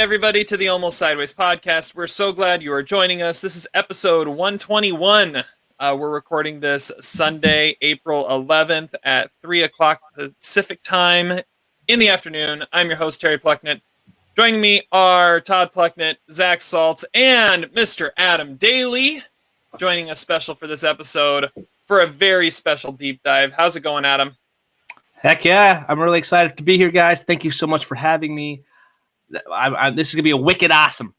everybody, to the Almost Sideways podcast. We're so glad you are joining us. This is episode 121. We're recording this Sunday, April 11th at 3 o'clock Pacific time in the afternoon. I'm your host, Terry Plucknett. Joining me are Todd Plucknett, Zach Saltz, and Mr. Adam Daly. Joining us special for this episode for a very special deep dive. How's it going, Adam? Heck yeah. I'm really excited to be here, guys. Thank you so much for having me. This is going to be a wicked awesome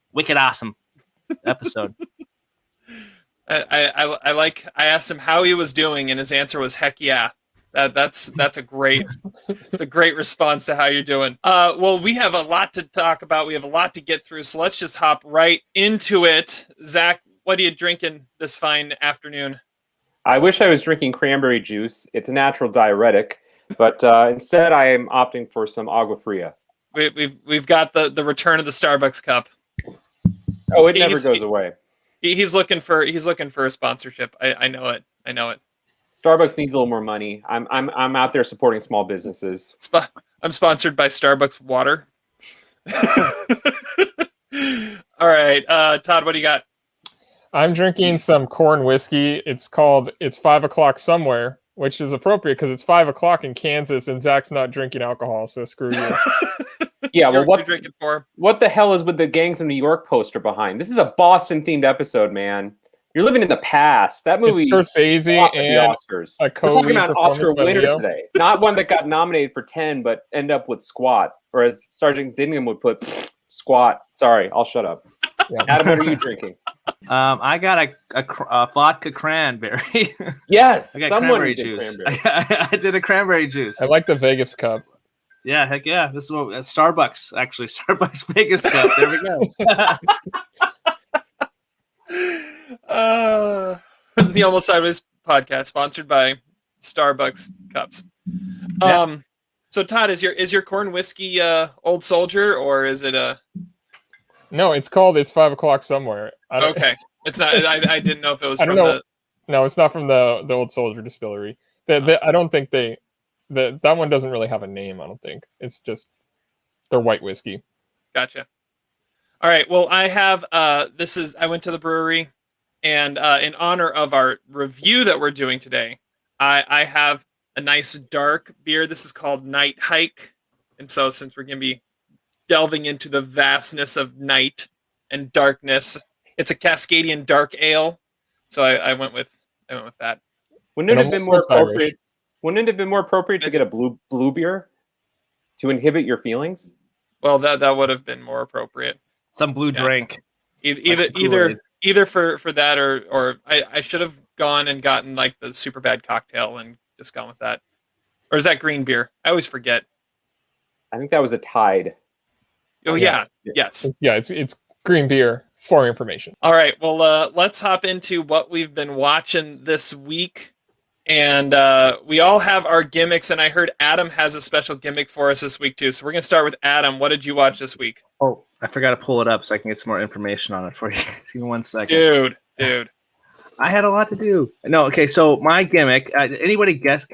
episode. I asked him how he was doing, and his answer was heck yeah. That's a great response to how you're doing. Well, we have a lot to talk about. We have a lot to get through, so let's just hop right into it. Zach, what are you drinking this fine afternoon? I wish I was drinking cranberry juice. It's a natural diuretic, but instead I am opting for some agua fria. We've got the return of the Starbucks cup. Oh, it never goes away. He's looking for a sponsorship. I know it. Starbucks needs a little more money. I'm out there supporting small businesses. I'm sponsored by Starbucks water. All right, Todd, what do you got? I'm drinking some corn whiskey. It's 5 o'clock somewhere, which is appropriate because it's 5 o'clock in Kansas and Zach's not drinking alcohol, so screw you. Yeah, well, what are you drinking for? What the hell is with the Gangs of New York poster behind? This is a Boston-themed episode, man. You're living in the past. That movie. It's Scorsese and the Oscars. We're talking about an Oscar winner today, not one that got nominated for 10, but end up with squat, or as Sergeant Dingham would put, squat. Sorry, I'll shut up. Yeah. Adam, what are you drinking? I got a vodka cranberry. Yes, I got someone cranberry did juice. Cranberry. I did a cranberry juice. I like the Vegas cup. Yeah, heck yeah. This is what Starbucks, actually. Starbucks Vegas cup. There we go. The Almost Sideways podcast, sponsored by Starbucks cups. Yeah. So Todd, is your corn whiskey Old Soldier, or is it a? No, it's 5 o'clock somewhere. Okay, it's not. I didn't know if it was from the. No, it's not from the Old Soldier distillery. I don't think that one doesn't really have a name. I don't think it's just their white whiskey. Gotcha. All right. Well, I have I went to the brewery, and in honor of our review that we're doing today, I have a nice dark beer. This is called Night Hike, and so since we're gonna be delving into the vastness of night and darkness, it's a Cascadian dark ale. So I went with that. Wouldn't it have been more appropriate? Wouldn't it have been more appropriate to get a blue beer to inhibit your feelings? Well, that would have been more appropriate. Some blue drink. Either for that or I should have gone and gotten like the super bad cocktail and just gone with that. Or is that green beer? I always forget. I think that was a Tide. Oh yeah. Yes. Yeah, it's green beer for information. All right. Well, let's hop into what we've been watching this week. And we all have our gimmicks, and I heard Adam has a special gimmick for us this week too. So we're gonna start with Adam. What did you watch this week? Oh, I forgot to pull it up so I can get some more information on it for you. Give me 1 second. Dude. I had a lot to do. No, okay. So my gimmick. Can anybody guess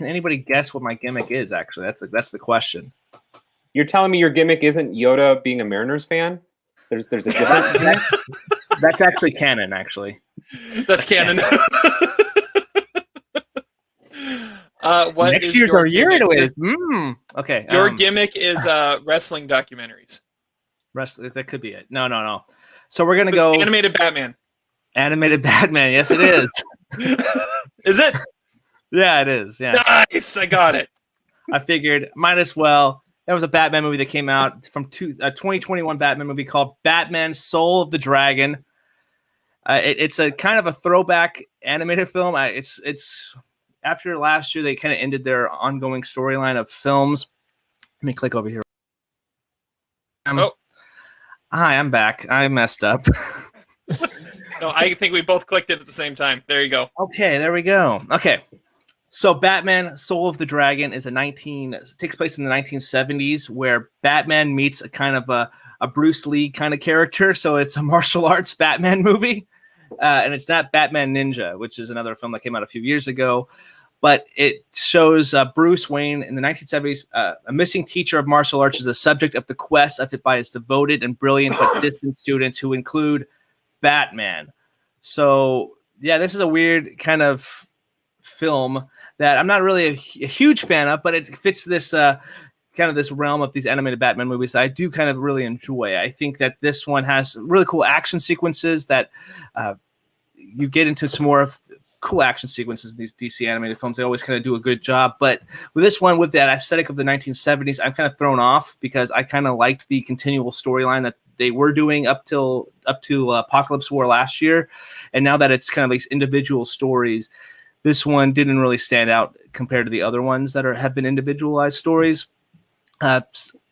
what my gimmick is? Actually, that's the question. You're telling me your gimmick isn't Yoda being a Mariners fan? There's a different gimmick? That's actually canon. Actually, that's canon. What next is year's your our year gimmick? it is. Okay. Your gimmick is wrestling documentaries. That could be it. No. So we're gonna go animated Batman. Animated Batman. Yes, it is. Is it? Yeah, it is. Yeah. Nice. I got it. I figured might as well. There was a Batman movie that came out from 2021 Batman movie called Batman: Soul of the Dragon. It's a kind of a throwback animated film. It's after last year they kind of ended their ongoing storyline of films. Let me click over here. Hi, I'm back. I messed up. No, I think we both clicked it at the same time. There you go. Okay, there we go. Okay. So Batman Soul of the Dragon takes place in the 1970s where Batman meets a kind of a Bruce Lee kind of character. So it's a martial arts Batman movie. And it's not Batman Ninja, which is another film that came out a few years ago. but it shows Bruce Wayne in the 1970s, a missing teacher of martial arts, is the subject of the quest by his devoted and brilliant but distant students, who include Batman. So, yeah, this is a weird kind of film that I'm not really a huge fan of, but it fits this kind of this realm of these animated Batman movies that I do kind of really enjoy. I think that this one has really cool action sequences that you get into some more of cool action sequences in these DC animated films. They always kind of do a good job. But with this one, with that aesthetic of the 1970s, I'm kind of thrown off because I kind of liked the continual storyline that they were doing up to Apocalypse War last year. And now that it's kind of these individual stories, this one didn't really stand out compared to the other ones that have been individualized stories. The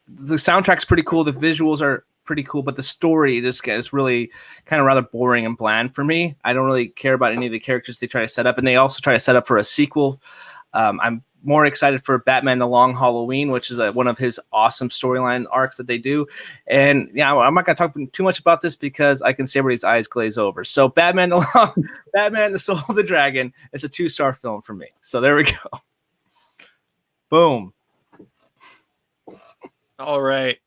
soundtrack's pretty cool. The visuals are pretty cool, but the story just is really kind of rather boring and bland for me. I don't really care about any of the characters they try to set up, and they also try to set up for a sequel. I'm more excited for Batman: The Long Halloween, which is one of his awesome storyline arcs that they do. And yeah, I'm not going to talk too much about this because I can see everybody's eyes glaze over. So Batman: The Soul of the Dragon is a 2-star film for me. So there we go. Boom. All right.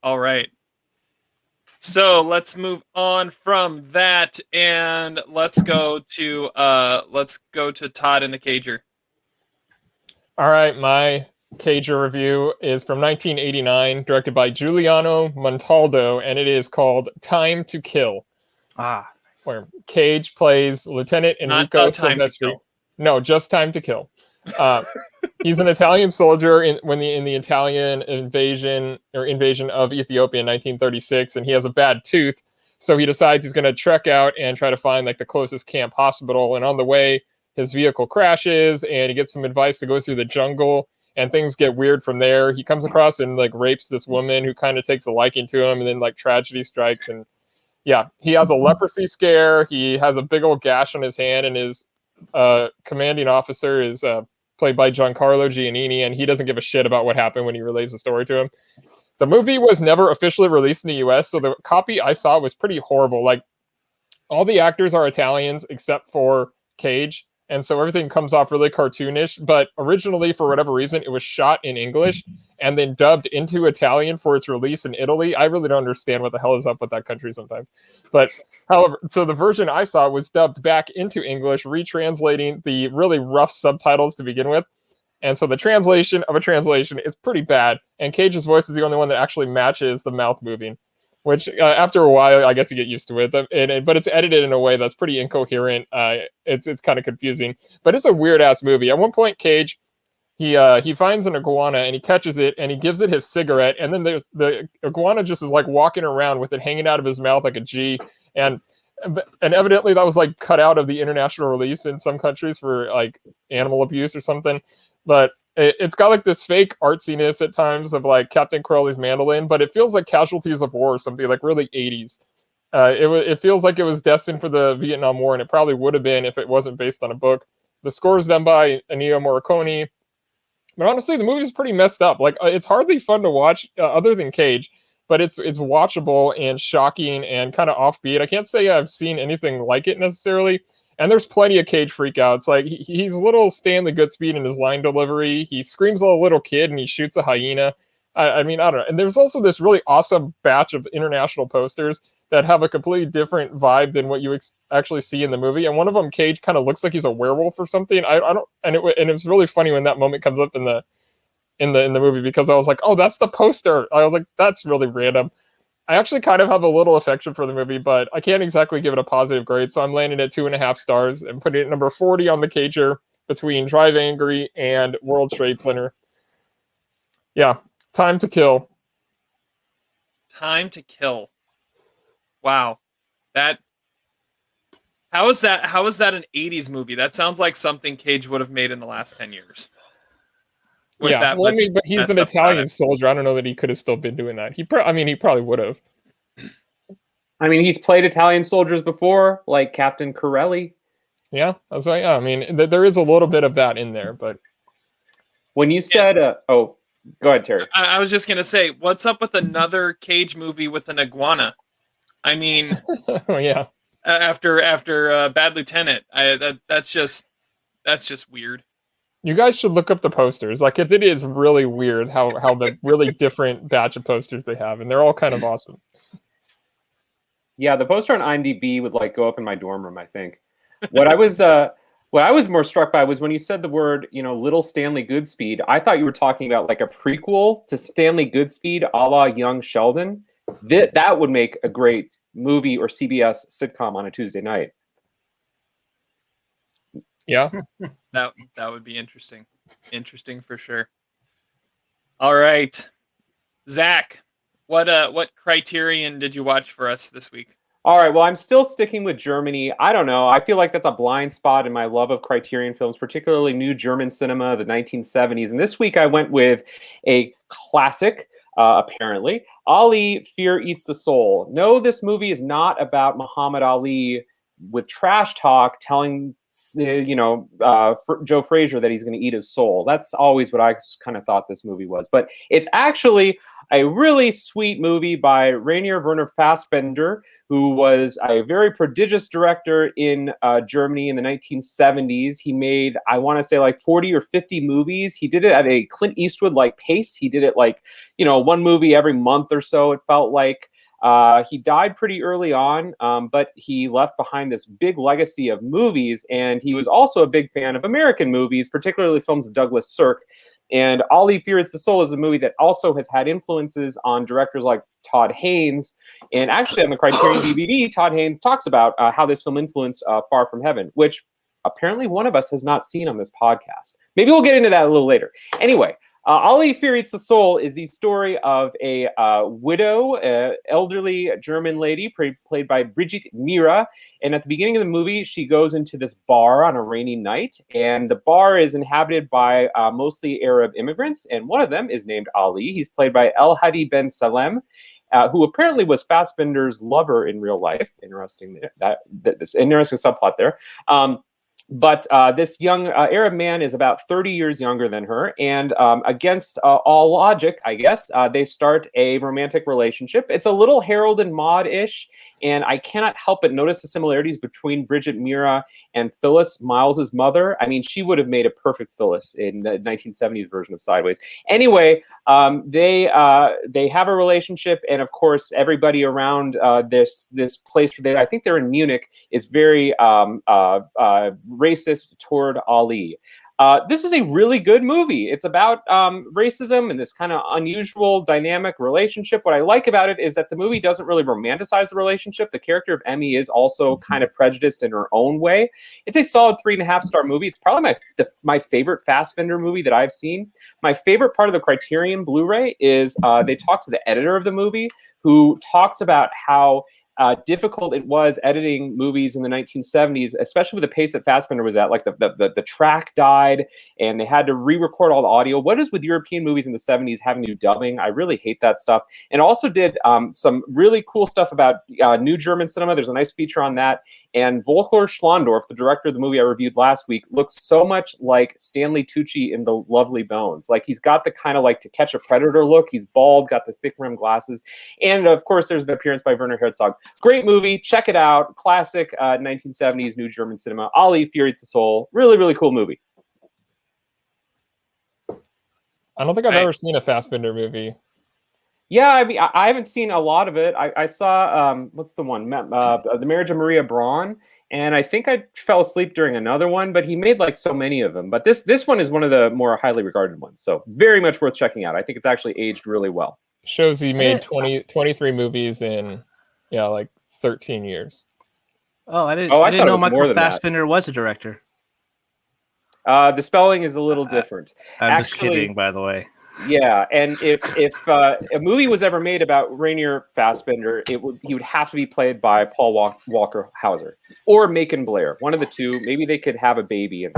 So let's move on from that, and let's go to Todd and the Cager. All right, my Cager review is from 1989, directed by Giuliano Montaldo, and it is called Time to Kill. Where Cage plays Lieutenant Enrico Silvestri. No, just Time to Kill. He's an Italian soldier in the Italian invasion of Ethiopia in 1936, and he has a bad tooth, so he decides he's going to trek out and try to find like the closest camp hospital. And on the way, his vehicle crashes, and he gets some advice to go through the jungle, and things get weird from there. He comes across and like rapes this woman who kind of takes a liking to him, and then like tragedy strikes, and yeah, he has a leprosy scare. He has a big old gash on his hand, and his commanding officer is played by Giancarlo Giannini, and he doesn't give a shit about what happened when he relays the story to him. The movie was never officially released in the US, so the copy I saw was pretty horrible. Like, all the actors are Italians except for Cage, and so everything comes off really cartoonish. But originally, for whatever reason, it was shot in English and then dubbed into Italian for its release in Italy. I really don't understand what the hell is up with that country sometimes. But however, so the version I saw was dubbed back into English, retranslating the really rough subtitles to begin with. And so the translation of a translation is pretty bad. And Cage's voice is the only one that actually matches the mouth moving, which after a while, I guess you get used to it. But it's edited in a way that's pretty incoherent. It's kind of confusing. But it's a weird-ass movie. At one point, Cage, he finds an iguana, and he catches it, and he gives it his cigarette, and then the iguana just is like walking around with it hanging out of his mouth like a G, and evidently that was like cut out of the international release in some countries for like animal abuse or something. But it's got like this fake artsiness at times of like Captain Crowley's mandolin, but it feels like Casualties of War or something, like really 80s. It feels like it was destined for the Vietnam War, and it probably would have been if it wasn't based on a book. The score is done by Ennio Morricone. But honestly, the movie is pretty messed up. Like, it's hardly fun to watch, other than Cage, but it's watchable and shocking and kind of offbeat. I can't say I've seen anything like it necessarily. And there's plenty of Cage freakouts. Like, he's a little Stanley Goodspeed in his line delivery. He screams like a little kid, and he shoots a hyena. I mean, I don't know. And there's also this really awesome batch of international posters that have a completely different vibe than what you actually see in the movie. And one of them, Cage, kind of looks like he's a werewolf or something. I don't, and it was really funny when that moment comes up in the movie, because I was like, oh, that's the poster. I was like, that's really random. I actually kind of have a little affection for the movie, but I can't exactly give it a positive grade. So I'm landing at 2.5 stars and putting it at number 40 on the Cager between Drive Angry and World Trade Center. Yeah, Time to Kill. Time to Kill. Wow. How is that an 80s movie? That sounds like something Cage would have made in the last 10 years. Yeah, well, I mean, but he's an Italian soldier. I don't know that he could have still been doing that. He probably would have. I mean, he's played Italian soldiers before, like Captain Corelli. Yeah, I was like, yeah, I mean, there is a little bit of that in there, but when you said, go ahead, Terry. I was just gonna say, what's up with another Cage movie with an iguana? I mean, oh, yeah. After Bad Lieutenant, that's just weird. You guys should look up the posters. Like, it is really weird how the really different batch of posters they have, and they're all kind of awesome. Yeah, the poster on IMDb would like go up in my dorm room, I think. What I was more struck by was when you said the word, Little Stanley Goodspeed. I thought you were talking about like a prequel to Stanley Goodspeed, a la Young Sheldon. That would make a great movie or CBS sitcom on a Tuesday night. Yeah, that would be interesting. Interesting for sure. All right, Zach, what Criterion did you watch for us this week? All right, well, I'm still sticking with Germany. I don't know. I feel like that's a blind spot in my love of Criterion films, particularly new German cinema, the 1970s. And this week I went with a classic, apparently, Ali, Fear Eats the Soul. No, this movie is not about Muhammad Ali with trash talk telling Joe Frazier that he's going to eat his soul. That's always what I kind of thought this movie was. But it's actually a really sweet movie by Rainier Werner Fassbinder, who was a very prodigious director in Germany in the 1970s. He made, I want to say, like 40 or 50 movies. He did it at a Clint Eastwood-like pace. He did it like, one movie every month or so, it felt like. He died pretty early on, but he left behind this big legacy of movies, and he was also a big fan of American movies, particularly films of Douglas Sirk. And Ali, Fear Eats the Soul is a movie that also has had influences on directors like Todd Haynes. And actually on the Criterion DVD, Todd Haynes talks about how this film influenced Far From Heaven, which apparently one of us has not seen on this podcast. Maybe we'll get into that a little later. Anyway, Ali, Fear Eats the Soul is the story of a widow, elderly German lady played by Brigitte Mira. And at the beginning of the movie, she goes into this bar on a rainy night. And the bar is inhabited by mostly Arab immigrants. And one of them is named Ali. He's played by El Hadi Ben Salem, who apparently was Fassbinder's lover in real life. Interesting, this interesting subplot there. But this young Arab man is about 30 years younger than her. And against all logic, I guess, they start a romantic relationship. It's a little Harold and Maude-ish. And I cannot help but notice the similarities between Brigitte Mira and Phyllis, Miles's mother. I mean, she would have made a perfect Phyllis in the 1970s version of Sideways. Anyway, they have a relationship. And of course, everybody around this place, I think they're in Munich, is very racist toward Ali. This is a really good movie. It's about racism and this kind of unusual dynamic relationship. What I like about it is that the movie doesn't really romanticize the relationship. The character of Emmy is also kind of prejudiced in her own way. It's a solid 3.5-star movie. It's probably my favorite Fassbinder movie that I've seen. My favorite part of the Criterion Blu-ray is they talk to the editor of the movie, who talks about how difficult it was editing movies in the 1970s, especially with the pace that Fassbinder was at. Like the track died, and they had to re-record all the audio. What is with European movies in the 70s having to do dubbing? I really hate that stuff. And also did some really cool stuff about new German cinema. There's a nice feature on that. And Volker Schlondorf, the director of the movie I reviewed last week, looks so much like Stanley Tucci in The Lovely Bones. Like, he's got the kind of like To Catch a Predator look. He's bald, got the thick rim glasses. And of course, there's an appearance by Werner Herzog. Great movie. Check it out. Classic 1970s new German cinema. Ali, Fear Eats the Soul. Really, really cool movie. I don't think I've ever seen a Fassbinder movie. Yeah, I mean, I haven't seen a lot of it. I saw, what's the one? The Marriage of Maria Braun. And I think I fell asleep during another one, but he made like so many of them. But this one is one of the more highly regarded ones. So very much worth checking out. I think it's actually aged really well. Shows he made 23 movies in, like 13 years. Oh, I didn't know Michael Fassbinder was a director. The spelling is a little different. I'm just kidding, by the way. Yeah, and if a movie was ever made about Rainier Fassbinder, he would have to be played by Paul Walker Hauser or Macon Blair, one of the two. Maybe they could have a baby, and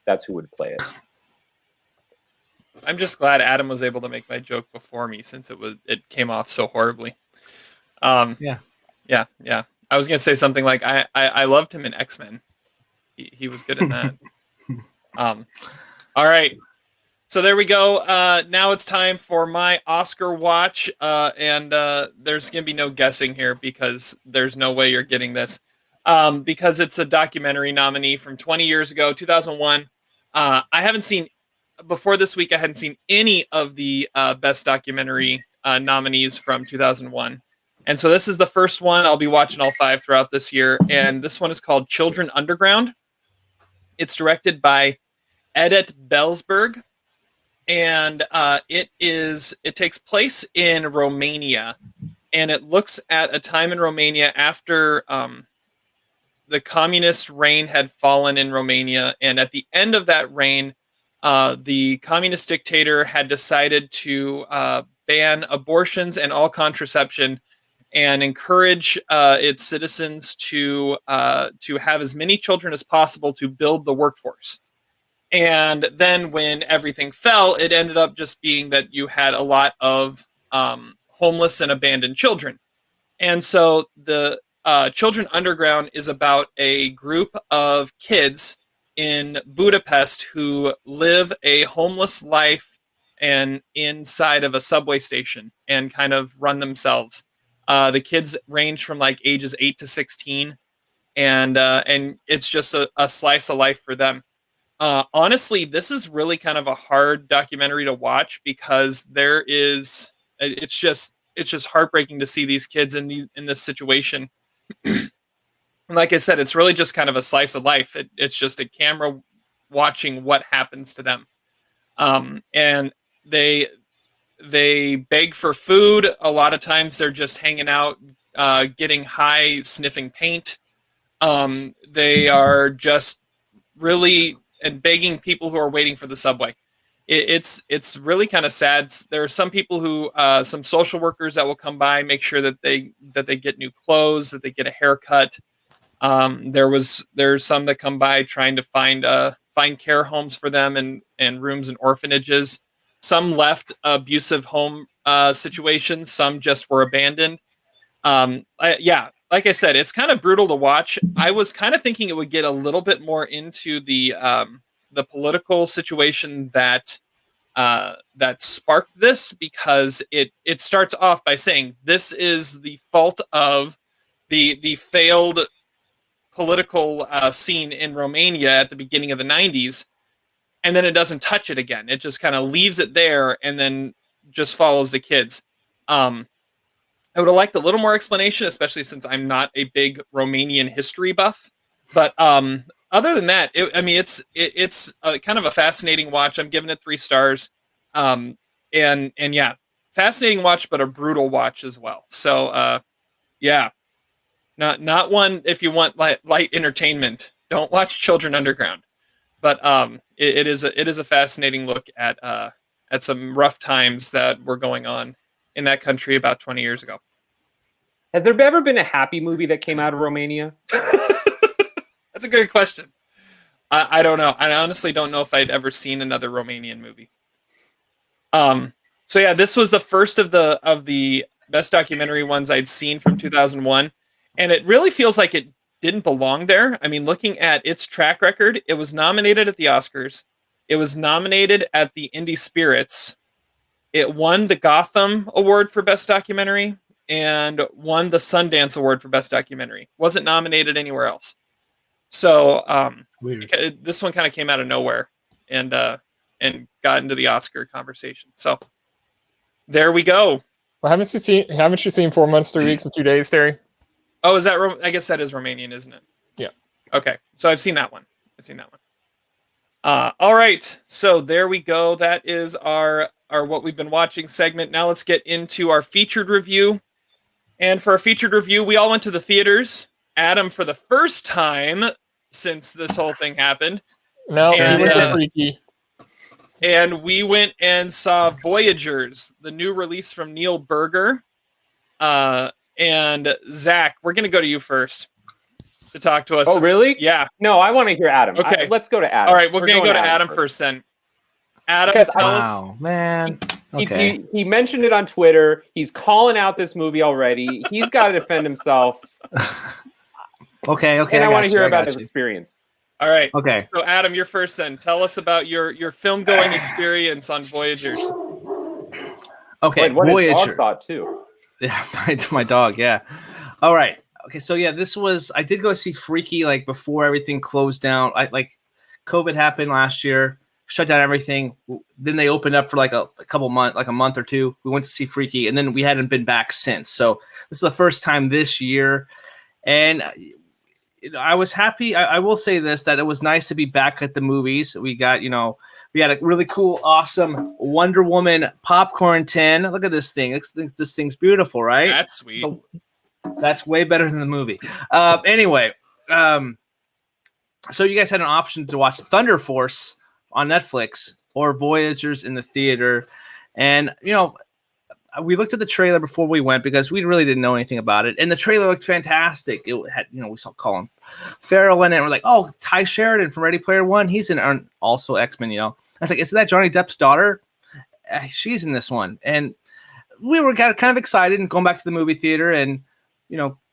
that's who would play it. I'm just glad Adam was able to make my joke before me, since it came off so horribly. Yeah. I was gonna say something like I loved him in X-Men. He was good in that. All right. So there we go. Now it's time for my Oscar watch, and there's going to be no guessing here because there's no way you're getting this, because it's a documentary nominee from 20 years ago, 2001. I haven't seen before this week. I hadn't seen any of the best documentary nominees from 2001, and so this is the first one. I'll be watching all 5 throughout this year, and this one is called Children Underground. It's directed by Edith Belsberg, and it takes place in Romania, and it looks at a time in Romania after the communist reign had fallen in Romania, and at the end of that reign, the communist dictator had decided to ban abortions and all contraception, and encourage its citizens to have as many children as possible to build the workforce. And then when everything fell, it ended up just being that you had a lot of homeless and abandoned children. And so the Children Underground is about a group of kids in Budapest who live a homeless life and inside of a subway station and kind of run themselves. The kids range from like ages 8 to 16, and it's just a slice of life for them. Honestly, this is really kind of a hard documentary to watch because it's just heartbreaking to see these kids in this situation. And like I said, it's really just kind of a slice of life. It's just a camera watching what happens to them. And they beg for food. A lot of times they're just hanging out, getting high, sniffing paint. They are just really and begging people who are waiting for the subway. It's really kind of sad. There are some people who, some social workers that will come by, make sure that they get new clothes, that they get a haircut. There's some that come by trying to find care homes for them and rooms in orphanages. Some left abusive home situations. Some just were abandoned. Like I said, it's kind of brutal to watch. I was kind of thinking it would get a little bit more into the political situation that sparked this, because it starts off by saying this is the fault of the failed political scene in Romania at the beginning of the 90s, and then it doesn't touch it again. It just kind of leaves it there and then just follows the kids. I would have liked a little more explanation, especially since I'm not a big Romanian history buff. But other than that, it's kind of a fascinating watch. I'm giving it 3 stars. And yeah, fascinating watch, but a brutal watch as well. So yeah, not one if you want light entertainment. Don't watch Children Underground. But it is a fascinating look at some rough times that were going on in that country about 20 years ago. Has there ever been a happy movie that came out of Romania? That's a good question. I don't know. I honestly don't know if I'd ever seen another Romanian movie. So yeah, this was the first of the best documentary ones I'd seen from 2001, and it really feels like it didn't belong there. I mean, looking at its track record, it was nominated at the Oscars. It was nominated at the Indie Spirits. It won the Gotham Award for Best Documentary and won the Sundance Award for Best Documentary. Wasn't nominated anywhere else. So this one kind of came out of nowhere and got into the Oscar conversation. So there we go. Well, haven't you seen 4 months, 3 weeks, and 2 days, Terry? Oh, is that? I guess that is Romanian, isn't it? Yeah. Okay, so I've seen that one. All right, so there we go. That is our what we've been watching segment. Now let's get into our featured review. And for our featured review, we all went to the theaters. Adam, for the first time since this whole thing happened. No, and, freaky. And we went and saw Voyagers, the new release from Neil Berger. And Zach, we're going to go to you first to talk to us. Oh, really? Yeah. No, I want to hear Adam. Okay. Let's go to Adam. All right, we're going to go to Adam first then. Adam, tell us. Wow, man. Okay. He mentioned it on Twitter. He's calling out this movie already. He's got to defend himself. Okay. And I want to hear about his experience. All right. Okay. So Adam, you're first then. Tell us about your film going experience on Voyagers. Okay, What Voyager. his dog thought too. Yeah, my dog. Yeah. All right. Okay. So yeah, I did go see Freaky like before everything closed down. COVID happened last year, shut down everything. Then they opened up for like a couple months, like a month or two. We went to see Freaky, and then we hadn't been back since. So this is the first time this year. And I was happy. I will say this, that it was nice to be back at the movies. We got, we had a really cool, awesome Wonder Woman popcorn tin. Look at this thing. This thing's beautiful, right? That's sweet. So, that's way better than the movie. Anyway, so you guys had an option to watch Thunder Force on Netflix or Voyagers in the theater. And, we looked at the trailer before we went because we really didn't know anything about it. And the trailer looked fantastic. It had, we saw Colin Farrell in it. And we're like, oh, Ty Sheridan from Ready Player One. He's in also X-Men, I was like, isn't that Johnny Depp's daughter? She's in this one. And we were kind of excited and going back to the movie theater and,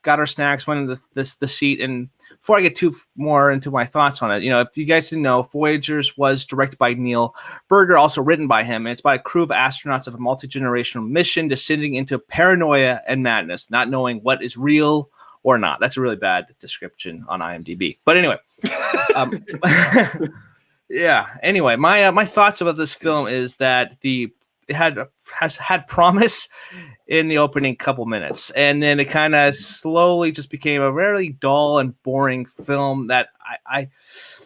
got our snacks, went into the seat. And before I get too more into my thoughts on it, if you guys didn't know, Voyagers was directed by Neil Berger, also written by him. And it's by a crew of astronauts of a multi-generational mission descending into paranoia and madness, not knowing what is real or not. That's a really bad description on IMDb. But anyway, yeah. Anyway, my thoughts about this film is that it has had promise in the opening couple minutes, and then it kind of slowly just became a very dull and boring film that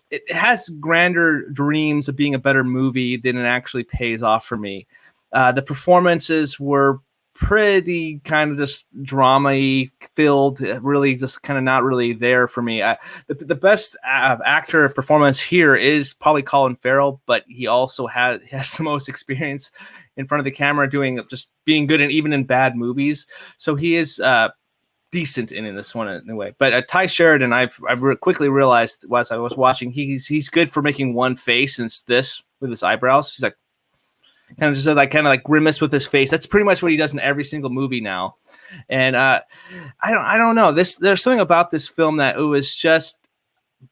it has grander dreams of being a better movie than it actually pays off for me. The performances were pretty kind of just drama-y filled, really just kind of not really there for me. The best actor performance here is probably Colin Farrell, but he also has the most experience in front of the camera just being good and even in bad movies. So he is decent in this one anyway. But Ty Sheridan, I've quickly realized as I was watching, he's good for making one face, and it's this with his eyebrows. He's like, kind of just like grimace with his face. That's pretty much what he does in every single movie now. And I don't know. There's something about this film that it was just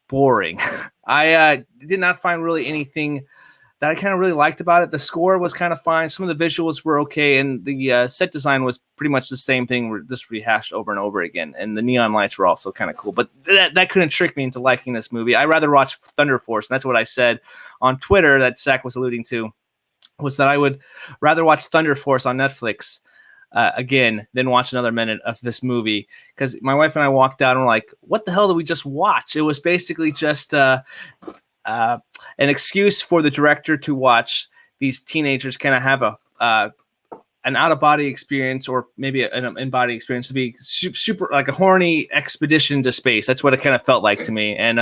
boring. I did not find really anything that I kind of really liked about it. The score was kind of fine. Some of the visuals were okay, and the set design was pretty much the same thing, just rehashed over and over again. And the neon lights were also kind of cool. But that couldn't trick me into liking this movie. I'd rather watch Thunder Force, and that's what I said on Twitter that Zach was alluding to, was that I would rather watch Thunder Force on Netflix again than watch another minute of this movie. Because my wife and I walked out and were like, what the hell did we just watch? It was basically just an excuse for the director to watch these teenagers kind of have an out-of-body experience, or maybe an in-body experience, to be super like a horny expedition to space. That's what it kind of felt like to me. And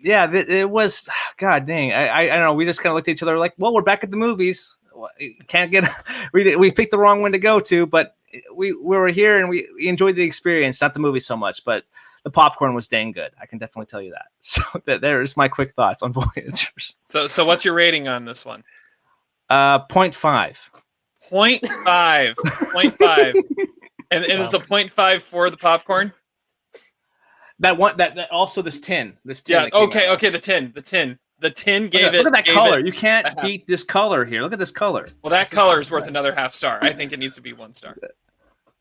it was, God dang. I don't know. We just kind of looked at each other like, well, we're back at the movies. We picked the wrong one to go to, but we were here and we enjoyed the experience, not the movie so much, but the popcorn was dang good. I can definitely tell you that. So there's my quick thoughts on Voyagers. So what's your rating on this one? 0.5. 0.5. 0.5. And is a 0.5 for the popcorn? That one, that also this tin. Yeah. Okay. The tin gave it. Look at that color. You can't beat this color here. Look at this color. Well, that color is worth another half star. I think it needs to be 1 star.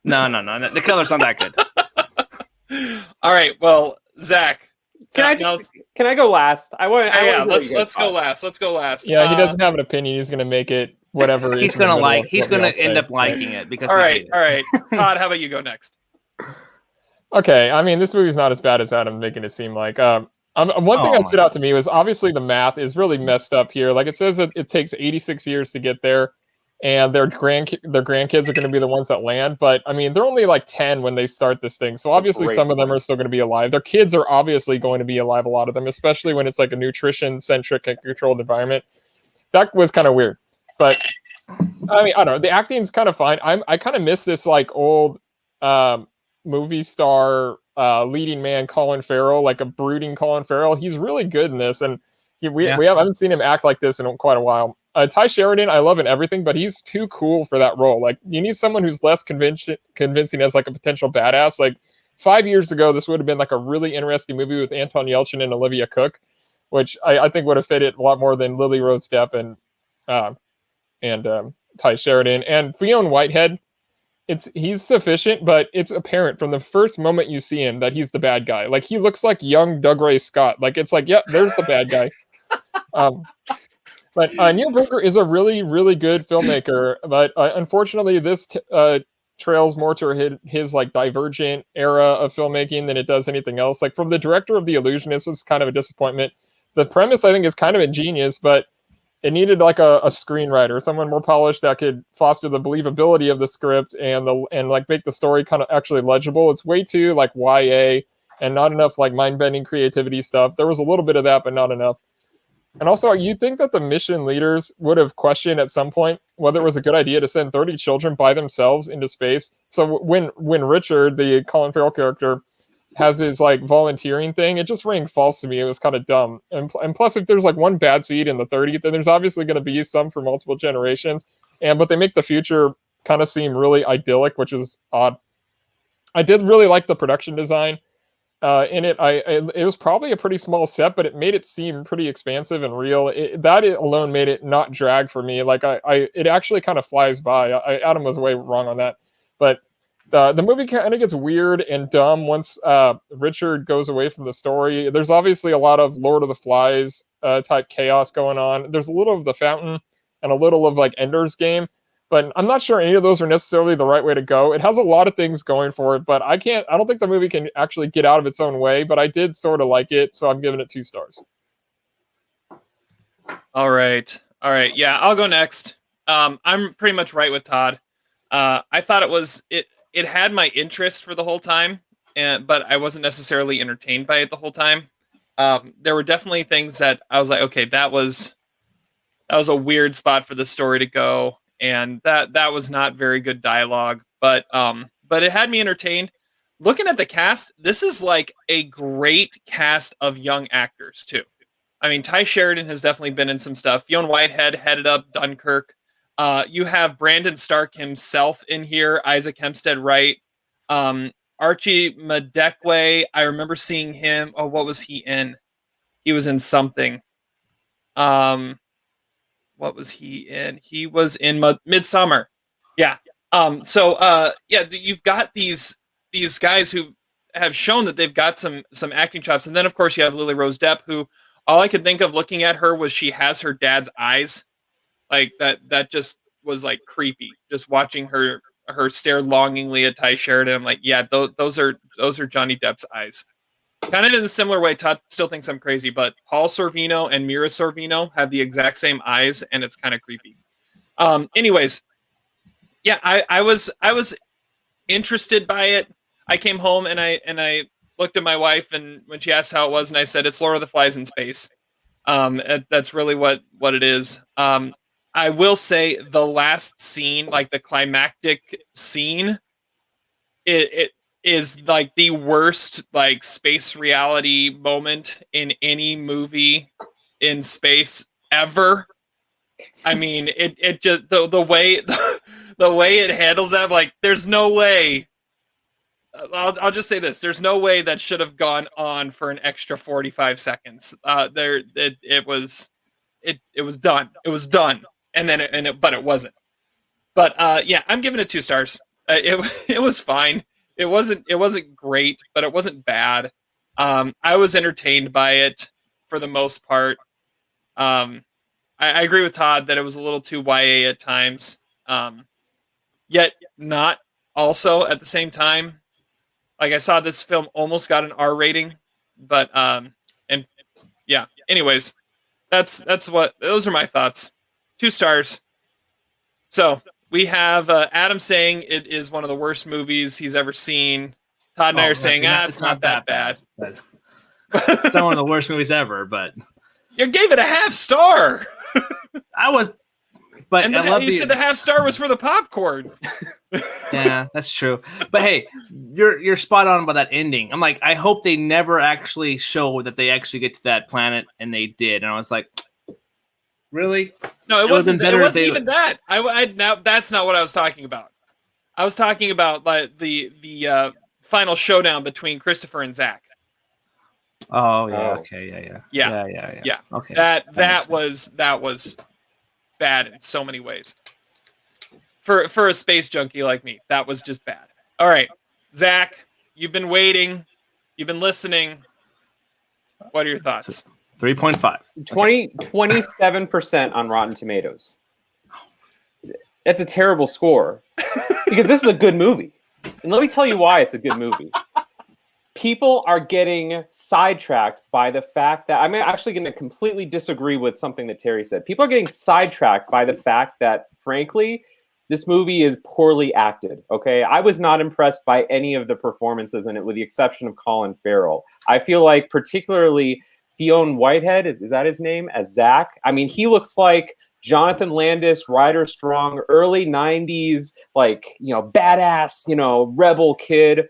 No. The color's not that good. All right. Well, Zach. Can I go last? Let's go last. Let's go last. Yeah, he doesn't have an opinion. He's gonna make it whatever. He's gonna end up liking it because. All right. Todd, how about you go next? Okay, I mean, this movie's not as bad as Adam's making it seem like. One thing that stood out to me was obviously the math is really messed up here. Like, it says that it takes 86 years to get there, and their grandkids are going to be the ones that land. But I mean, they're only like 10 when they start this thing, so obviously some of them are still going to be alive. Their kids are obviously going to be alive, a lot of them, especially when it's like a nutrition-centric and controlled environment. That was kind of weird, but I mean, I don't know. The acting's kind of fine. I kind of miss this like old movie star leading man Colin Farrell, like a brooding Colin Farrell. He's really good in this, and we haven't seen him act like this in quite a while. Ty Sheridan, I love in everything, but he's too cool for that role. Like, you need someone who's less convincing as like a potential badass. Like 5 years ago, this would have been like a really interesting movie with Anton Yelchin and Olivia Cooke, which I think would have fit it a lot more than Lily Rose Depp and Ty Sheridan. And Fionn Whitehead he's sufficient, but it's apparent from the first moment you see him that he's the bad guy. Like, he looks like young Doug Ray Scott. Like, it's like, yep, there's the bad guy. But Neil Burger is a really, really good filmmaker. But unfortunately, this trails more to his like Divergent era of filmmaking than it does anything else. Like, from the director of The Illusionist, it's kind of a disappointment. The premise, I think, is kind of ingenious, but it needed like a screenwriter, someone more polished that could foster the believability of the script and like make the story kind of actually legible. It's way too like YA and not enough like mind-bending creativity stuff. There was a little bit of that, but not enough. And also, you'd think that the mission leaders would have questioned at some point whether it was a good idea to send 30 children by themselves into space. So when Richard, the Colin Farrell character, has his like volunteering thing, it just rang false to me. It was kind of dumb. And plus, if there's like one bad seed in the 30th, then there's obviously going to be some for multiple generations. But they make the future kind of seem really idyllic, which is odd. I did really like the production design in it. It was probably a pretty small set, but it made it seem pretty expansive and real. That alone made it not drag for me. Like it actually kind of flies by. Adam was way wrong on that, but the movie kind of gets weird and dumb once Richard goes away from the story. There's obviously a lot of Lord of the Flies type chaos going on. There's a little of The Fountain and a little of like Ender's Game, but I'm not sure any of those are necessarily the right way to go. It has a lot of things going for it, but I don't think the movie can actually get out of its own way, but I did sort of like it, so I'm giving it 2 stars. All right. Yeah, I'll go next. I'm pretty much right with Todd. I thought it had my interest for the whole time, but I wasn't necessarily entertained by it the whole time. There were definitely things that I was like, okay, that was a weird spot for the story to go, and that was not very good dialogue. But it had me entertained. Looking at the cast, this is like a great cast of young actors too. I mean, Ty Sheridan has definitely been in some stuff. Fionn Whitehead headed up Dunkirk. You have Brandon Stark himself in here, Isaac Hempstead Wright, Archie Madekwe. I remember seeing him. Oh, what was he in? He was in something. What was he in? He was in Midsummer. Yeah. You've got these guys who have shown that they've got some acting chops, and then of course you have Lily Rose Depp, who all I could think of looking at her was she has her dad's eyes. Like that just was like creepy. Just watching her stare longingly at Ty Sheridan. I'm like, yeah, those are Johnny Depp's eyes. Kind of in a similar way, Todd still thinks I'm crazy, but Paul Sorvino and Mira Sorvino have the exact same eyes, and it's kind of creepy. Anyways, yeah, I was interested by it. I came home and I looked at my wife, and when she asked how it was, and I said it's Lord of the Flies in space. That's really what it is. I will say the last scene, like the climactic scene, it is like the worst like space reality moment in any movie in space ever. I mean, it just the way the way it handles that, like, there's no way. I'll just say this: there's no way that should have gone on for an extra 45 seconds. It was done. It was done. But it wasn't. But yeah, I'm giving it 2 stars. It was fine. It wasn't great, but it wasn't bad. I was entertained by it for the most part. I agree with Todd that it was a little too YA at times, yet not also at the same time. Like, I saw this film almost got an R rating, but and yeah. Anyways, those are my thoughts. 2 stars. So we have Adam saying it is one of the worst movies he's ever seen. Todd and I are saying, it's not that bad. It's not one of the worst movies ever, but you gave it a half star. But and you said the half star was for the popcorn. Yeah, that's true. But hey, you're spot on about that ending. I'm like, I hope they never actually show that they actually get to that planet, and they did. And I was like, really? No, it wasn't even that. Now that's not what I was talking about. I was talking about like the final showdown between Christopher and Zach. Oh yeah, okay, yeah. Okay, that was bad in so many ways. For a space junkie like me, that was just bad. All right, Zach, you've been waiting, you've been listening. What are your thoughts? 3.5. 27% on Rotten Tomatoes. That's a terrible score because this is a good movie. And let me tell you why it's a good movie. People are getting sidetracked by the fact that I'm actually going to completely disagree with something that Terry said. People are getting sidetracked by the fact that, frankly, this movie is poorly acted. Okay, I was not impressed by any of the performances in it, with the exception of Colin Farrell. I feel like, particularly Fionn Whitehead, is that his name, as Zach? I mean, he looks like Jonathan Landis, Ryder Strong, early 90s, like, badass, rebel kid.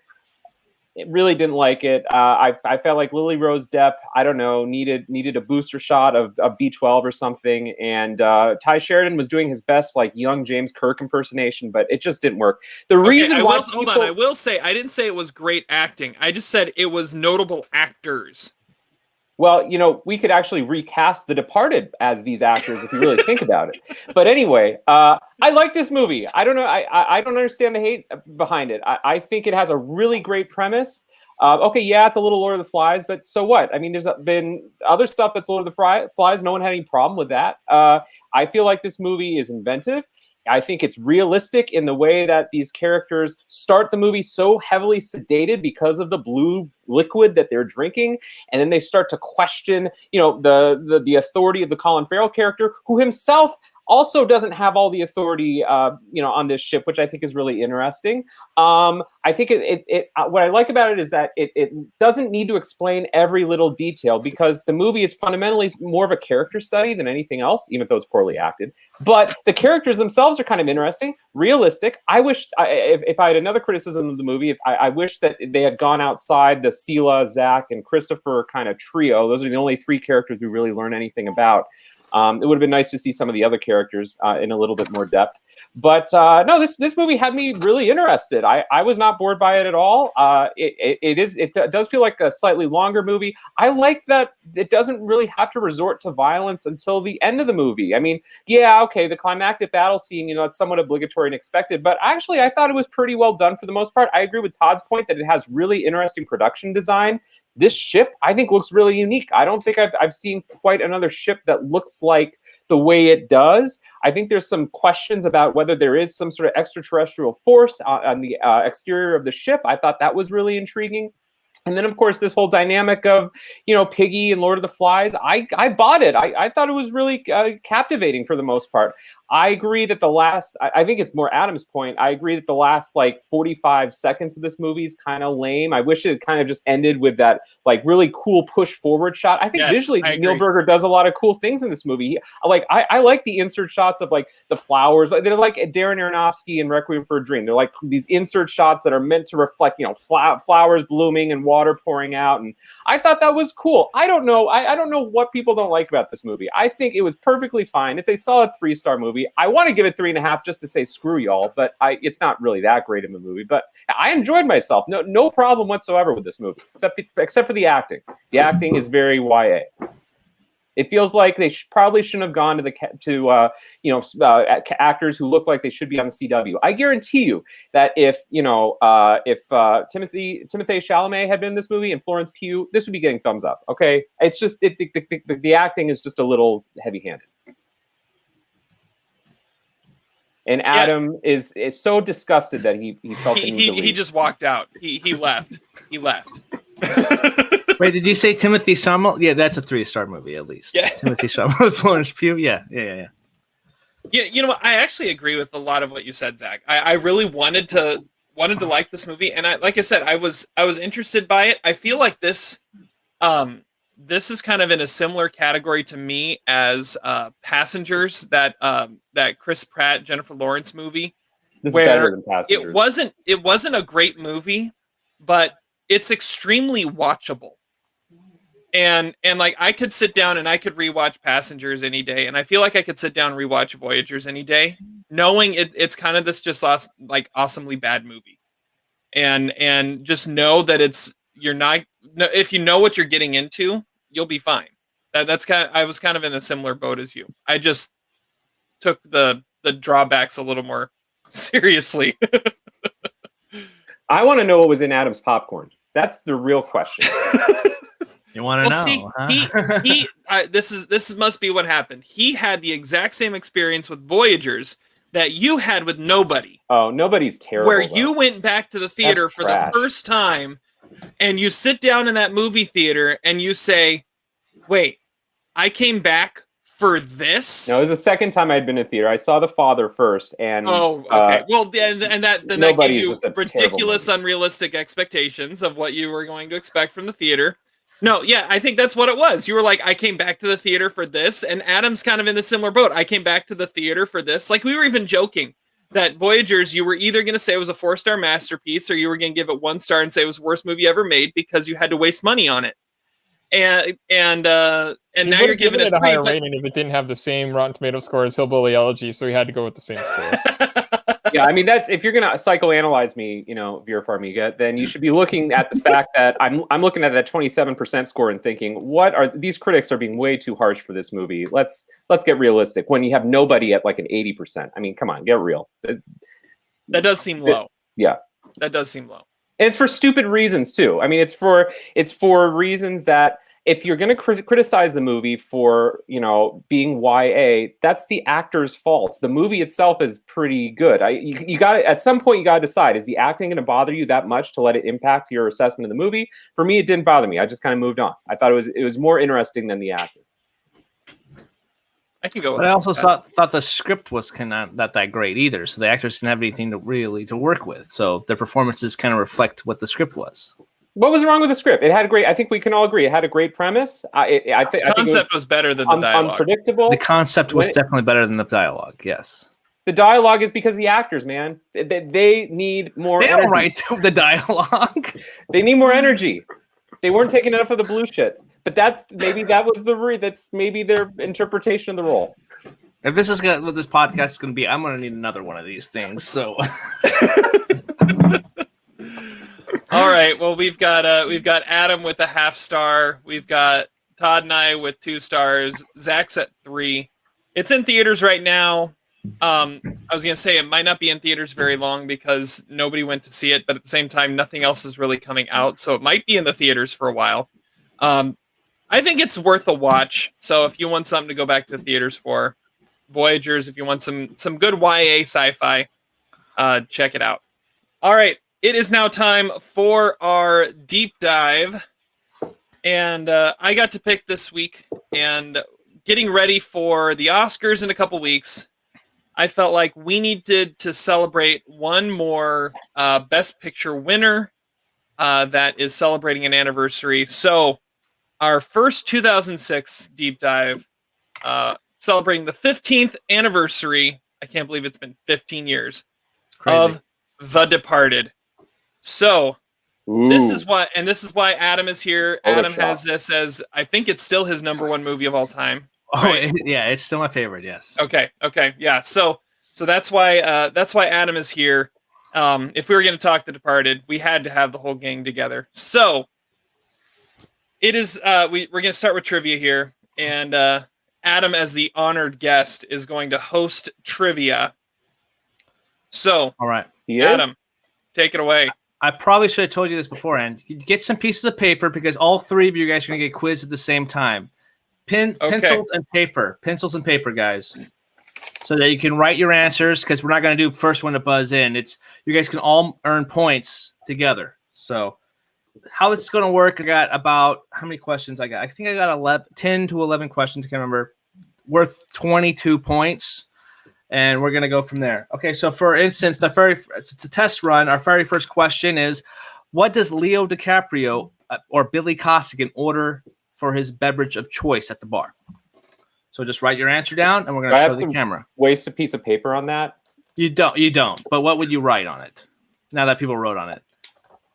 It really didn't like it. I felt like Lily Rose Depp, I don't know, needed a booster shot of B12 or something. And Ty Sheridan was doing his best, like, young James Kirk impersonation, but it just didn't work. Hold on. I will say, I didn't say it was great acting. I just said it was notable actors. Well, we could actually recast The Departed as these actors if you really think about it. But anyway, I like this movie. I don't know. I don't understand the hate behind it. I think it has a really great premise. Okay, yeah, it's a little Lord of the Flies, but so what? I mean, there's been other stuff that's Lord of the Flies. No one had any problem with that. I feel like this movie is inventive. I think it's realistic in the way that these characters start the movie so heavily sedated because of the blue liquid that they're drinking, and then they start to question, the authority of the Colin Farrell character, who himself also doesn't have all the authority, on this ship, which I think is really interesting. I think what I like about it is that it doesn't need to explain every little detail, because the movie is fundamentally more of a character study than anything else, even though it's poorly acted. But the characters themselves are kind of interesting, realistic. I wish, if I had another criticism of the movie, I wish that they had gone outside the Sela, Zach, and Christopher kind of trio. Those are the only three characters we really learn anything about. It would have been nice to see some of the other characters in a little bit more depth. But no, this movie had me really interested. I was not bored by it at all. It does feel like a slightly longer movie. I like that it doesn't really have to resort to violence until the end of the movie. I mean, yeah, okay, the climactic battle scene, it's somewhat obligatory and expected. But actually, I thought it was pretty well done for the most part. I agree with Todd's point that it has really interesting production design. This ship, I think, looks really unique. I don't think I've seen quite another ship that looks like the way it does. I think there's some questions about whether there is some sort of extraterrestrial force on the exterior of the ship. I thought that was really intriguing. And then, of course, this whole dynamic of, Piggy and Lord of the Flies, I bought it. I thought it was really captivating for the most part. I agree that I think it's more Adam's point. I agree that the last 45 seconds of this movie is kind of lame. I wish it kind of just ended with that really cool push forward shot. I think visually Neil Berger does a lot of cool things in this movie. I like the insert shots of the flowers. They're like Darren Aronofsky in Requiem for a Dream. They're like these insert shots that are meant to reflect, flowers blooming and water pouring out. And I thought that was cool. I don't know. I don't know what people don't like about this movie. I think it was perfectly fine. It's a solid 3-star movie. I want to give it 3.5 just to say screw y'all, but it's not really that great of a movie. But I enjoyed myself. No problem whatsoever with this movie, except for the acting. The acting is very YA. It feels like they probably shouldn't have gone to actors who look like they should be on the CW. I guarantee you that if Timothée Chalamet had been in this movie and Florence Pugh, this would be getting thumbs up. Okay, it's just the acting is just a little heavy-handed. And Adam is so disgusted that he felt the need to leave. He just walked out. He left. He left. Wait, did you say Timothy Chalamet? Yeah, that's a 3-star movie at least. Yeah, Timothy Chalamet with Florence Pugh. Yeah. Yeah, you know what? I actually agree with a lot of what you said, Zach. I really wanted to like this movie, and like I said, I was interested by it. I feel like this is kind of in a similar category to me as Passengers, that Chris Pratt, Jennifer Lawrence movie. This is better than Passengers. It wasn't a great movie, but it's extremely watchable. And I could sit down and I could rewatch Passengers any day, and I feel like I could sit down and rewatch Voyagers any day, knowing it's kind of this just awesomely bad movie, and just know that if you know what you're getting into, you'll be fine. I was kind of in a similar boat as you. I just took the drawbacks a little more Seriously. I want to know what was in Adam's popcorn. That's the real question. You want to know? See, huh? This must be what happened. He had the exact same experience with Voyagers that you had with Nobody. Oh, Nobody's terrible. Where though. you went back to the theater That's for trash. the first time, and you sit down in that movie theater and you say, "Wait, I came back for this?" No, it was the second time I'd been in theater. I saw The Father first, and Oh, okay. Well, and that gave Nobody's you just a ridiculous, terrible unrealistic expectations of what you were going to expect from the theater. No, yeah, I think that's what it was. You were like, I came back to the theater for this, and Adam's kind of in a similar boat. I came back to the theater for this. Like, we were even joking that Voyagers, you were either going to say it was a 4-star masterpiece, or you were going to give it 1 star and say it was the worst movie ever made because you had to waste money on it. And now you're giving it a 3. higher rating if it didn't have the same Rotten Tomato score as Hillbilly Elegy, so he had to go with the same score. yeah, I mean, that's if you're gonna psychoanalyze me, Vera Farmiga, then you should be looking at the fact that I'm looking at that 27% score and thinking, what are these critics are being way too harsh for this movie? Let's get realistic. When you have Nobody at like an 80%, I mean, come on, get real. That does seem low. Yeah, that does seem low. And it's for stupid reasons too. I mean, it's for reasons that if you're going to criticize the movie for, being YA, that's the actor's fault. The movie itself is pretty good. You got at some point you got to decide, is the acting going to bother you that much to let it impact your assessment of the movie? For me, it didn't bother me. I just kind of moved on. I thought it was more interesting than the actor. I can go with But that. I also thought the script was kind of not that great either. So the actors didn't have anything to work with. So their performances kind of reflect what the script was. What was wrong with the script? It had a great. I think we can all agree it had a great premise. The concept was better than the dialogue. Unpredictable. The concept was definitely better than the dialogue. Yes. The dialogue is because the actors, man, they need more. They energy. don't write the dialogue. They need more energy. They weren't taking enough of the blue shit. But that's maybe their interpretation of the role. If this is what this podcast is going to be, I'm going to need another one of these things. So. All right. Well, we've got Adam with a 0.5 star. We've got Todd and I with 2 stars. Zach's at 3. It's in theaters right now. I was gonna say it might not be in theaters very long because nobody went to see it, but at the same time, nothing else is really coming out, so it might be in the theaters for a while. I think it's worth a watch. So if you want something to go back to the theaters for, Voyagers. If you want some good YA sci-fi, check it out. All right. It is now time for our deep dive, and I got to pick this week, and getting ready for the Oscars in a couple weeks, I felt like we needed to celebrate one more Best Picture winner that is celebrating an anniversary. So our first 2006 deep dive, celebrating the 15th anniversary, I can't believe it's been 15 years, of The Departed. So this is why Adam is here. Adam has this as, I think it's still his #1 movie of all time. Right? Oh, yeah, it's still my favorite. Yes. Okay, yeah. So that's why Adam is here. If we were going to talk The Departed, we had to have the whole gang together. So it is. We're going to start with trivia here, and Adam, as the honored guest, is going to host trivia. So, all right, Adam, take it away. I probably should have told you this beforehand. You get some pieces of paper because all 3 of you guys are going to get quizzed at the same time. Pencils and paper, guys, so that you can write your answers, because we're not going to do first one to buzz in. You guys can all earn points together. So how this is going to work, I got about, how many questions I got? I think I got 10 to 11 questions, I can't remember, worth 22 points. And we're going to go from there. Okay, so for instance, it's a test run. Our very first question is, what does Leo DiCaprio or Billy Costigan order for his beverage of choice at the bar? So just write your answer down, and we're going to show the camera. Waste a piece of paper on that? You don't. But what would you write on it? Now that people wrote on it.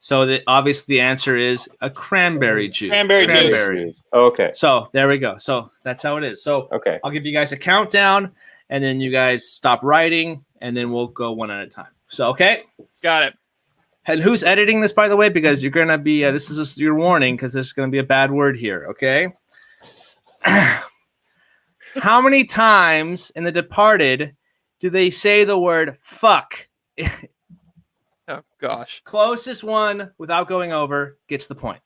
So obviously the answer is a cranberry juice. Cranberry juice. Okay. So there we go. So that's how it is. So okay, I'll give you guys a countdown, and then you guys stop writing, and then we'll go one at a time. So, okay? Got it. And who's editing this, by the way? Because you're going to be, this is just your warning, because there's going to be a bad word here, okay? How many times in The Departed do they say the word fuck Oh gosh. Closest one without going over gets the point.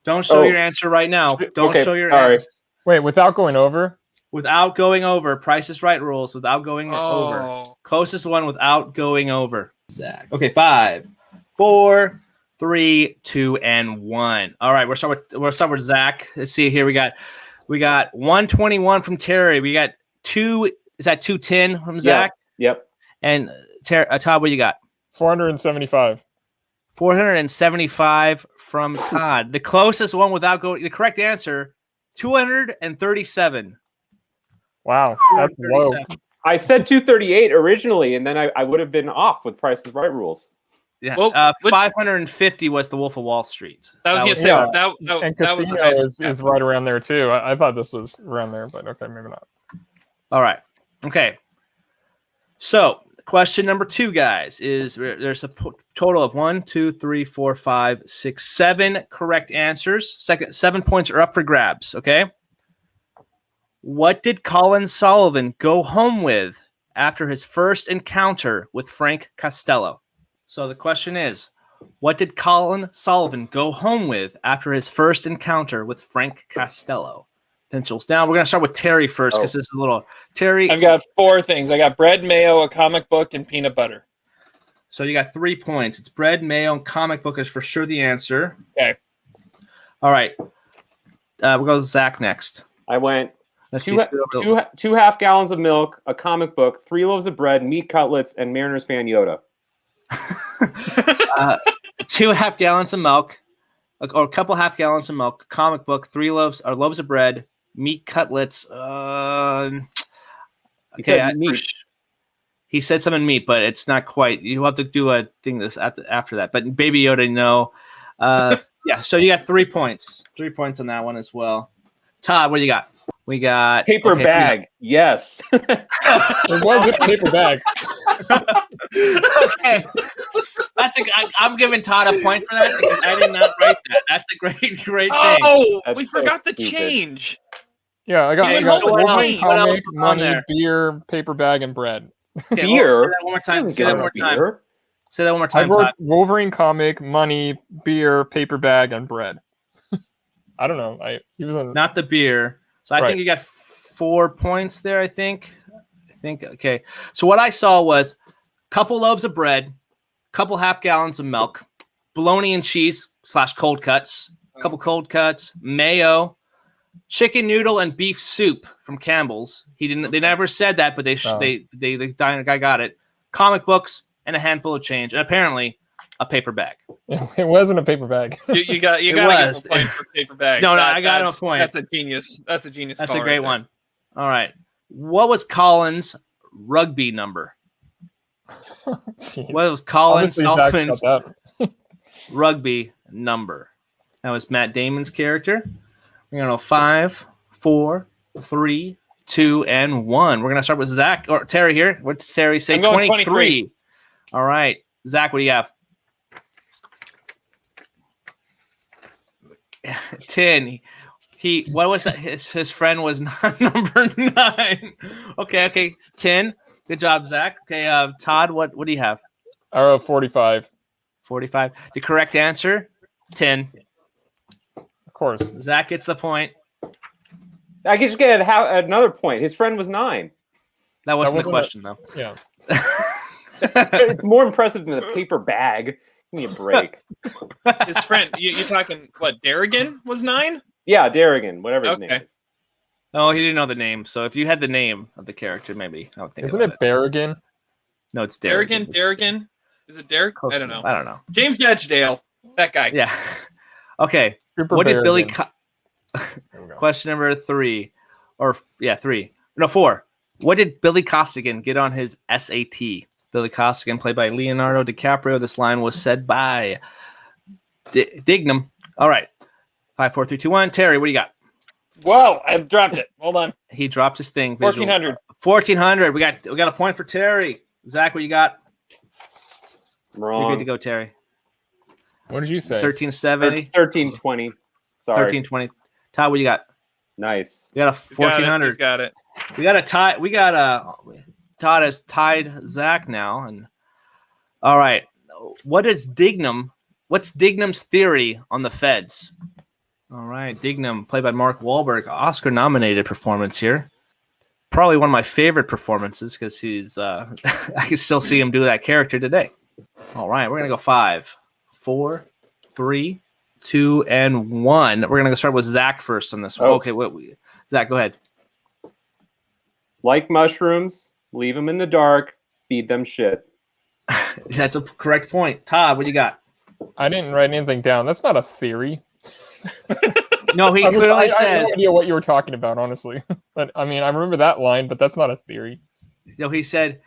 Don't show your answer right now. Don't show your answer. Wait, without going over? Without going over. Price is Right rules. Without going over. Closest one without going over. Zach. Okay, 5, 4, 3, 2, and 1. All right, we'll start with Zach. Let's see here. We got 121 from Terry. We got 210 from Zach. Yep. And Todd, what you got? 475. 475 from Todd. The closest one without going. The correct answer, 237. Wow, that's low. I said 238 originally, and then I would have been off with Price is Right rules. Yeah, well, 550 was The Wolf of Wall Street. That was gonna say that was the highest is right around there too. I thought this was around there, but okay, maybe not. All right. Okay. So question number 2, guys, is there's a total of 1, 2, 3, 4, 5, 6, 7 correct answers. 7 points are up for grabs. Okay. What did Colin Sullivan go home with after his first encounter with Frank Costello? So the question is, what did Colin Sullivan go home with after his first encounter with Frank Costello? Pencils. Now we're going to start with Terry first because this is a little... Terry... I've got 4 things. I got bread, mayo, a comic book, and peanut butter. So you got 3 points. It's bread, mayo, and comic book is for sure the answer. Okay. All right. We'll go with Zach next. I went... Two half gallons of milk, a comic book, 3 loaves of bread, meat cutlets, and Mariners fan Yoda. 2 half gallons of milk, or a couple half gallons of milk, comic book, 3 loaves of bread, meat cutlets. He said something meat, but it's not quite. You have to do a thing this after that. But Baby Yoda, no. Yeah. So you got 3 points. 3 points on that one as well. Todd, what do you got? We got paper bag. Yes. It was a paper bag. Okay. I'm giving Todd a point for that because I did not write that. That's a great thing. Oh, That's we so forgot the stupid. change. Yeah, I got What comic, money, beer, paper bag, and bread. Okay, beer? Say that one more time. Say that one more time, I wrote Todd. Wolverine comic, money, beer, paper bag, and bread. I don't know. He was Not the beer. So I think you got 4 points there, I think. Okay. So what I saw was a couple loaves of bread, couple half gallons of milk, bologna and cheese / cold cuts, a couple cold cuts, mayo, chicken noodle and beef soup from Campbell's. They never said that, but the guy got it. Comic books and a handful of change, and apparently a paper bag. It wasn't a paper bag. You got to give a point for paper bag. No, I got him a point. That's a genius. That's a genius. That's a great one. All right. What was Colin's rugby number? What was Colin Sullivan's rugby number? That was Matt Damon's character. We're gonna go 5, 4, 3, 2, and 1. We're gonna start with Zach or Terry here. What does Terry say? I'm going 23. All right, Zach, what do you have? 10. What was that? His friend was number 9. Okay. 10. Good job, Zach. Okay, Todd, what do you have? I wrote 45. 45. The correct answer, 10. Of course. Zach gets the point. I just get another point. His friend was 9. That wasn't the question, though. Yeah. It's more impressive than a paper bag. Give me a break. His friend, you're talking, what, Darrigan was 9? Yeah, Darrigan, whatever his name is. Oh, he didn't know the name. So if you had the name of the character, maybe I would think. Isn't it Barrigan? No, it's Darrigan. Darrigan. Is it Derek? I don't know. I don't know. James Edgedale. That guy. Yeah. Okay. Super what did Barrigan. Billy? Question number 3, or 3. No, 4. What did Billy Costigan get on his SAT? Billy Costigan, played by Leonardo DiCaprio. This line was said by Dignam. All right. 5, 4, 3, 2, 1. Terry, what do you got? Whoa, I dropped it. Hold on. He dropped his thing. 1,400. 1,400. We got a point for Terry. Zach, what you got? Wrong. You're good to go, Terry. What did you say? 1370. 1320. Sorry. 1320. Todd, what you got? Nice. We got a 1,400. He's got it. We got a tie. Todd has tied Zach now, and All right. What's Dignam's theory on the feds? All right. Dignam, played by Mark Wahlberg, Oscar-nominated performance here. Probably one of my favorite performances because he's I can still see him do that character today. All right, we're gonna go 5, 4, 3, 2, and 1. We're gonna start with Zach first on this one. Oh. Okay, Zach, go ahead. Like mushrooms, leave them in the dark, feed them shit. That's a correct point. Todd, what do you got? I didn't write anything down. That's not a theory. No, he clearly I have says. no idea what you were talking about, honestly. But I mean, I remember that line, but that's not a theory. He said.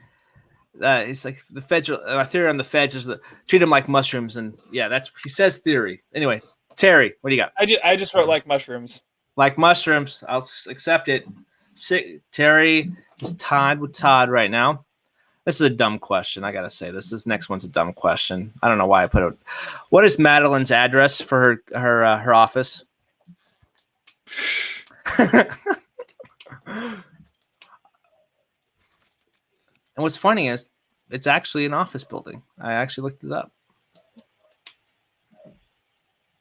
It's like the feds. Our theory on the feds is treat them like mushrooms, and yeah, he says theory. Anyway, Terry, what do you got? I just wrote like mushrooms. Like mushrooms. I'll accept it. Terry is tied with Todd right now. This is a dumb question. I gotta say this next one's a dumb question. I don't know why I put it. What is Madeline's address for her office? And what's funny is it's actually an office building. I actually looked it up.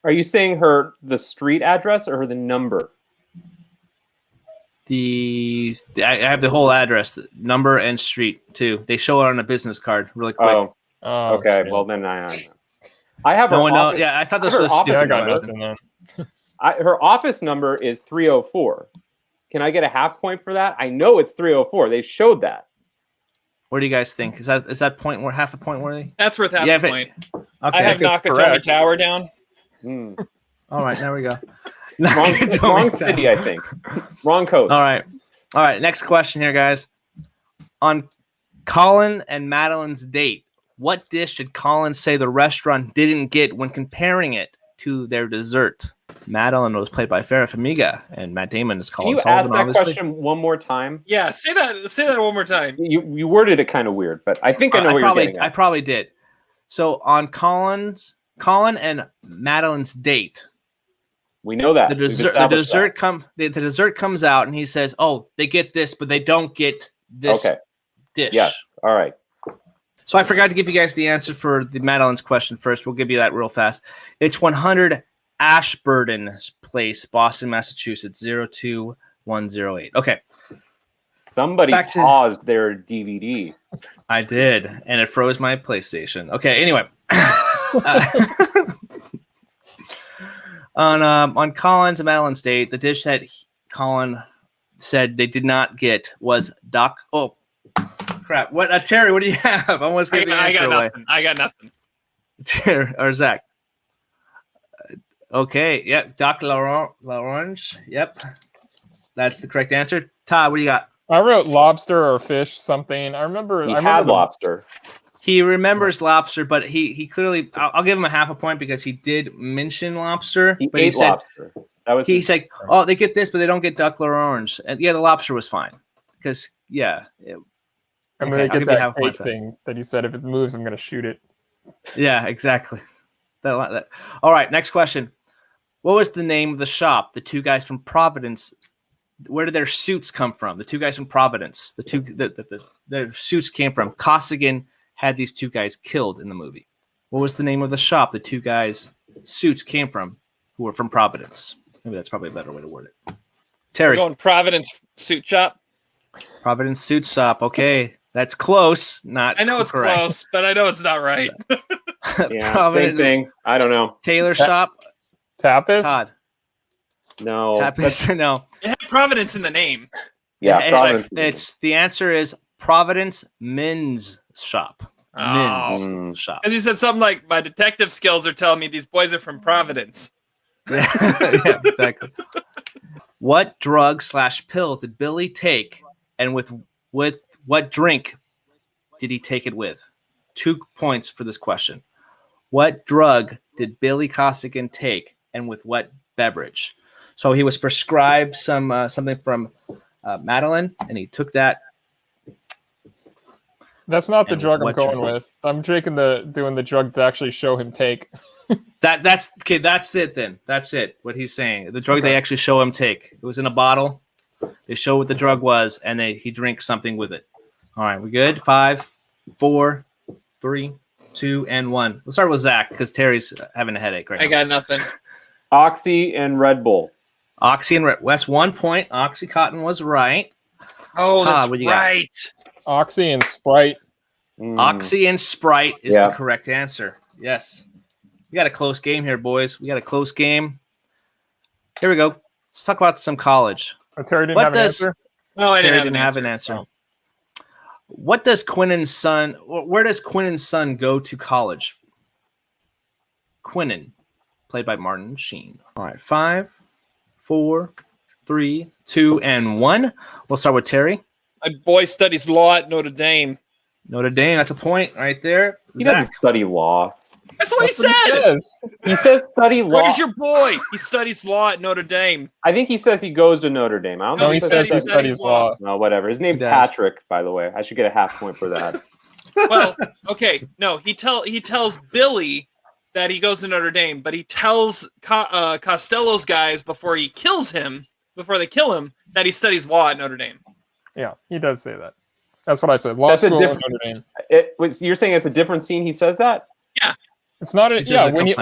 Are you saying the street address or the number? I have the whole address, the number and street too. They show it on a business card really quick. Oh, okay. Shit. Well, then I have her office. Yeah, I thought this her was office stupid. I got number. nothing then. Her office number is 304. Can I get a half point for that? I know it's 304. They showed that. What do you guys think? Is that point where half a point worthy? That's worth half a point. Okay. I have Nakatomi correct. Tower down. All right, there we go. Wrong city, I think. Wrong coast. All right. Next question here, guys. On Colin and Madeline's date, what dish did Colin say the restaurant didn't get when comparing it to their dessert? Madeline was played by Farrah Famiga, and Matt Damon is Colin Can you Sullivan, ask that obviously. question one more time? Yeah, say that one more time. You worded it kind of weird, but I think I know what you're getting at. I probably did. So on Colin and Madeline's date, We know that. the dessert comes out, and he says, "Oh, they get this, but they don't get this dish." Yes. All right. So I forgot to give you guys the answer for the Madeline's question first. We'll give you that real fast. It's 100 Ashburton Place, Boston, Massachusetts, 02108. Okay. Somebody paused their DVD. I did, and it froze my PlayStation. Okay, anyway. On Colin's and Madeline's date, the dish that Colin said they did not get was Oh, crap! What, Terry? What do you have? I almost gave the answer away. I got nothing. Terry or Zach? Okay, yep. Doc L'Orange. Yep, that's the correct answer. Todd, what do you got? I wrote lobster or fish something. I remember lobster. He remembers lobster, but he clearly. I'll give him a half a point because he did mention lobster. He but ate he said, lobster. He's like, oh, they get this, but they don't get duck l'orange. And yeah, the lobster was fine because I'm gonna get that eight thing that he said. If it moves, I'm gonna shoot it. Yeah, exactly. That. All right, next question. What was the name of the shop? The two guys from Providence. Where did their suits come from? The two guys from Providence. Their suits came from. Costigan had these two guys killed in the movie. What was the name of the shop the two guys' suits came from, who were from Providence? Maybe that's probably a better way to word it. Terry. We're going Providence Suit Shop. Providence Suit Shop. Okay, that's close. I know it's close, but I know it's not right. Yeah, same thing. I don't know. Taylor Shop. Tapas? Todd. No. Tapas. No. It had Providence in the name. Yeah, Providence. The answer is Providence Men's Shop. Men's Shop. Because he said something like, "My detective skills are telling me these boys are from Providence." Yeah, exactly. What drug / pill did Billy take, and with what drink did he take it with? 2 points for this question. What drug did Billy Costigan take, and with what beverage? So he was prescribed something from Madeline, and he took that. That's not the drug I'm going with. I'm doing the drug to actually show him take. That's okay. That's it then. That's it. What he's saying. The drug they actually show him take. It was in a bottle. They show what the drug was, and he drinks something with it. All right, we good? 5, 4, 3, 2, and 1. Let's start with Zach because Terry's having a headache right now. I got nothing. Oxy and Red Bull. Oxy and that's 1 point. Oxycontin was right. Oh, Todd, that's right. Oxy and Sprite. Oxy and Sprite is the correct answer. Yes. We got a close game here, boys. We got a close game. Here we go. Let's talk about some college. Terry didn't have an answer? No, I Terry didn't have an answer. Oh. What does Quinnen's son? Where does Quinnen's son go to college? Quinnen, played by Martin Sheen. All right, 5, 4, 3, 2, and 1. We'll start with Terry. My boy studies law at Notre Dame. Notre Dame, that's a point right there. He doesn't study law. That's what he said. He says study law. Where's your boy? He studies law at Notre Dame. I think he says he goes to Notre Dame. I don't know. No, he says he studies law. No, whatever. His name's Patrick, by the way. I should get a half point for that. Well, okay. No, he tells Billy that he goes to Notre Dame, but he tells Costello's guys before they kill him, that he studies law at Notre Dame. Yeah, he does say that. That's what I said. Law school at Notre Dame. You're saying it's a different scene he says that? Yeah. It's not a, yeah, when he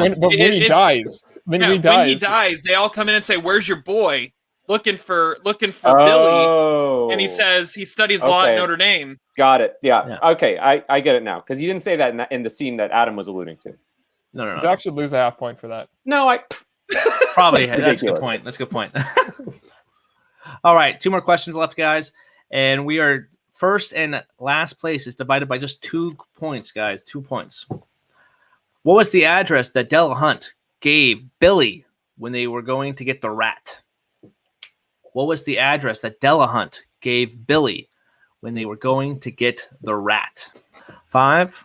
dies. When he dies, they all come in and say, "Where's your boy?" Looking for Oh. Billy, and he says he studies law at Notre Dame. Got it. Yeah. Okay, I get it now because you didn't say that in the scene that Adam was alluding to. No. Zach should lose a half point for that. No, probably. That's a good point. That's a good point. All right, 2 more questions left, guys, and we are first and last place is divided by just 2 points, guys. 2 points. What was the address that Delahunt gave Billy when they were going to get the rat? What was the address that Delahunt gave Billy when they were going to get the rat? 5,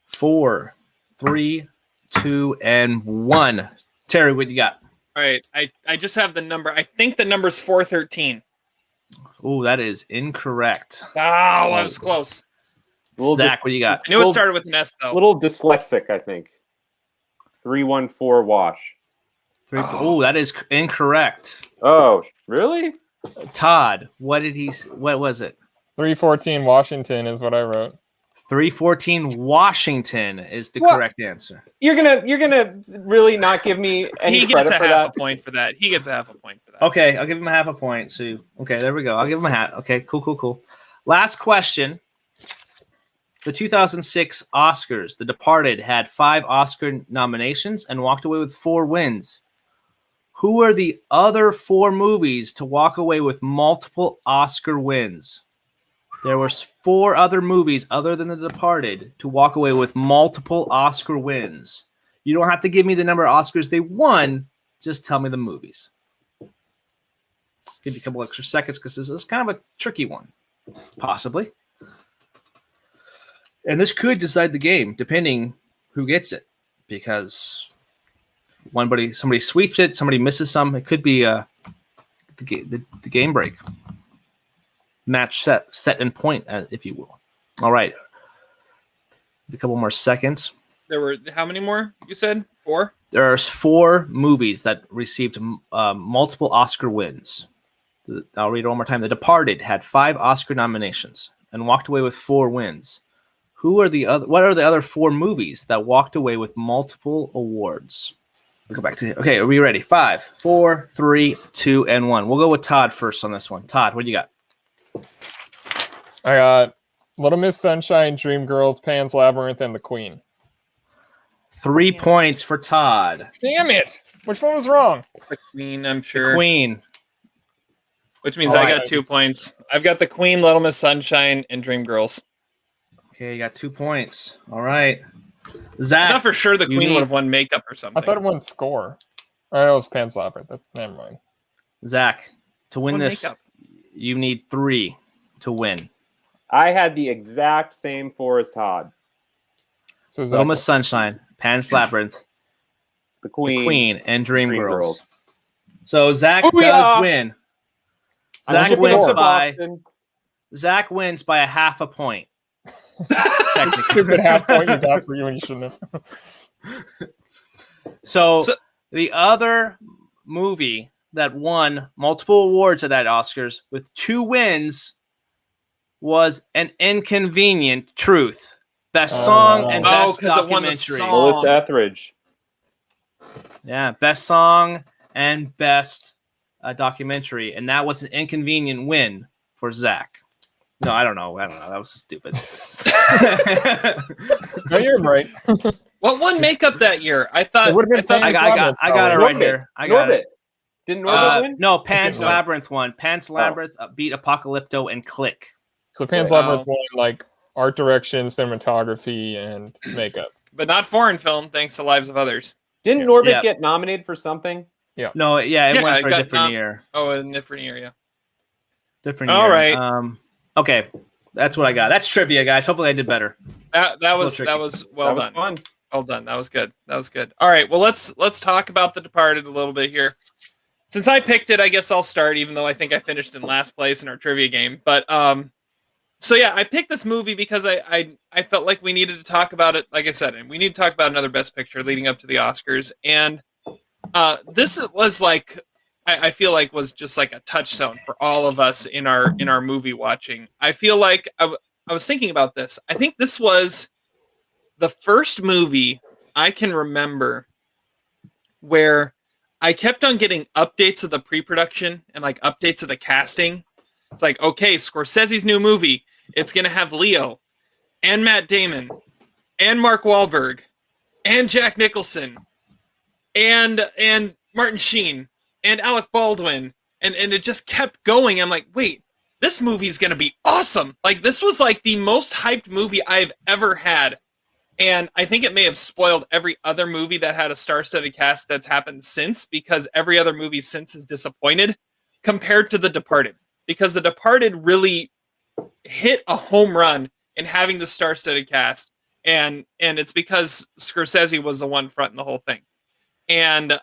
4, 3, 2, and 1. Terry, what you got? All right, I just have the number. I think the number's 413. Oh, that is incorrect. Oh, I was close. Zach, what do you got? I knew it started with an S, though. A little dyslexic, I think. 314 Wash. Oh, that is incorrect. Oh, really? Todd, what was it? 314 Washington is what I wrote. 314 Washington is the correct answer. You're gonna really not give me any credit for that? He gets a half a point for that. He gets a half a point for that. Okay, I'll give him a half a point. So, okay, there we go. I'll give him a hat. Okay, cool. Last question. The 2006 Oscars, The Departed, had 5 Oscar nominations and walked away with 4 wins. Who were the other 4 movies to walk away with multiple Oscar wins? There were 4 other movies other than The Departed to walk away with multiple Oscar wins. You don't have to give me the number of Oscars they won. Just tell me the movies. Give you a couple extra seconds because this is kind of a tricky one, possibly. And this could decide the game, depending who gets it, because somebody sweeps it, somebody misses some. It could be the game break, match set and point, if you will. All right, a couple more seconds. There were how many more? You said 4. There are 4 movies that received multiple Oscar wins. I'll read it one more time. The Departed had 5 Oscar nominations and walked away with 4 wins. What are the other 4 movies that walked away with multiple awards? We'll go back to okay, are we ready? 5, 4, 3, 2, and 1. We'll go with Todd first on this one. Todd, what do you got? I got Little Miss Sunshine, Dreamgirls, Pan's Labyrinth, and The Queen. 3 points for Todd. Damn it! Which one was wrong? The Queen, I'm sure. The Queen. Which means I got 2 points. I've got The Queen, Little Miss Sunshine, and Dreamgirls. Okay, you got 2 points. All right. Zach. I'm not for sure the Queen would have won makeup or something. I thought it won score. I know it was Pan's Labyrinth. Never mind. Zach, to win this, makeup. You need 3 to win. I had the exact same 4 as Todd. So Little Miss Sunshine, Pan's Labyrinth, The Queen, and Dreamgirls. So Zach does win. Zach wins by a half a point. Stupid half point you got for you and you shouldn't have. So the other movie that won multiple awards at that Oscars with 2 wins was An Inconvenient Truth. Best song and Oh, best 'cause it won the documentary. song. Willis Etheridge. Yeah, best song and best documentary, and that was an inconvenient win for Zach. No, I don't know. That was stupid. No, you're right. What won makeup that year? I It thought. would've been I got it Norbit. right here. I got Norbit. it. Didn't Norbit win? No, Pan's No. Labyrinth won. Pan's Labyrinth beat Apocalypto and Click. So Pan's Wow. Labyrinth won like art direction, cinematography, and makeup. But not foreign film, thanks to Lives of Others. Didn't Yeah. Norbit Yeah. get nominated for something? No, yeah, it Yeah, went it for a got different year. Oh, a different year, yeah. Different All year. right. Okay, that's what I got. That's trivia, guys. Hopefully, I did better. That was tricky. well that was done. fun. Well done. That was good. That was good. All right. Well, let's talk about The Departed a little bit here. Since I picked it, I guess I'll start, even though I think I finished in last place in our trivia game. But so yeah, I picked this movie because I felt like we needed to talk about it. Like I said, and we need to talk about another Best Picture leading up to the Oscars. And this was like, I feel like was just like a touchstone for all of us in our movie watching. I feel like I was thinking about this. I think this was the first movie I can remember where I kept on getting updates of the pre-production and like updates of the casting. It's like, okay, Scorsese's new movie. It's going to have Leo and Matt Damon and Mark Wahlberg and Jack Nicholson and Martin Sheen and Alec Baldwin. And it just kept going. I'm like, wait, this movie's going to be awesome. Like, this was like the most hyped movie I've ever had. And I think it may have spoiled every other movie that had a star-studded cast that's happened since, because every other movie since is disappointed compared to The Departed. Because The Departed really hit a home run in having the star-studded cast, and it's because Scorsese was the one fronting the whole thing. And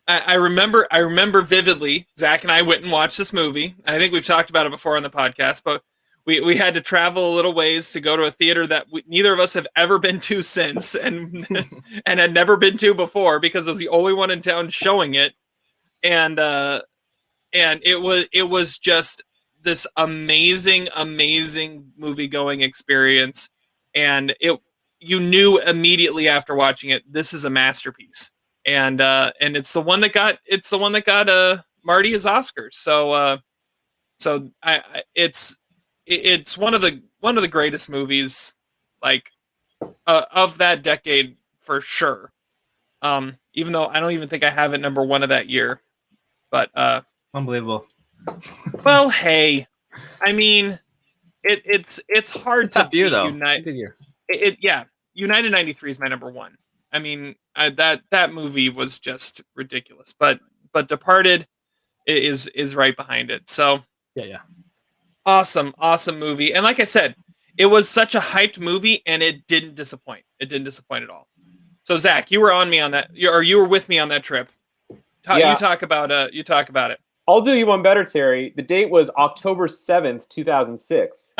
I remember vividly, Zach and I went and watched this movie. I think we've talked about it before on the podcast, but we had to travel a little ways to go to a theater that neither of us have ever been to since, and had never been to before, because it was the only one in town showing it. And it was just this amazing movie going experience. And you knew immediately after watching it, this is a masterpiece. And it's the one that got Marty his Oscars. So it's one of the greatest movies, like of that decade for sure. Even though I don't even think I have it number one of that year, but Unbelievable. well, hey, I mean, it's hard It's a to tough year, beat though. Unite. It's a good year. Yeah, United '93 is my number one. I mean, that movie was just ridiculous, but Departed is right behind it. So Yeah. awesome movie. And like I said, it was such a hyped movie, and it didn't disappoint. It didn't disappoint at all. So Zach, you were on me on that, or you were with me on that trip. Yeah. You talk about it. I'll do you one better, Terry. The date was October 7th, 2006.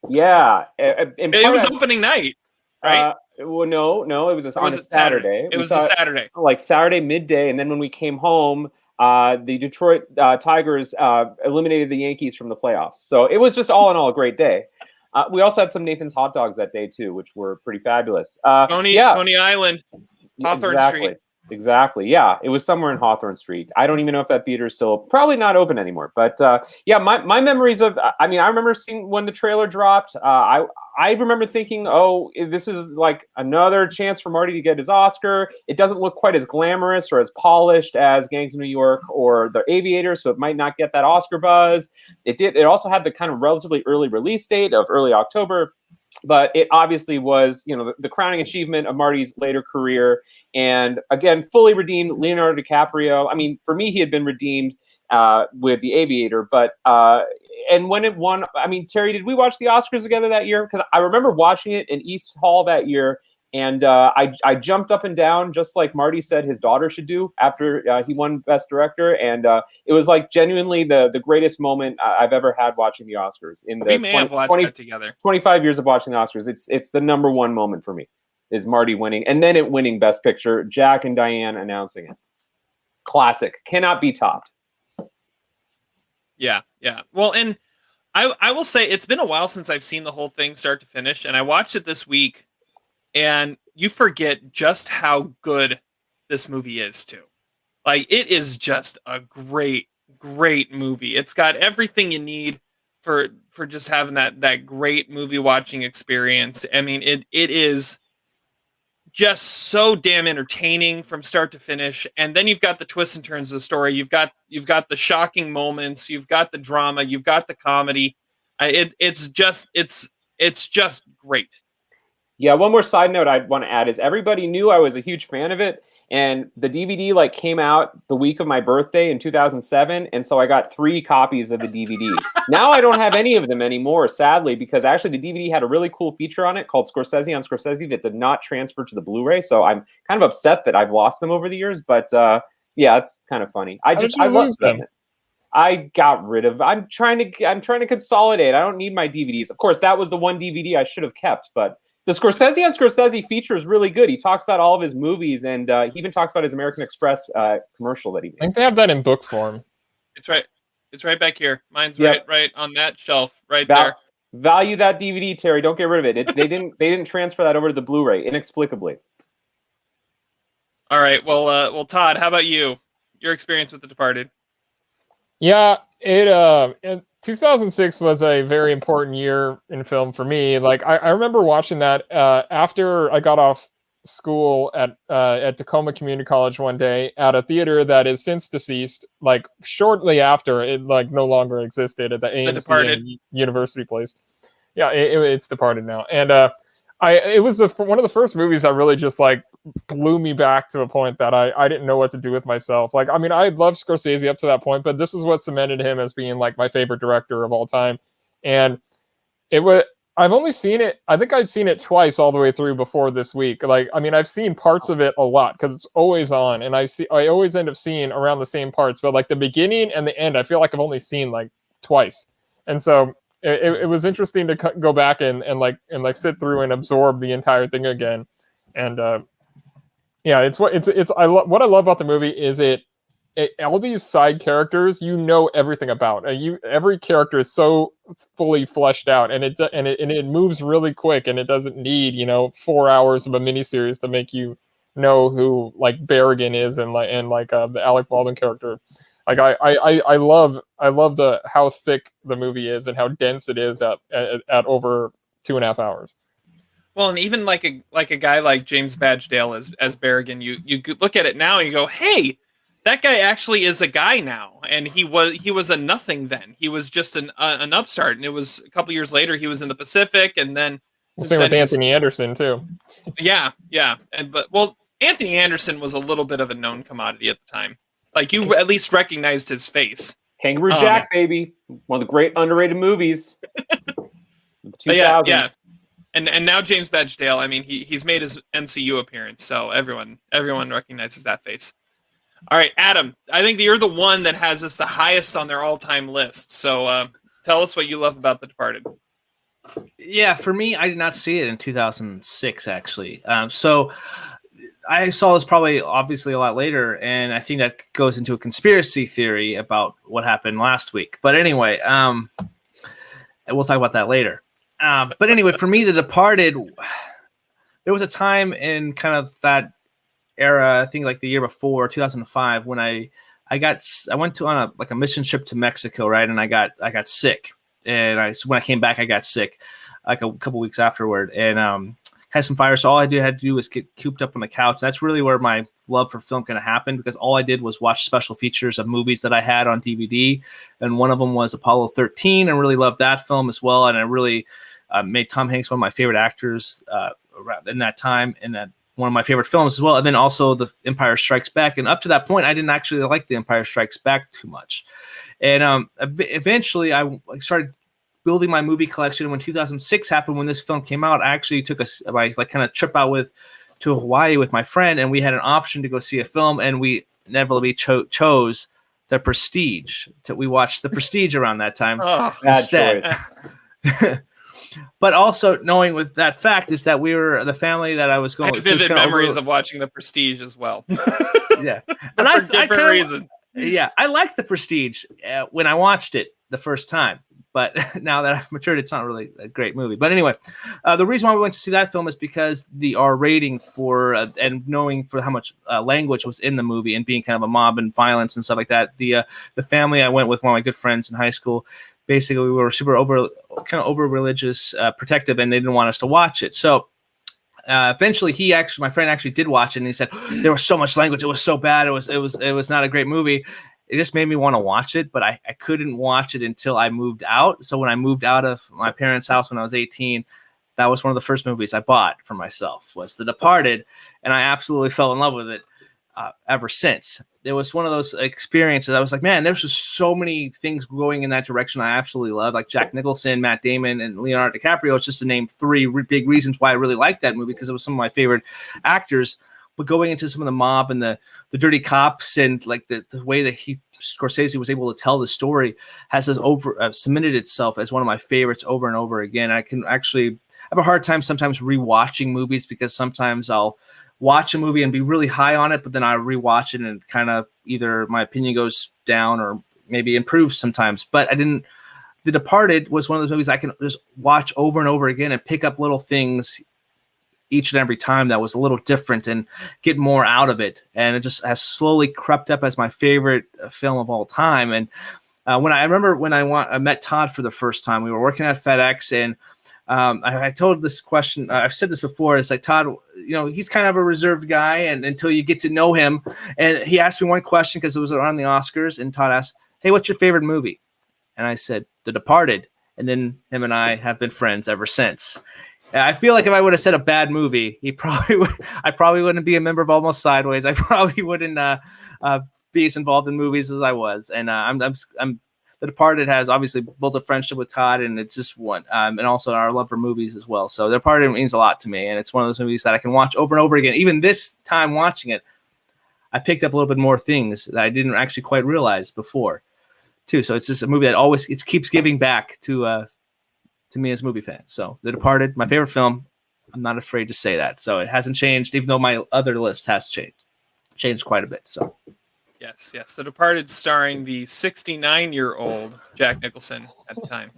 Yeah. It was opening night, right? Well, no, it was on a was it Saturday. It was a Saturday. Like Saturday midday, and then when we came home, the Detroit Tigers eliminated the Yankees from the playoffs. So it was just all in all a great day. We also had some Nathan's hot dogs that day too, which were pretty fabulous. Coney Island, Hawthorne Street. Exactly. Yeah, it was somewhere in Hawthorne Street. I don't even know if that theater is still probably not open anymore. But yeah, my memories of, I mean, I remember seeing when the trailer dropped. I remember thinking, oh, this is like another chance for Marty to get his Oscar. It doesn't look quite as glamorous or as polished as Gangs of New York or The Aviator, so it might not get that Oscar buzz. It also had the kind of relatively early release date of early October. But it obviously was, the crowning achievement of Marty's later career. And again, fully redeemed Leonardo DiCaprio. I mean, for me, he had been redeemed with The Aviator. But and when it won, I mean, Terry, did we watch the Oscars together that year? Because I remember watching it in East Hall that year. And I jumped up and down, just like Marty said his daughter should do after he won Best Director. And it was like genuinely the greatest moment I've ever had watching the Oscars. We may have watched that together. 25 years of watching the Oscars. It's the number one moment for me, is Marty winning. And then it winning Best Picture, Jack and Diane announcing it. Classic. Cannot be topped. Yeah. Well, and I will say it's been a while since I've seen the whole thing start to finish, and I watched it this week, and you forget just how good this movie is too. Like, it is just a great, great movie. It's got everything you need for just having that great movie watching experience. I mean, it is just so damn entertaining from start to finish. And then you've got the twists and turns of the story. You've got the shocking moments. You've got the drama. You've got the comedy. It's just great. Yeah, one more side note I'd want to add is everybody knew I was a huge fan of it, and the DVD like came out the week of my birthday in 2007, and so I got 3 copies of the DVD. Now I don't have any of them anymore, sadly, because actually the DVD had a really cool feature on it called Scorsese on Scorsese that did not transfer to the Blu-ray, so I'm kind of upset that I've lost them over the years, but yeah, it's kind of funny. I love them. I got rid of. I'm trying to consolidate. I don't need my DVDs. Of course, that was the one DVD I should have kept, but the Scorsese on Scorsese feature is really good. He talks about all of his movies, and he even talks about his American Express commercial that he made. I think they have that in book form. It's right. It's right back here. Mine's right on that shelf right there. Value that DVD, Terry. Don't get rid of it. They didn't transfer that over to the Blu-ray inexplicably. All right. Well, Todd, how about you? Your experience with The Departed? Yeah, 2006 was a very important year in film for me. Like, I remember watching that after I got off school at Tacoma Community College one day at a theater that is since deceased. Like, shortly after it like no longer existed at the AMC and University place. Yeah, it's departed now, and it was one of the first movies that really just like blew me back to a point that I didn't know what to do with myself. Like, I mean, I loved Scorsese up to that point, but this is what cemented him as being like my favorite director of all time. And I've only seen it, I think I'd seen it twice all the way through before this week. Like, I mean, I've seen parts of it a lot because it's always on, and I always end up seeing around the same parts, but like the beginning and the end, I feel like I've only seen like twice. And so it was interesting to go back and sit through and absorb the entire thing again. And yeah, what I love about the movie is all these side characters, you know everything about. Every character is so fully fleshed out, and it moves really quick, and it doesn't need 4 hours of a miniseries to make you know who like Berrigan is and the Alec Baldwin character. Like I love how thick the movie is and how dense it is at over 2.5 hours. Well, and even like a guy like James Badge-Dale as Berrigan, you look at it now and you go, hey, that guy actually is a guy now, and he was a nothing then. He was just an upstart, and it was a couple years later he was in the Pacific, and then same with Anthony Anderson too. Yeah, but Anthony Anderson was a little bit of a known commodity at the time. Like, you at least recognized his face. Kangaroo Jack, baby, one of the great underrated movies. Of the 2000s. Yeah. And now James Badge-Dale, I mean, he's made his MCU appearance, so everyone recognizes that face. All right, Adam, I think that you're the one that has this the highest on their all-time list. So tell us what you love about The Departed. Yeah, for me, I did not see it in 2006, actually. So I saw this obviously a lot later, and I think that goes into a conspiracy theory about what happened last week. But anyway, we'll talk about that later. But anyway, for me, The Departed, there was a time in kind of that era, I think like the year before, 2005, when I went on a mission trip to Mexico, right? And I got sick, and when I came back, I got sick like a couple weeks afterward, and had some fire. So all I had to do was get cooped up on the couch. That's really where my love for film kind of happened, because all I did was watch special features of movies that I had on DVD, and one of them was Apollo 13. I really loved that film as well, and I really made Tom Hanks one of my favorite actors in that time, and that one of my favorite films as well. And then also The Empire Strikes Back. And up to that point, I didn't actually like The Empire Strikes Back too much. And eventually, I started building my movie collection. When 2006 happened, when this film came out, I actually took my kind of trip out to Hawaii with my friend, and we had an option to go see a film, and we inevitably chose The Prestige. We watched The Prestige around that time instead. But also knowing with that fact is that we were the family that I was going. I had vivid memories of watching The Prestige as well. Yeah, and for different reasons. Yeah, I liked The Prestige when I watched it the first time. But now that I've matured, it's not really a great movie. But anyway, the reason why we went to see that film is because the R rating for and knowing for how much language was in the movie and being kind of a mob and violence and stuff like that. The family I went with, one of my good friends in high school, basically we were super over religious, protective, and they didn't want us to watch it. So eventually, my friend actually did watch it, and he said there was so much language, it was so bad, it was not a great movie. It just made me want to watch it, but I couldn't watch it until I moved out. So when I moved out of my parents' house when I was 18, that was one of the first movies I bought for myself, was The Departed, and I absolutely fell in love with it ever since. It was one of those experiences. I was like, man, there's just so many things going in that direction I absolutely love, like Jack Nicholson, Matt Damon, and Leonardo DiCaprio. It's just to name three big reasons why I really liked that movie, because it was some of my favorite actors. But going into some of the mob and the dirty cops and like the way that Scorsese was able to tell the story has cemented itself as one of my favorites over and over again. I can actually have a hard time sometimes rewatching movies, because sometimes I'll watch a movie and be really high on it, but then I rewatch it and kind of either my opinion goes down or maybe improves sometimes. But The Departed was one of those movies I can just watch over and over again and pick up little things each and every time that was a little different and get more out of it. And it just has slowly crept up as my favorite film of all time. And when I met Todd for the first time, we were working at FedEx, and I told this question. I've said this before. It's like, Todd, he's kind of a reserved guy, and until you get to know him. And he asked me one question because it was around the Oscars, and Todd asked, "Hey, what's your favorite movie?" And I said, The Departed. And then him and I have been friends ever since. I feel like if I would have said a bad movie, I probably wouldn't be a member of Almost Sideways. I probably wouldn't be as involved in movies as I was. And The Departed has obviously built a friendship with Todd, and it's just one, and also our love for movies as well. So The Departed means a lot to me, and it's one of those movies that I can watch over and over again. Even this time watching it, I picked up a little bit more things that I didn't actually quite realize before, too. So it's just a movie that it keeps giving back to me as a movie fan. So The Departed, my favorite film. I'm not afraid to say that. So it hasn't changed, even though my other list has changed quite a bit. So yes. The Departed, starring the 69-year-old Jack Nicholson at the time.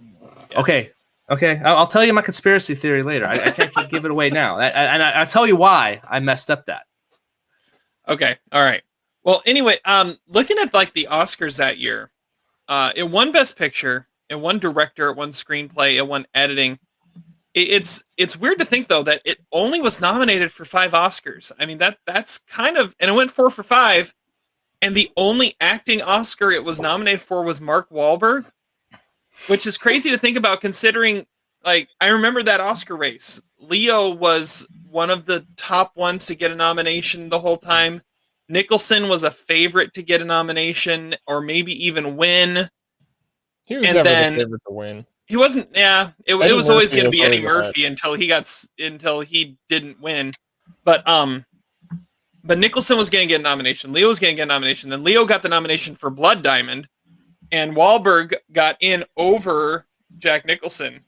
Yes. Okay. I'll tell you my conspiracy theory later. I can't give it away now. And I'll tell you why I messed up that. Okay. All right. Well, anyway, looking at like the Oscars that year, it won Best Picture, it won Director, it won Screenplay, it won Editing. It's weird to think, though, that it only was nominated for 5 Oscars. I mean, that's kind of, and it went 4 for 5, and the only acting Oscar it was nominated for was Mark Wahlberg, which is crazy to think about, considering, like, I remember that Oscar race. Leo was one of the top ones to get a nomination the whole time. Nicholson was a favorite to get a nomination, or maybe even win. He was never the favorite to win. He wasn't. Yeah, it was always going to be Eddie Murphy until he didn't win. But Nicholson was going to get a nomination. Leo was going to get a nomination. Then Leo got the nomination for Blood Diamond, and Wahlberg got in over Jack Nicholson.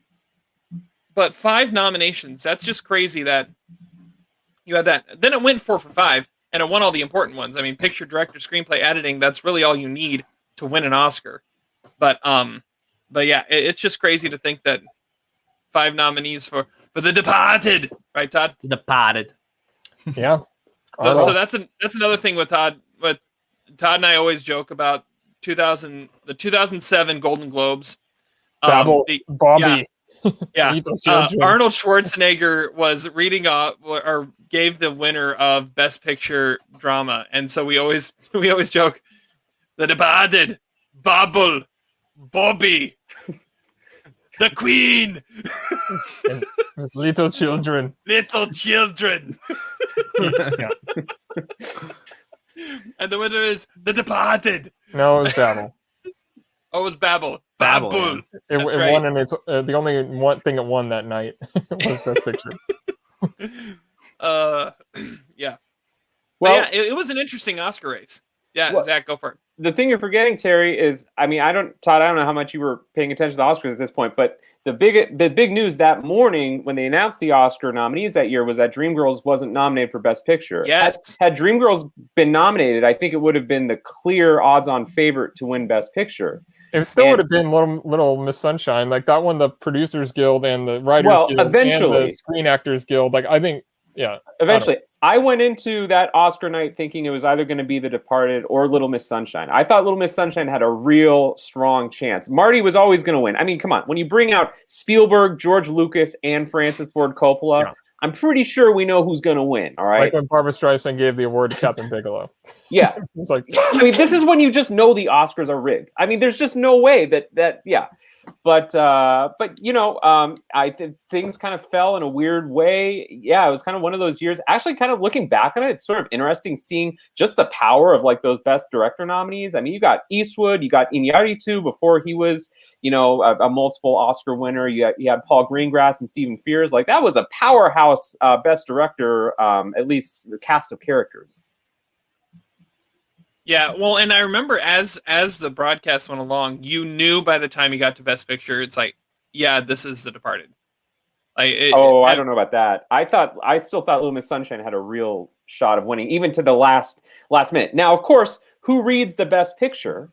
But 5 nominations. That's just crazy that you had that. Then it went 4 for 5, and it won all the important ones. I mean, picture, director, screenplay, editing. That's really all you need to win an Oscar. But yeah, it's just crazy to think that 5 nominees for The Departed, right, Todd? The Departed. Yeah. So that's another thing with Todd. But Todd and I always joke about the 2007 Golden Globes. Bobby. Yeah. Arnold Schwarzenegger was reading or gave the winner of Best Picture Drama, and so we always joke, The Departed, Bubble, Bobby, the Queen, and little children. Yeah. And the winner is The Departed. No, it was Babel. Oh, it was Babel. It won, and it's the only one thing it won that night was Best Picture. Yeah. Well, yeah, it was an interesting Oscar race. Yeah, well, Zach, go for it. The thing you're forgetting, Terry, is, I mean, Todd, I don't know how much you were paying attention to the Oscars at this point, but the big news that morning when they announced the Oscar nominees that year was that Dreamgirls wasn't nominated for Best Picture. Yes. Had Dreamgirls been nominated, I think it would have been the clear odds-on favorite to win Best Picture. It still would have been Little Miss Sunshine. Like that won the Producers Guild and the Writers Guild eventually, and the Screen Actors Guild. Like I think, yeah. Eventually, I went into that Oscar night thinking it was either going to be The Departed or Little Miss Sunshine. I thought Little Miss Sunshine had a real strong chance. Marty was always going to win. I mean, come on. When you bring out Spielberg, George Lucas, and Francis Ford Coppola, I'm pretty sure we know who's going to win, all right? Like when Barbra Streisand gave the award to Captain Bigelow. Yeah. It's like, I mean, this is when you just know the Oscars are rigged. I mean, there's just no way that yeah. But you know, I think things kind of fell in a weird way. Yeah, it was kind of one of those years. Actually, kind of looking back on it, it's sort of interesting seeing just the power of like those Best Director nominees. I mean, you got Eastwood, you got Iñárritu before he was, you know, a multiple Oscar winner. You had Paul Greengrass and Stephen Frears. Like that was a powerhouse Best Director, at least the cast of characters. Yeah, well, and I remember as the broadcast went along, you knew by the time you got to Best Picture, it's like, yeah, this is The Departed. I don't know about that. I still thought Little Miss Sunshine had a real shot of winning, even to the last minute. Now, of course, who reads the Best Picture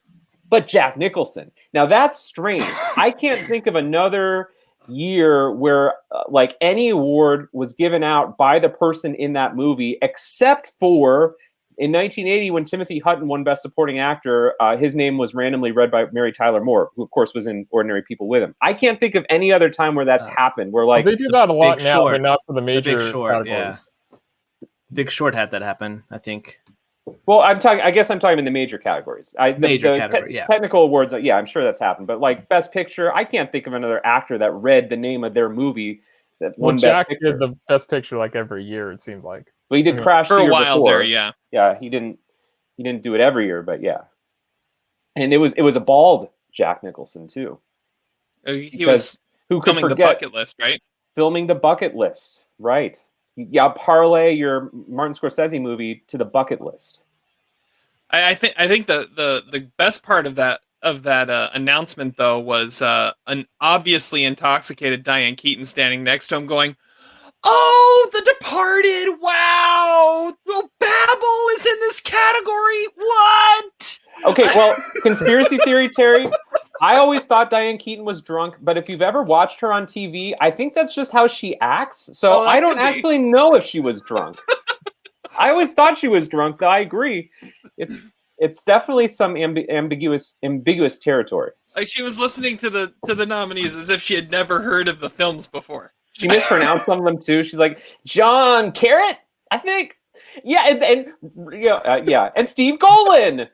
but Jack Nicholson? Now that's strange. I can't think of another year where like any award was given out by the person in that movie, except for in 1980, when Timothy Hutton won Best Supporting Actor, his name was randomly read by Mary Tyler Moore, who of course was in Ordinary People with him. I can't think of any other time where that's happened. Where like they do that a lot now, Short. but not for the major Big Short, categories. yeah. Big Short had that happen, I think. Well, I guess I'm talking in the major categories. Technical awards, yeah, I'm sure that's happened. But like Best Picture, I can't think of another actor that read the name of their movie that won Best Picture. Jack did the Best Picture like every year, it seemed like. Well, he did Crash for the a year while before. there, yeah. Yeah, he didn't do it every year, but yeah. And it was a bald Jack Nicholson too. He was filming The Bucket List, right? Filming The Bucket List, right? Yeah, parlay your Martin Scorsese movie to The Bucket List. I think the best part of that announcement though was an obviously intoxicated Diane Keaton standing next to him, going, "Oh, The Departed! Wow, well, Babel is in this category. What?" Okay, well, conspiracy theory, Terry. I always thought Diane Keaton was drunk, but if you've ever watched her on TV, I think that's just how she acts. So I don't actually know if she was drunk. I always thought she was drunk. Though I agree, it's definitely some ambiguous territory. Like she was listening to the nominees as if she had never heard of the films before. She mispronounced some of them too. She's like John Carrot, I think. Yeah, and Steve Golan.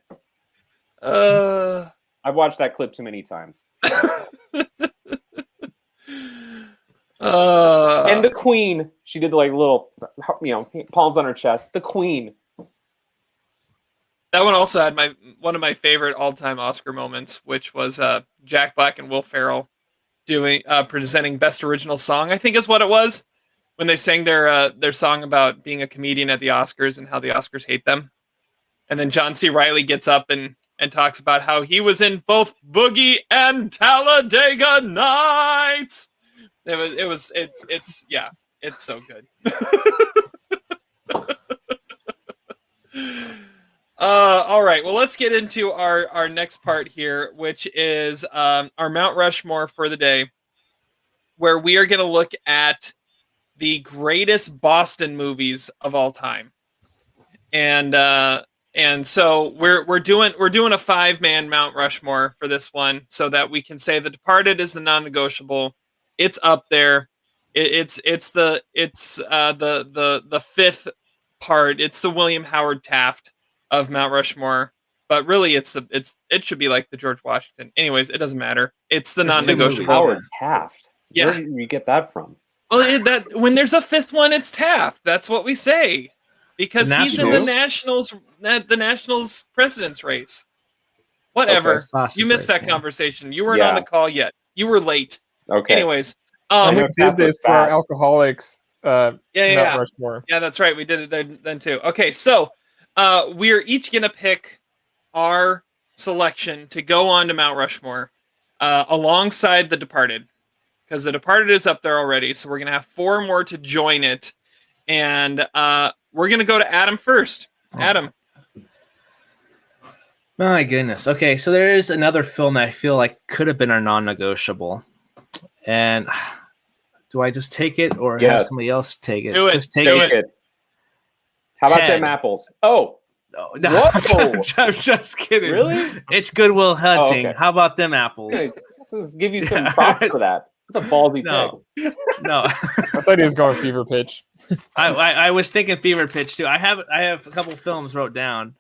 I've watched that clip too many times. And the Queen. She did like little, palms on her chest. The Queen. That one also had one of my favorite all-time Oscar moments, which was Jack Black and Will Ferrell presenting Best Original Song, I think is what it was, when they sang their song about being a comedian at the Oscars and how the Oscars hate them. And then John C. Reilly gets up and talks about how he was in both Boogie and Talladega Nights. It's so good. All right, well, let's get into our next part here, which is our Mount Rushmore for the day, where we are going to look at the greatest Boston movies of all time, and so we're doing a 5-man Mount Rushmore for this one, so that we can say The Departed is the non-negotiable. It's up there. It's the fifth part. It's the William Howard Taft of Mount Rushmore, but really it should be like the George Washington. Anyways, it doesn't matter. It's the non-negotiable. Howard Taft. Yeah. Where did you get that from? Well, when there's a fifth one, it's Taft. That's what we say, because he's in the Nationals president's race. Whatever. Okay. You missed that conversation. You weren't on the call yet. You were late. Okay. Anyways, we did this for our alcoholics. Mount Rushmore. Yeah, that's right. We did it there then too. Okay, so we are each gonna pick our selection to go on to Mount Rushmore alongside The Departed, because The Departed is up there already. So we're gonna have 4 more to join it, and we're gonna go to Adam first. Adam. My goodness. Okay, so there is another film that I feel like could have been our non-negotiable. And do I just take it or have somebody else take it? Do it. Just take it. How about Ted. them apples? Oh. No, Whoa. I'm just kidding. Really? It's Good Will Hunting. Oh, okay. How about them apples? Let's give you some props for that. It's a ballsy pick. No. I thought he was going fever pitch. I was thinking fever pitch too. I have a couple films wrote down.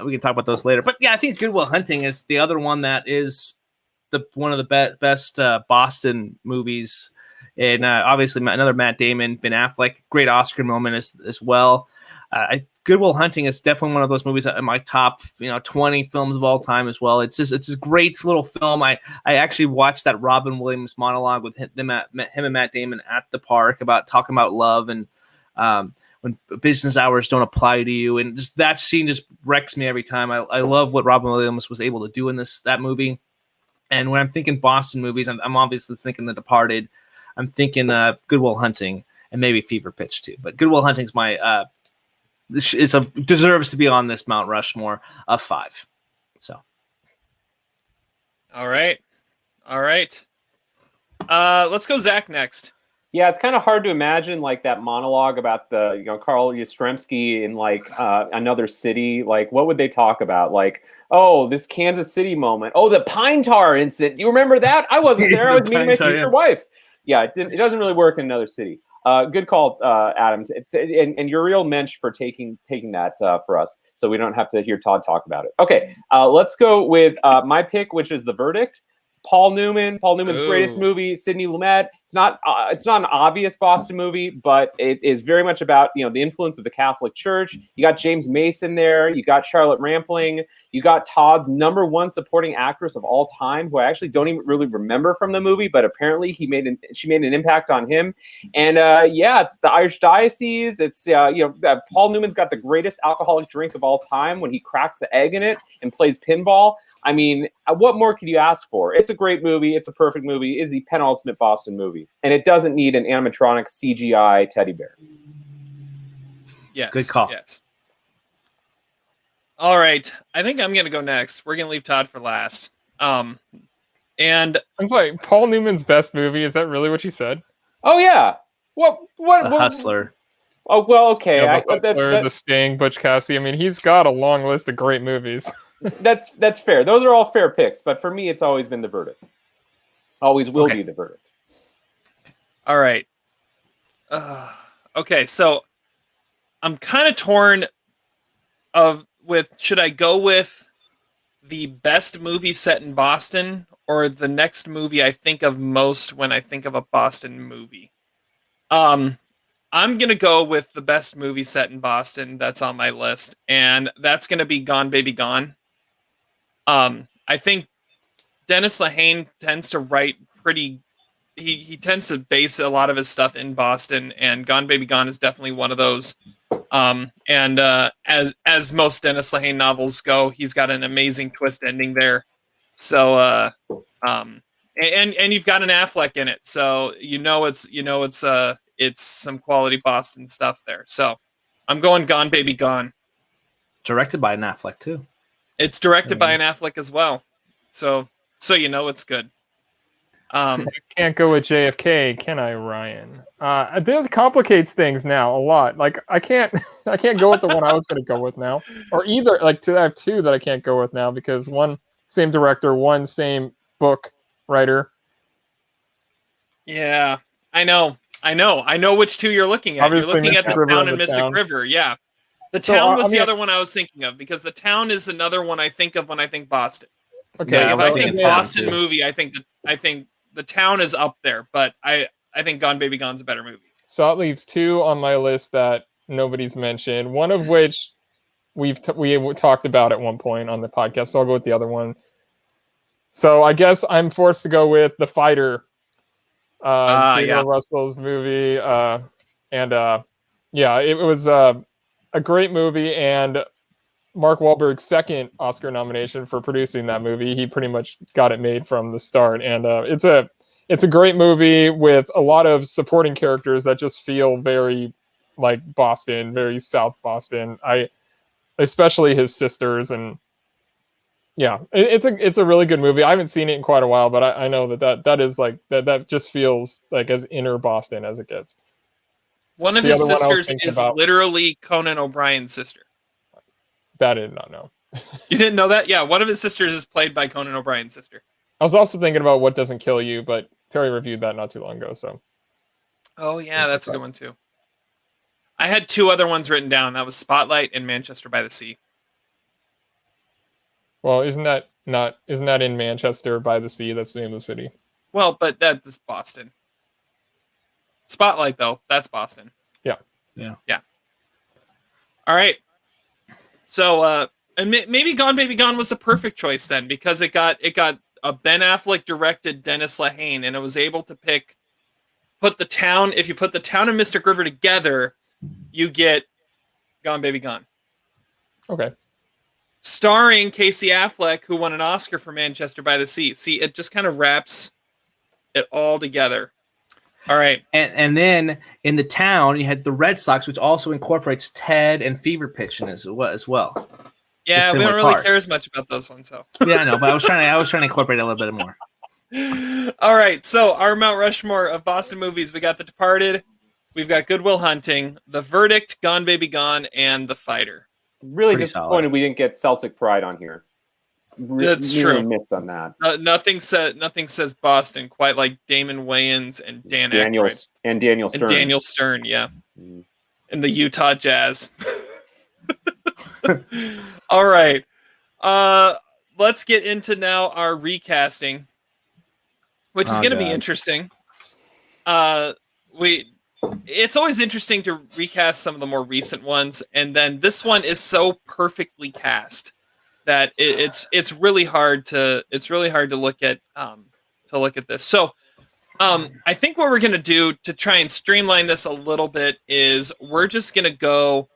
We can talk about those later. But yeah, I think Good Will Hunting is the other one that is one of the best Boston movies. And obviously another Matt Damon, Ben Affleck, great Oscar moment as well. Good Will Hunting is definitely one of those movies in my top 20 films of all time as well. It's a great little film. I actually watched that Robin Williams monologue with him and Matt Damon at the park talking about love and when business hours don't apply to you, and just that scene just wrecks me every time. I love what Robin Williams was able to do in that movie. And when I'm thinking Boston movies, I'm obviously thinking The Departed. I'm thinking Good Will Hunting and maybe Fever Pitch too. But Good Will Hunting's my deserves to be on this Mount Rushmore of 5. So, all right. Let's go Zach next. Yeah, it's kind of hard to imagine like that monologue about the Carl Yastrzemski in like another city. Like, what would they talk about? Like, oh, this Kansas City moment. Oh, the pine tar incident. Do you remember that? I wasn't there. I was meeting my future wife. Yeah, it doesn't really work in another city. Good call, Adam, and you're real mensch for taking that for us, so we don't have to hear Todd talk about it. Okay, let's go with my pick, which is The Verdict. Paul Newman's greatest movie, Sidney Lumet. It's not an obvious Boston movie, but it is very much about the influence of the Catholic Church. You got James Mason there. You got Charlotte Rampling. You got Todd's #1 supporting actress of all time, who I actually don't even really remember from the movie, but apparently she made an impact on him. And it's the Irish Diocese. It's Paul Newman's got the greatest alcoholic drink of all time when he cracks the egg in it and plays pinball. I mean, what more could you ask for? It's a great movie. It's a perfect movie. It's the penultimate Boston movie. And it doesn't need an animatronic CGI teddy bear. Yes. Good call. Yes. All right. I think I'm going to go next. We're going to leave Todd for last. And I'm sorry, Paul Newman's best movie. Is that really what you said? Oh, yeah. What? The Hustler. Oh, well, okay. Yeah, The Sting, Butch Cassidy. I mean, he's got a long list of great movies. That's fair. Those are all fair picks, but for me, it's always been The Verdict. Always will be The Verdict. All right. Okay, so I'm kind of torn with should I go with the best movie set in Boston or the next movie I think of most when I think of a Boston movie. I'm gonna go with the best movie set in Boston that's on my list, and that's gonna be Gone Baby Gone. I think Dennis Lehane tends to write pretty. He tends to base a lot of his stuff in Boston, and Gone Baby Gone is definitely one of those. And as most Dennis Lehane novels go, he's got an amazing twist ending there. So and you've got an Affleck in it, so it's some quality Boston stuff there. So I'm going Gone Baby Gone. Directed by an Affleck too. It's directed by an Affleck as well. So it's good. I can't go with JFK, can I, Ryan? That complicates things now a lot. Like I can't go with the one I was going to go with now, or either I have two that I can't go with now because one same director, one same book writer. Yeah, I know which two you're looking at. Obviously, you're looking at The Town and Mystic Town. River. Yeah, The Town was the other one I was thinking of because The Town is another one I think of when I think Boston. Okay, if I think Boston too. movie, I think The Town is up there, but I think Gone Baby Gone's a better movie. So that leaves two on my list that nobody's mentioned. One of which we talked about at one point on the podcast. So I'll go with the other one. So I guess I'm forced to go with The Fighter. Theodore Russell's movie. It was a great movie, and Mark Wahlberg's second Oscar nomination for producing that movie. He pretty much got it made from the start, and it's a great movie with a lot of supporting characters that just feel very like Boston, very South Boston. Especially his sisters, and Yeah, it's a really good movie. I haven't seen it in quite a while, but I know that is like that just feels like as inner Boston as it gets. One of The his other one I was sisters thinking is about- literally Conan O'Brien's sister. That I did not know. You didn't know that? Yeah, one of his sisters is played by Conan O'Brien's sister. I was also thinking about What Doesn't Kill You, but Terry reviewed that not too long ago. So, Oh yeah, that's a good one too. I had two other ones written down. That was Spotlight and Manchester by the Sea. well, isn't that in Manchester by the Sea? That's the name of the city. Well, but that's Boston. Spotlight though, that's Boston. Yeah. All right. So, and maybe Gone Baby Gone was a perfect choice then, because it got a Ben Affleck directed Dennis Lehane, and it was able to put the town. If you put the town and Mystic River together, you get Gone Baby Gone. Okay. Starring Casey Affleck, who won an Oscar for Manchester by the Sea. See, it just kind of wraps it all together. All right. And then in the town, you had the Red Sox, which also incorporates Ted and Fever Pitch in as well. Yeah, we don't really care as much about those ones, though. Yeah, I know, but I was trying to incorporate it a little bit more. All right, so our Mount Rushmore of Boston movies, we got The Departed, we've got Good Will Hunting, The Verdict, Gone Baby Gone, and The Fighter. Really Pretty disappointed solid. we didn't get Celtic Pride on here. That's really true. Missed on that. Nothing says Boston quite like Damon Wayans and Daniel Aykroyd. and Daniel Stern. And Daniel Stern, yeah. Mm. And the Utah Jazz. All right. Let's get into now our recasting, which is going to be interesting. It's always interesting to recast some of the more recent ones, and then this one is so perfectly cast that it's really hard to look at this. So I think what we're going to do to try and streamline this a little bit is we're just going to go.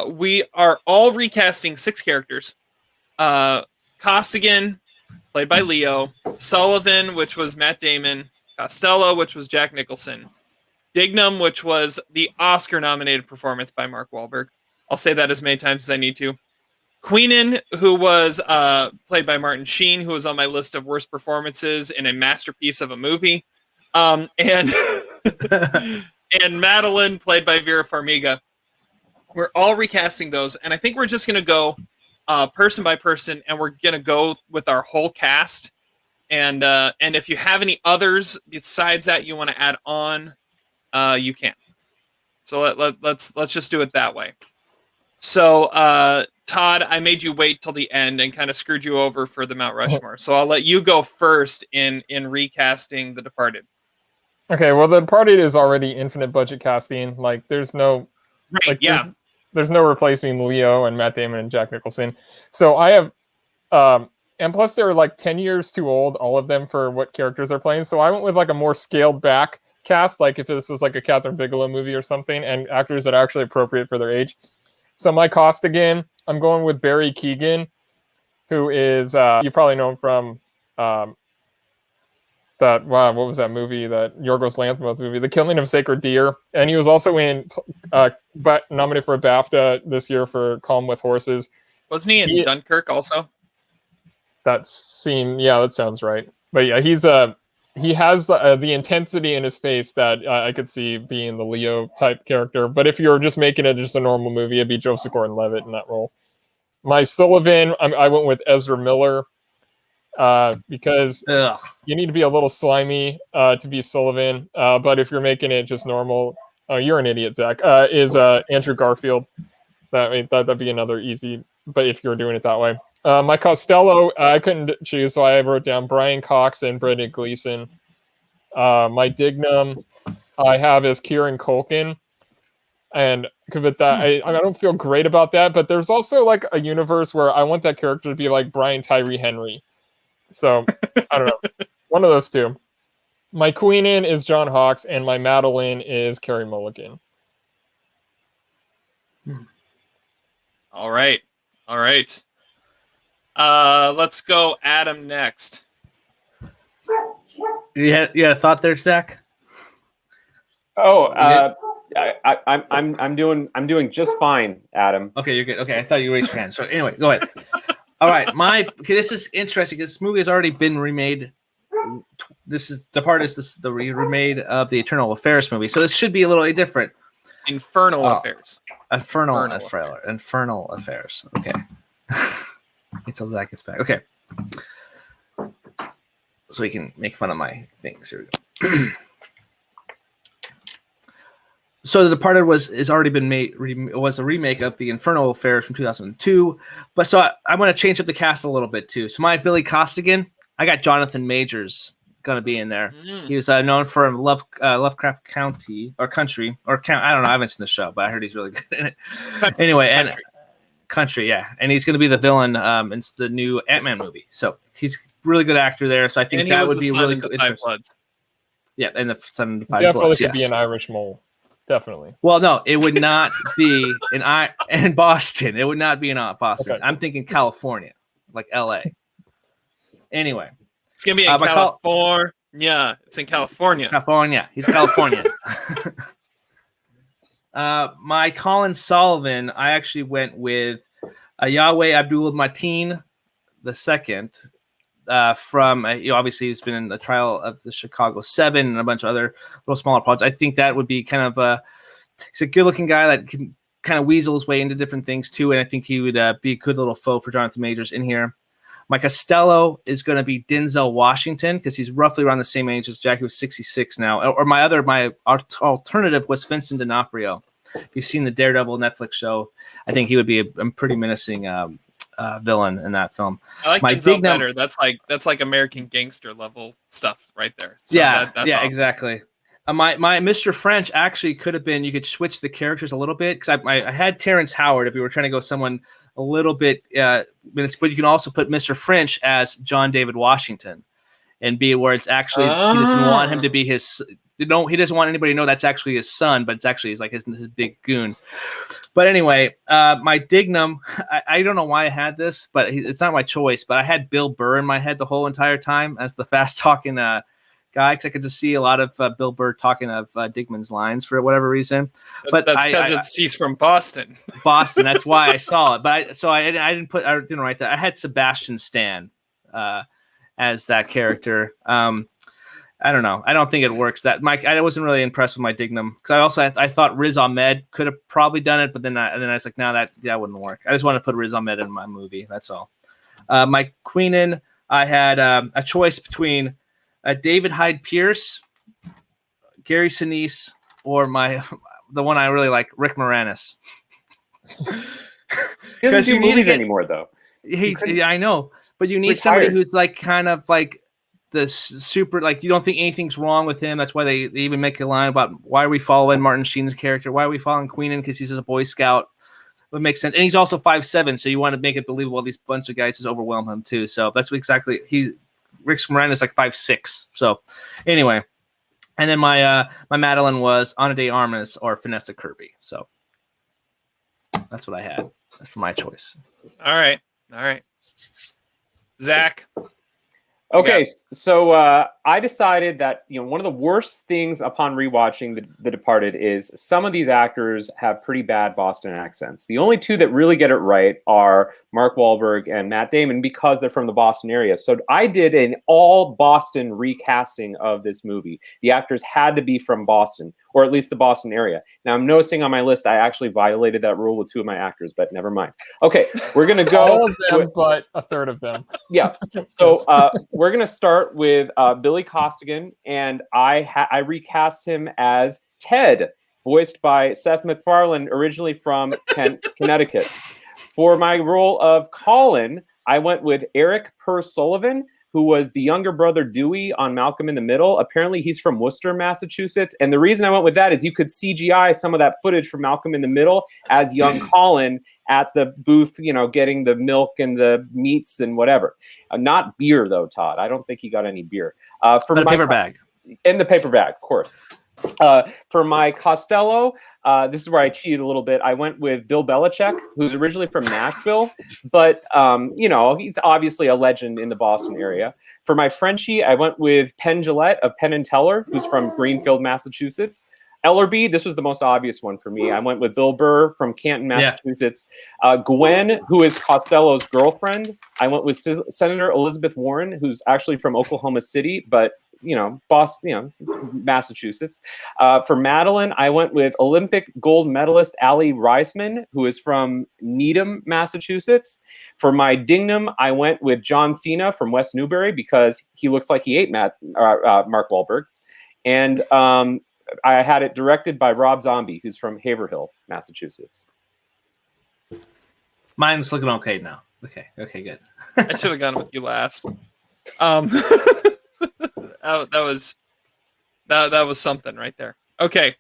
We are all recasting 6 characters. Costigan, played by Leo. Sullivan, which was Matt Damon. Costello, which was Jack Nicholson. Dignam, which was the Oscar-nominated performance by Mark Wahlberg. I'll say that as many times as I need to. Queenan, who was played by Martin Sheen, who was on my list of worst performances in a masterpiece of a movie. And and Madeline, played by Vera Farmiga. We're all recasting those, and I think we're just going to go person by person, and we're going to go with our whole cast. And if you have any others besides that you want to add on, you can. So let's just do it that way. So Todd, I made you wait till the end and kind of screwed you over for the Mount Rushmore. So I'll let you go first in recasting The Departed. Okay, well, The Departed is already infinite budget casting. Like, there's no, Right? like, Yeah. there's no replacing Leo and Matt Damon and Jack Nicholson. So I have, and plus they're like 10 years too old, all of them, for what characters they're playing. So I went with like a more scaled back cast, like if this was like a Catherine Bigelow movie or something, and actors that are actually appropriate for their age. So my Costigan, I'm going with Barry Keoghan, who is, you probably know him from what was that movie, that Yorgos Lanthimos movie, The Killing of Sacred Deer. And he was also in, nominated for a BAFTA this year for Calm with Horses. Wasn't he in Dunkirk also? That sounds right. But yeah, he has the intensity in his face that I could see being the Leo type character. But if you're just making it just a normal movie, it'd be Joseph Gordon-Levitt in that role. My Sullivan, I went with Ezra Miller because you need to be a little slimy to be Sullivan. But if you're making it just normal, you're an idiot, Zach. Is Andrew Garfield? That'd be another easy. But if you're doing it that way. My Costello, I couldn't choose, so I wrote down Brian Cox and Brendan Gleeson. My Dignam, I have as Kieran Culkin, and with that, I don't feel great about that. But there's also like a universe where I want that character to be like Brian Tyree Henry. So I don't know, one of those two. My Queenan is John Hawkes, and my Madeline is Carey Mulligan. All right. Let's go Adam next. You had a thought there, Zach? Oh, I'm doing just fine, Adam. Okay, you're good. Okay, I thought you raised your hand. So anyway, go ahead. All right, this is interesting. This movie has already been remade. This is Departed. This is the remade of the Eternal Affairs movie, so this should be a little different. Infernal Affairs. Infernal Affairs. Okay. Until Zach gets back. Okay. So he can make fun of my things. Here we go. So The Departed is already been made. Was a remake of the Infernal Affairs from 2002. But so I want to change up the cast a little bit too. So my Billy Costigan, I got Jonathan Majors going to be in there. He was known for Lovecraft County or Country or Count. I don't know. I haven't seen the show, but I heard he's really good in it. Anyway, and Country, yeah, and he's going to be the villain in the new Ant-Man movie. So he's a really good actor there. So I think that would be really good. Yeah, and the Son of the Five Bloods. Definitely could be an Irish mole. Definitely. Well, no, it would not be in Boston. It would not be in Boston. Okay. I'm thinking California, like LA. Anyway. It's going to be in California. It's in California. California. He's California. My Colin Sullivan, I actually went with Yahweh Abdul-Mateen II. From obviously he's been in the trial of the Chicago 7 and a bunch of other little smaller projects. I think that would be kind of he's a good looking guy that can kind of weasel his way into different things too, and I think he would be a good little foe for Jonathan Majors in here. My Costello is going to be Denzel Washington because he's roughly around the same age as Jackie, who's 66 now. Or my alternative was Vincent D'Onofrio. If you've seen the Daredevil Netflix show, I think he would be a pretty menacing villain in that film. I like Denzel better. That's like American Gangster level stuff right there. So that's awesome. Exactly. My Mr. French actually could have been. You could switch the characters a little bit because I had Terrence Howard if we were trying to go someone a little bit. But you can also put Mr. French as John David Washington, and be where it's actually he doesn't want him to be his. He doesn't want anybody to know that's actually his son, but it's actually his big goon. But anyway, my Dignum, I don't know why I had this, but it's not my choice. But I had Bill Burr in my head the whole entire time as the fast talking guy, because I could just see a lot of Bill Burr talking of Digman's lines for whatever reason. But that's because he's from Boston. Boston, that's why I saw it. But I didn't write that. I had Sebastian Stan as that character. I don't know. I don't think it works. I wasn't really impressed with my Dignum because I thought Riz Ahmed could have probably done it, but then I was like, no, that wouldn't work. I just wanted to put Riz Ahmed in my movie. That's all. My Queenan, I had a choice between David Hyde Pierce, Gary Sinise, or the one I really like, Rick Moranis. He doesn't do movies anymore, though. I know, but you need somebody who's like kind of like the super, like you don't think anything's wrong with him. That's why they even make a line about why are we following Martin Sheen's character? Why are we following Queenan? Because he's a Boy Scout. It makes sense, and he's also 5'7", so you want to make it believable. These bunch of guys just overwhelm him too. So that's exactly Rick Moranis is like 5'6". So anyway, and then my Madeline was Ana de Armas or Vanessa Kirby. So that's what I had. That's for my choice. All right. Zach. Okay, so I decided that one of the worst things upon rewatching The Departed is some of these actors have pretty bad Boston accents. The only two that really get it right are Mark Wahlberg and Matt Damon because they're from the Boston area. So I did an all Boston recasting of this movie. The actors had to be from Boston, or at least the Boston area. Now I'm noticing on my list I actually violated that rule with two of my actors, but never mind. Okay, we're gonna go all of them, but a third of them. Yeah. So we're going to start with Billy Costigan, and I recast him as Ted, voiced by Seth MacFarlane, originally from Connecticut. For my role of Colin, I went with Eric Sullivan, who was the younger brother Dewey on Malcolm in the Middle. Apparently, he's from Worcester, Massachusetts. And the reason I went with that is you could CGI some of that footage from Malcolm in the Middle as young Colin at the booth, getting the milk and the meats and whatever. Not beer, though, Todd. I don't think he got any beer. For the paper bag. In the paper bag, of course. For my Costello, this is where I cheated a little bit. I went with Bill Belichick, who's originally from Nashville, but he's obviously a legend in the Boston area. For my Frenchie, I went with Penn Jillette of Penn and Teller, who's from Greenfield, Massachusetts. Ellerby, this was the most obvious one for me. I went with Bill Burr from Canton, Massachusetts. Gwen, who is Costello's girlfriend. I went with Senator Elizabeth Warren, who's actually from Oklahoma City, but Boston, Massachusetts. For Madeline, I went with Olympic gold medalist Allie Reisman, who is from Needham, Massachusetts. For my Dignam, I went with John Cena from West Newbury because he looks like he ate Mark Wahlberg. And I had it directed by Rob Zombie, who's from Haverhill, Massachusetts. Mine's looking okay now. Okay, good. I should have gone with you last. That was something right there. Okay.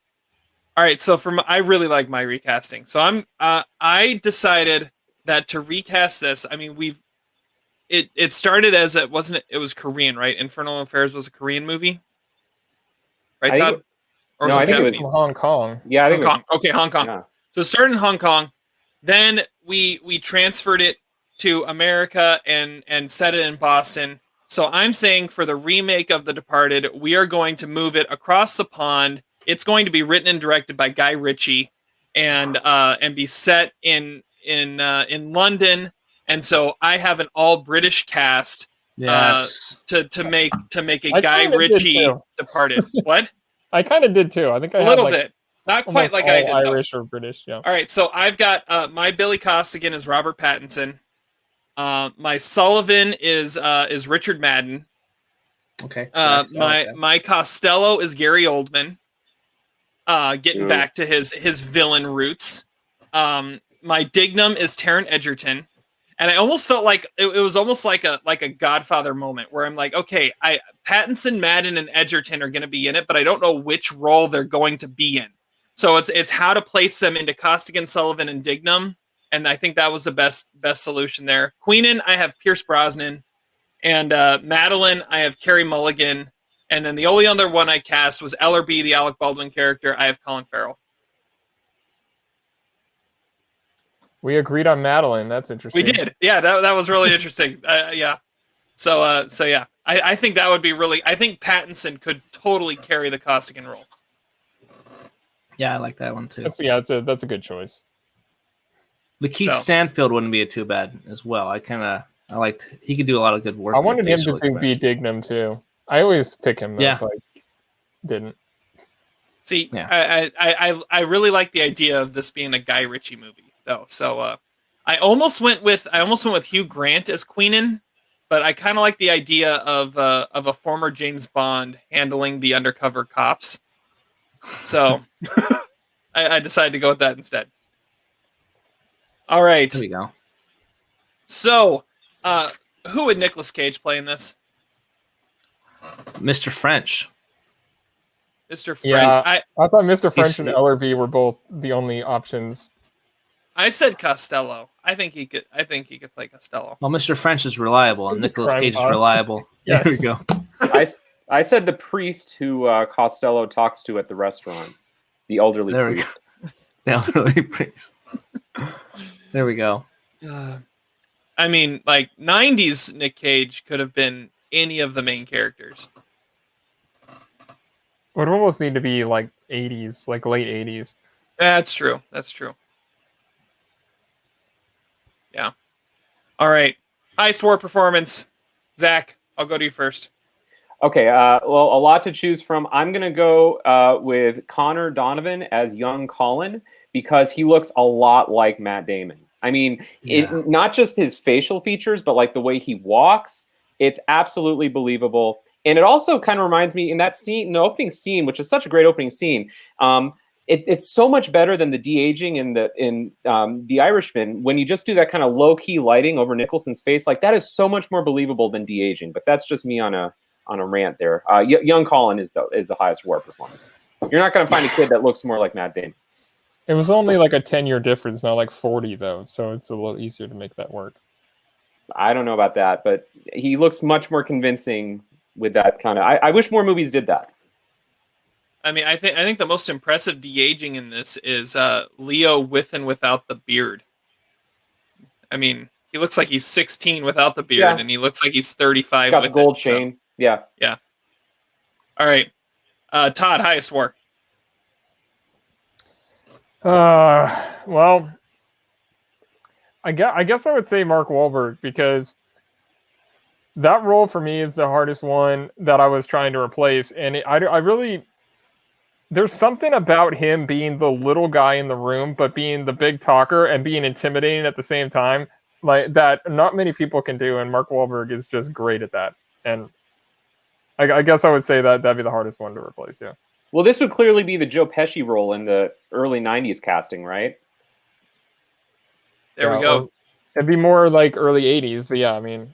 All right. So I really like my recasting. So I decided that to recast this, I mean, it started as it was Korean, right? Infernal Affairs was a Korean movie. Right, Todd? Or was it Japanese? It was Hong Kong. Yeah, I think Hong Kong. Okay, Hong Kong. Yeah. So it started in Hong Kong. Then we transferred it to America and set it in Boston. So I'm saying for the remake of The Departed, we are going to move it across the pond. It's going to be written and directed by Guy Ritchie, and be set in London. And so I have an all British cast. Yes. To make a Guy Ritchie Departed. What? I kind of did too. I think I a had little bit. Not quite like I did. Irish or British. Yeah. All right. So I've got my Billy Costigan is Robert Pattinson. My Sullivan is Richard Madden. Okay. My Costello is Gary Oldman. Getting back to his villain roots. My Dignam is Taron Egerton. And I almost felt like it was almost like a Godfather moment where I'm like, okay, Pattinson, Madden, and Edgerton are going to be in it, but I don't know which role they're going to be in. So it's how to place them into Costigan, Sullivan, and Dignam, and I think that was the best solution there. Queenan, I have Pierce Brosnan, and Madeline, I have Carey Mulligan, and then the only other one I cast was Ellerby, the Alec Baldwin character. I have Colin Farrell. We agreed on Madeline. That's interesting. We did. Yeah, that was really interesting. Yeah. So yeah, I think that would be really. I think Pattinson could totally carry the Costigan role. Yeah, I like that one too. That's a good choice. Lakeith Stanfield wouldn't be too bad as well. I liked. He could do a lot of good work. I wanted him to be Dignam too. I always pick him. Yeah. So I didn't. See, yeah. I really like the idea of this being a Guy Ritchie movie. Though, so I almost went with Hugh Grant as Queenan, but I kind of like the idea of a former James Bond handling the undercover cops. So I decided to go with that instead. All right, there we go. So, who would Nicolas Cage play in this? Mr. French. Mr. French. Yeah, I thought Mr. French and Ellerby were both the only options. I said Costello. I think he could play Costello. Well, Mr. French is reliable, and Nicolas Cage is reliable. Yes. There we go. I said the priest who Costello talks to at the restaurant, the elderly priest. The elderly priest. There we go. I mean, like 90s Nick Cage could have been any of the main characters. It would almost need to be like 80s, like late 80s. That's true. Yeah. All right. Highest war performance. Zach, I'll go to you first. Okay. Well, a lot to choose from. I'm going to go with Connor Donovan as young Colin because he looks a lot like Matt Damon. I mean, not just his facial features, but like the way he walks. It's absolutely believable. And it also kind of reminds me in that scene, in the opening scene, which is such a great opening scene. It's so much better than the de-aging in The Irishman when you just do that kind of low-key lighting over Nicholson's face. Like that is so much more believable than de-aging. But that's just me on a rant there. Young Colin is the highest war performance. You're not going to find a kid that looks more like Matt Damon. It was only like a 10-year difference, not like 40 though, so it's a little easier to make that work. I don't know about that, but he looks much more convincing with that kind of. I wish more movies did that. I mean, I think the most impressive de-aging in this is Leo with and without the beard. I mean, he looks like he's 16 without the beard, and he looks like he's 35 got with the gold it, chain. So. Yeah. Yeah. All right. Todd, highest war. Well, I guess I would say Mark Wahlberg, because that role for me is the hardest one that I was trying to replace, and I really, there's something about him being the little guy in the room, but being the big talker and being intimidating at the same time, like that not many people can do, and Mark Wahlberg is just great at that. And I guess I would say that that'd be the hardest one to replace. Yeah. Well, this would clearly be the Joe Pesci role in the early '90s casting, right? There we go. It'd be more like early '80s, but yeah, I mean.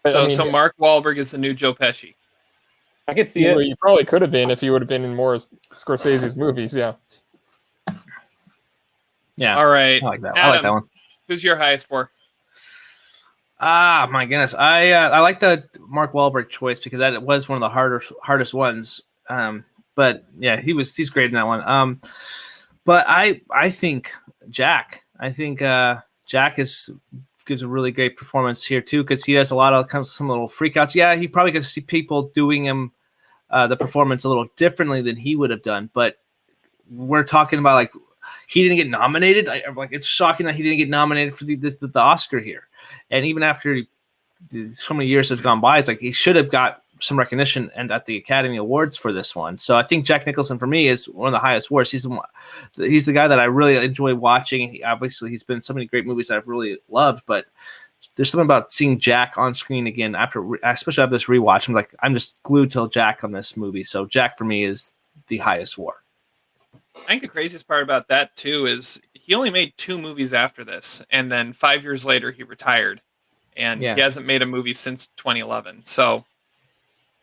So Mark Wahlberg is the new Joe Pesci. I could see it. You probably could have been if you would have been in more Scorsese's movies. Yeah. Yeah. All right. I like that. Adam, I like that one. Who's your highest score? Ah, my goodness. I like the Mark Wahlberg choice because that was one of the hardest ones. But yeah, he's great in that one. But I think Jack. I think Jack gives a really great performance here too, because he has a lot of some little freakouts. Yeah, he probably could see people doing him the performance a little differently than he would have done. But we're talking about like he didn't get nominated. It's shocking that he didn't get nominated for the Oscar here. And even after so many years have gone by, it's like he should have got some recognition and at the Academy Awards for this one. So I think Jack Nicholson for me is one of the highest awards. He's the guy that I really enjoy watching. He's been in so many great movies that I've really loved, but there's something about seeing Jack on screen again especially after this rewatch. I'm just glued to Jack on this movie. So Jack for me is the highest award. I think the craziest part about that too is he only made 2 movies after this, and then 5 years later he retired, and he hasn't made a movie since 2011. So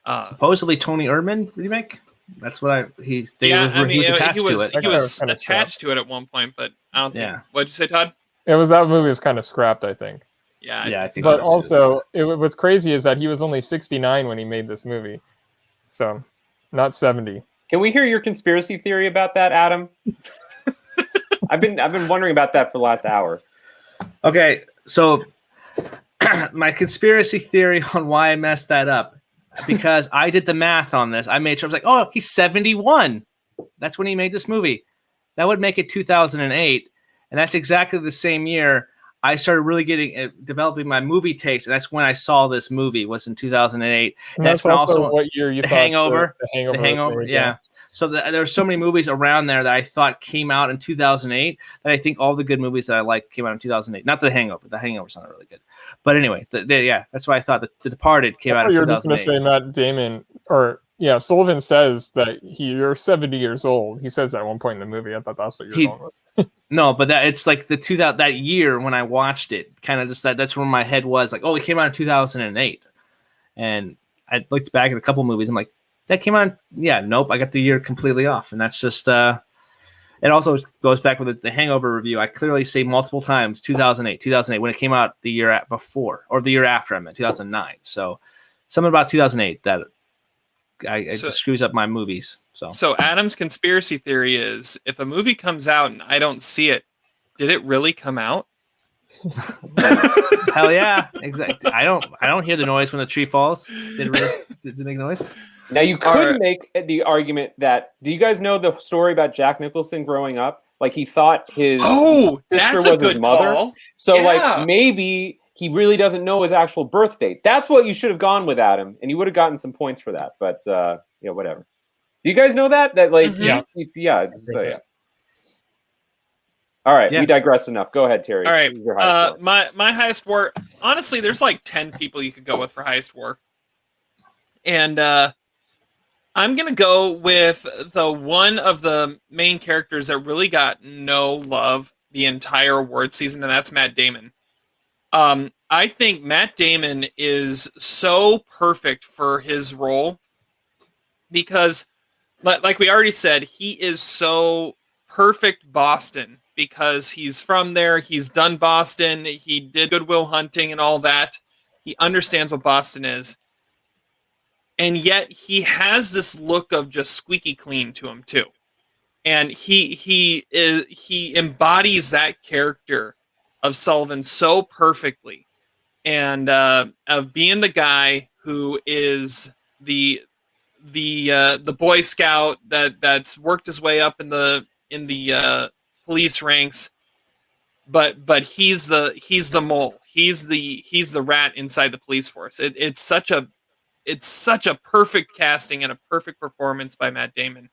supposedly Tony Erdmann remake. That's what he was attached to it. He was attached to it at one point, but I don't think. What'd you say, Todd? That movie was kind of scrapped, I think. Yeah, I think. But so also, what's crazy is that he was only 69 when he made this movie, so not 70. Can we hear your conspiracy theory about that, Adam? I've been wondering about that for the last hour. Okay, so my conspiracy theory on why I messed that up, because I did the math on this. I made sure I was like, oh, he's 71. That's when he made this movie. That would make it 2008, and that's exactly the same year I started really developing my movie taste, and that's when I saw this movie. Was in 2008. And that's when also what year you The thought Hangover. The Hangover. Yeah. So there were so many movies around there that I thought came out in 2008 that I think all the good movies that I like came out in 2008. Not The Hangover. The Hangover's not really good. But anyway, that's why I thought that The Departed came out in 2008. You're just going to say Matt Damon, Sullivan says that you're 70 years old. He says that at one point in the movie. I thought that's what you're going with. No, but it's like the 2000 that year when I watched it, kind of just that's where my head was like, oh, it came out in 2008, and I looked back at a couple movies. I'm like, that came out. Yeah, nope, I got the year completely off, and that's just. It also goes back with the Hangover review. I clearly say multiple times 2008 when it came out the year before or the year after. I meant 2009. So something about 2008 that it just screws up my movies. So Adam's conspiracy theory is if a movie comes out and I don't see it, did it really come out? Hell yeah, exactly. I don't hear the noise when the tree falls. Did it make noise? Now you could make the argument that, do you guys know the story about Jack Nicholson growing up? Like he thought his sister was his mother. Call. So like maybe he really doesn't know his actual birth date. That's what you should have gone with, Adam, and you would have gotten some points for that. But whatever. Do you guys know that? That like yeah. All right, we digress enough. Go ahead, Terry. All right, my highest war. Honestly, there's like 10 people you could go with for highest war, and I'm gonna go with the one of the main characters that really got no love the entire award season, and that's Matt Damon. I think Matt Damon is so perfect for his role because, like we already said, he is so perfect Boston because he's from there. He's done Boston. He did Good Will Hunting and all that. He understands what Boston is. And yet he has this look of just squeaky clean to him too. And he embodies that character of Sullivan so perfectly. And of being the guy who is the Boy Scout that's worked his way up in the police ranks, but he's the mole. He's the rat inside the police force. It's such a perfect casting and a perfect performance by Matt Damon.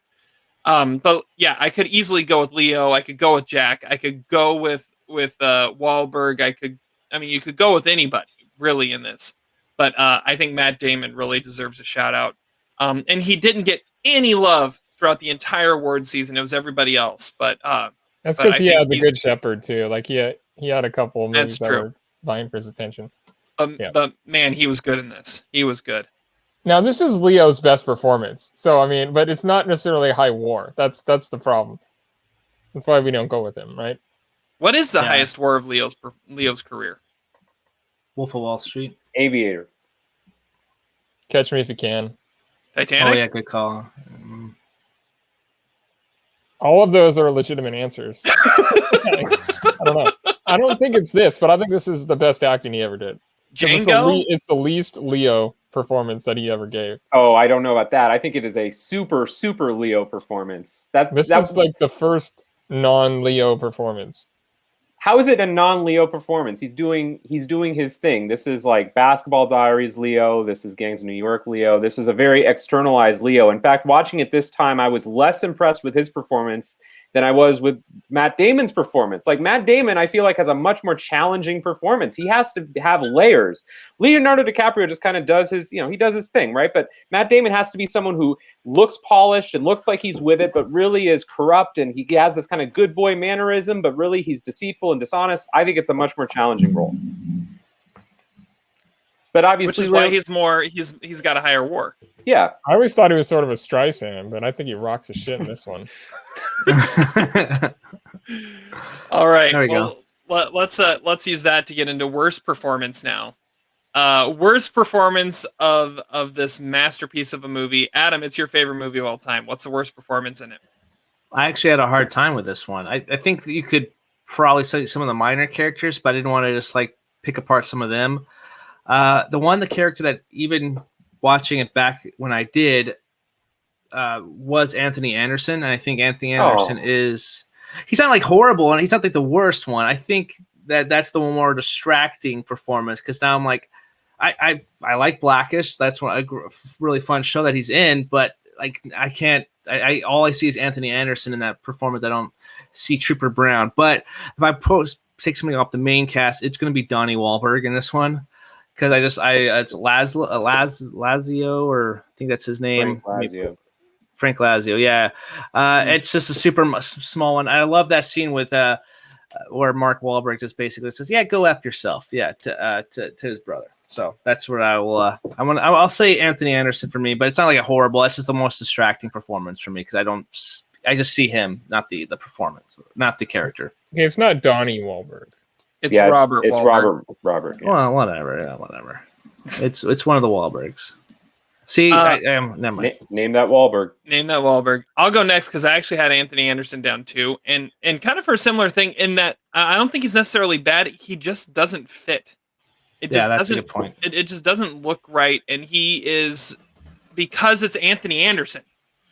But yeah, I could easily go with Leo. I could go with Jack. I could go with Wahlberg. You could go with anybody really in this. But I think Matt Damon really deserves a shout out. And he didn't get any love throughout the entire award season. It was everybody else. But that's because he had The Good Shepherd too. Like he had a couple of movies that were vying for his attention. But man, he was good in this. He was good. Now this is Leo's best performance. So I mean, but it's not necessarily a high war. That's the problem. That's why we don't go with him, right? What is the highest war of Leo's career? Wolf of Wall Street. Aviator. Catch Me If You Can. Titanic. Oh yeah, good call. All of those are legitimate answers. I don't know. I don't think it's this, but I think this is the best acting he ever did. Django? It's the least Leo performance that he ever gave. Oh, I don't know about that. I think it is a super, super Leo performance. This is like the first non-Leo performance. How is it a non-Leo performance? He's doing his thing. This is like Basketball Diaries Leo. This is Gangs of New York Leo. This is a very externalized Leo. In fact, watching it this time, I was less impressed with his performance than I was with Matt Damon's performance. Like Matt Damon, I feel like has a much more challenging performance. He has to have layers. Leonardo DiCaprio just kind of does his, he does his thing, right? But Matt Damon has to be someone who looks polished and looks like he's with it, but really is corrupt. And he has this kind of good boy mannerism, but really he's deceitful and dishonest. I think it's a much more challenging role. But obviously, which is why he's got a higher war. Yeah. I always thought he was sort of a Streisand, but I think he rocks his shit in this one. All right. There we go. Let's use that to get into worst performance now. Worst performance of this masterpiece of a movie. Adam, it's your favorite movie of all time. What's the worst performance in it? I actually had a hard time with this one. I think you could probably say some of the minor characters, but I didn't want to just like pick apart some of them. The character that even watching it back when I did was Anthony Anderson. And I think Anthony Anderson he's not like horrible and he's not like the worst one. I think that's the more distracting performance because now I'm like, I like Blackish. That's a really fun show that he's in, but like I can't, all I see is Anthony Anderson in that performance. I don't see Trooper Brown, but if I take something off the main cast, it's going to be Donnie Wahlberg in this one. Because it's Lazio, or I think that's his name. Frank Lazio, yeah. It's just a super small one. I love that scene with where Mark Wahlberg just basically says, "Yeah, go F yourself," to his brother. So that's where I will. I'll say Anthony Anderson for me, but it's not like a horrible. That's just the most distracting performance for me because I just see him, not the performance, not the character. Okay, it's not Donnie Wahlberg. It's Robert. It's Wahlberg. Robert. Yeah. Well, whatever. Yeah, whatever. It's one of the Wahlbergs. See, never mind. Name that Wahlberg. Name that Wahlberg. I'll go next because I actually had Anthony Anderson down too, and kind of for a similar thing in that I don't think he's necessarily bad. He just doesn't fit. It just that's doesn't. a good point. It just doesn't look right, and he is because it's Anthony Anderson.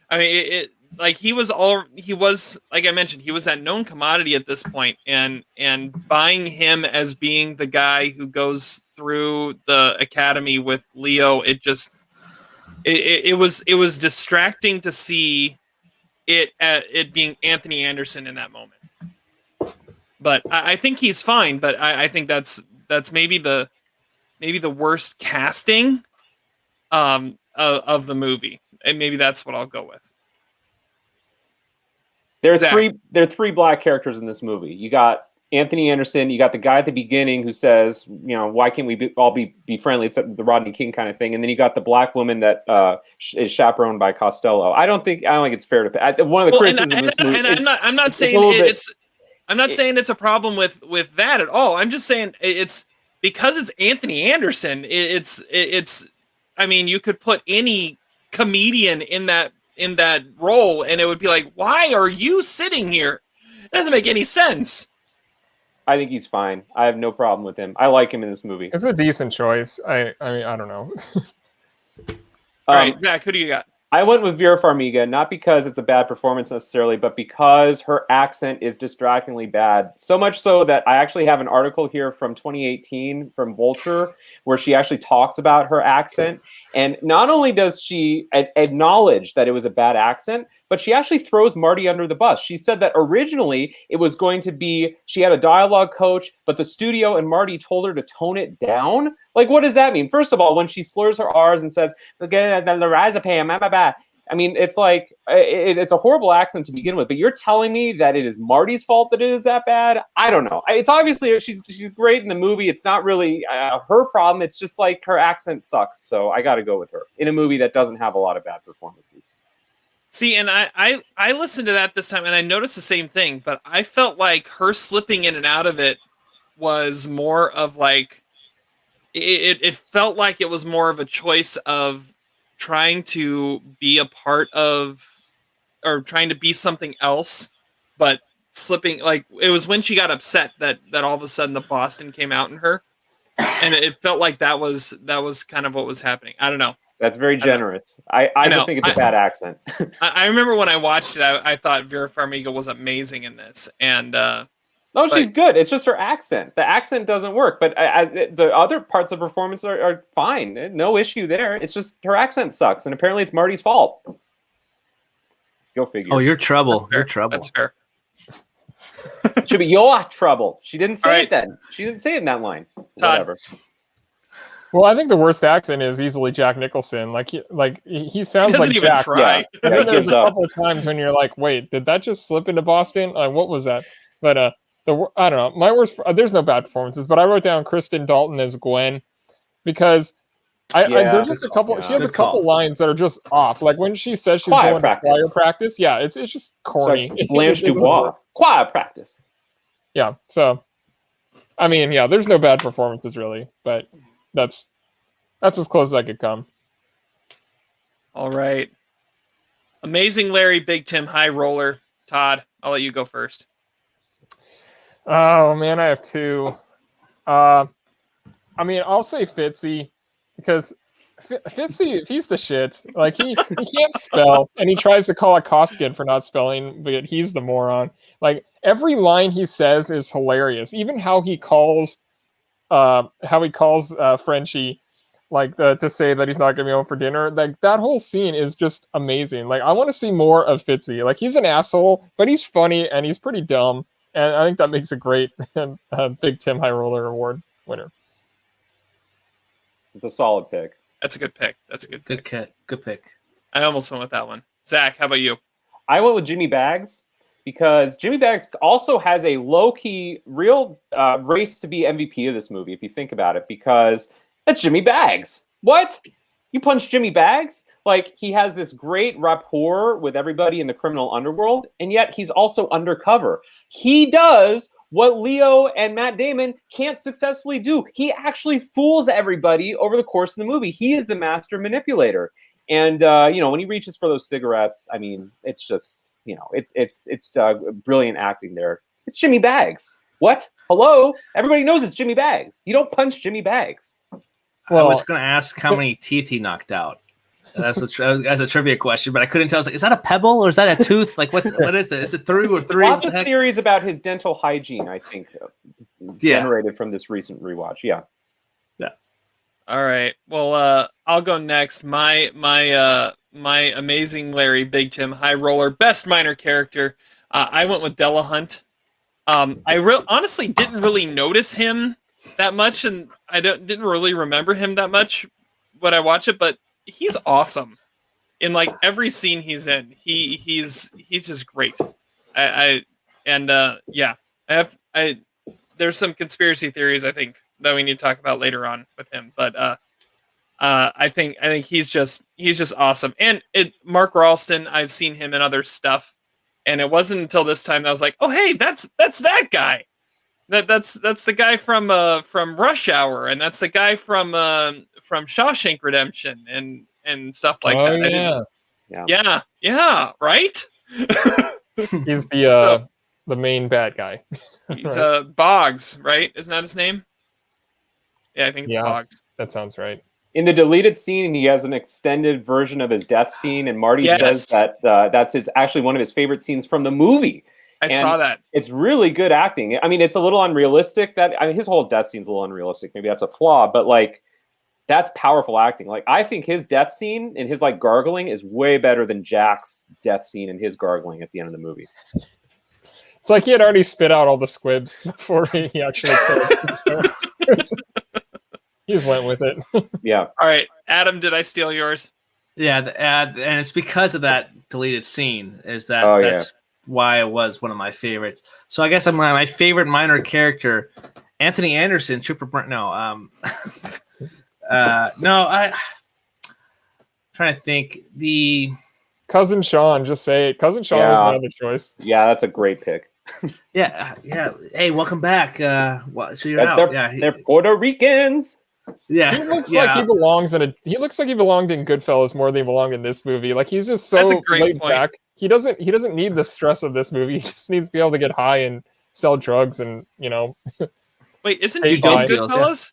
I mean, he was like I mentioned, he was that known commodity at this point, and buying him as being the guy who goes through the academy with Leo, it was distracting to see it being Anthony Anderson in that moment. But I think he's fine. But I think that's maybe the worst casting of the movie, and maybe that's what I'll go with. There are three black characters in this movie. You got Anthony Anderson. You got the guy at the beginning who says, why can't we all be friendly? It's the Rodney King kind of thing. And then you got the black woman that is chaperoned by Costello. I don't think it's fair to one of the criticisms of this movie. And I'm not saying I'm not saying it's a problem with that at all. I'm just saying it's because it's Anthony Anderson. It's I mean, you could put any comedian in that role and it would be like, why are you sitting here? It doesn't make any sense. I think he's fine. I have no problem with him. I like him in this movie. It's a decent choice. I mean, I don't know. All right, Zach, who do you got? I went with Vera Farmiga, not because it's a bad performance necessarily, but because her accent is distractingly bad. So much so that I actually have an article here from 2018 from Vulture where she actually talks about her accent. And not only does she acknowledge that it was a bad accent, but she actually throws Marty under the bus. She said that originally it was going to be, she had a dialogue coach, but the studio and Marty told her to tone it down. Like, what does that mean? First of all, when she slurs her R's and says, I mean, it's like, it's a horrible accent to begin with, but you're telling me that it is Marty's fault that it is that bad? I don't know. It's obviously, she's great in the movie. It's not really her problem. It's just like her accent sucks. So I got to go with her in a movie that doesn't have a lot of bad performances. See, and I listened to that this time, and I noticed the same thing, but I felt like her slipping in and out of it was more of like, it felt like it was more of a choice of trying to be a part of, or trying to be something else, but slipping, like, it was when she got upset that all of a sudden the Boston came out in her, and it felt like that was kind of what was happening. I don't know. That's very generous. I just think it's a bad accent. I remember when I watched it, I thought Vera Farmiga was amazing in this, and no, she's good. It's just her accent. The accent doesn't work, but the other parts of the performance are fine. No issue there. It's just her accent sucks, and apparently it's Marty's fault. Go figure. Oh, you're trouble. You're trouble. That's fair. It should be your trouble. She didn't say right. it then. She didn't say it in that line. Todd. Whatever. Well, I think the worst accent is easily Jack Nicholson. He sounds like even Jack. try. Yeah. And then there's a up. couple of times when you're like, wait, did that just slip into Boston? What was that? But I don't know. My worst. There's no bad performances, but I wrote down Kristen Dalton as Gwen because there's just a couple. Yeah. She has a Good couple call. lines that are just off. Like when she says she's Choir going practice. to choir practice. Yeah, it's just corny. It's like Blanche It doesn't Dubois. work. Choir practice. Yeah. So, I mean, yeah, there's no bad performances really, but that's as close as I could come. All right. Amazing Larry, Big Tim, High Roller. Todd, I'll let you go first. Oh man, I have two. I mean, I'll say Fitzy because Fitzy, he's the shit. Like he can't spell, and he tries to call a Koskid for not spelling, but he's the moron. Like every line he says is hilarious. Even how he calls Frenchie, like to say that he's not gonna be home for dinner. Like that whole scene is just amazing. Like I want to see more of Fitzy. Like he's an asshole, but he's funny and he's pretty dumb. And I think that makes a great Big Tim High Roller Award winner. It's a solid pick. That's a good pick. Good pick. I almost went with that one. Zach, how about you? I went with Jimmy Bags because Jimmy Bags also has a low-key, real race to be MVP of this movie, if you think about it, because that's Jimmy Bags. What? You punch Jimmy Bags? Like, he has this great rapport with everybody in the criminal underworld, and yet he's also undercover. He does what Leo and Matt Damon can't successfully do. He actually fools everybody over the course of the movie. He is the master manipulator. And, when he reaches for those cigarettes, I mean, it's just, it's brilliant acting there. It's Jimmy Bags. What? Hello? Everybody knows it's Jimmy Bags. You don't punch Jimmy Bags. Well, I was going to ask how many teeth he knocked out. That's a trivia question, but I couldn't tell. I was like, is that a pebble or is that a tooth? Like, what is it? Is it three or three? Lots of theories about his dental hygiene, I think, generated from this recent rewatch. Yeah. All right. Well, I'll go next. My amazing Larry, Big Tim, High Roller, best minor character. I went with Della Hunt. I honestly didn't really notice him that much, and I didn't really remember him that much when I watched it, but he's awesome in like every scene he's in. He's just great. There's some conspiracy theories I think that we need to talk about later on with him, but I think he's just awesome. And Mark Ralston, I've seen him in other stuff, and it wasn't until this time that I was like, oh hey, that's that guy. That's the guy from Rush Hour, and that's the guy from Shawshank Redemption and stuff like that. Yeah, right. He's the main bad guy. He's Boggs, right? Isn't that his name? Yeah, I think it's Boggs. That sounds right. In the deleted scene, he has an extended version of his death scene, and Marty says that that's actually one of his favorite scenes from the movie. I saw that. It's really good acting. I mean, it's a little unrealistic. His whole death scene's a little unrealistic. Maybe that's a flaw, but like, that's powerful acting. Like, I think his death scene and his like gargling is way better than Jack's death scene and his gargling at the end of the movie. It's like he had already spit out all the squibs before he actually killed. He just went with it. Yeah. All right, Adam, did I steal yours? Yeah, and it's because of that deleted scene that's why it was one of my favorites. So I guess my favorite minor character, Anthony Anderson, trying to think. The Cousin Sean, just say it. Cousin Sean was my other choice. Yeah, that's a great pick. Yeah. Hey, welcome back. So you're out. They're Puerto Ricans. Yeah, he looks like he belongs in He looks like he belonged in Goodfellas more than he belonged in this movie. Like, he's just so laid back. He doesn't need the stress of this movie. He just needs to be able to get high and sell drugs and Wait, isn't he in Goodfellas?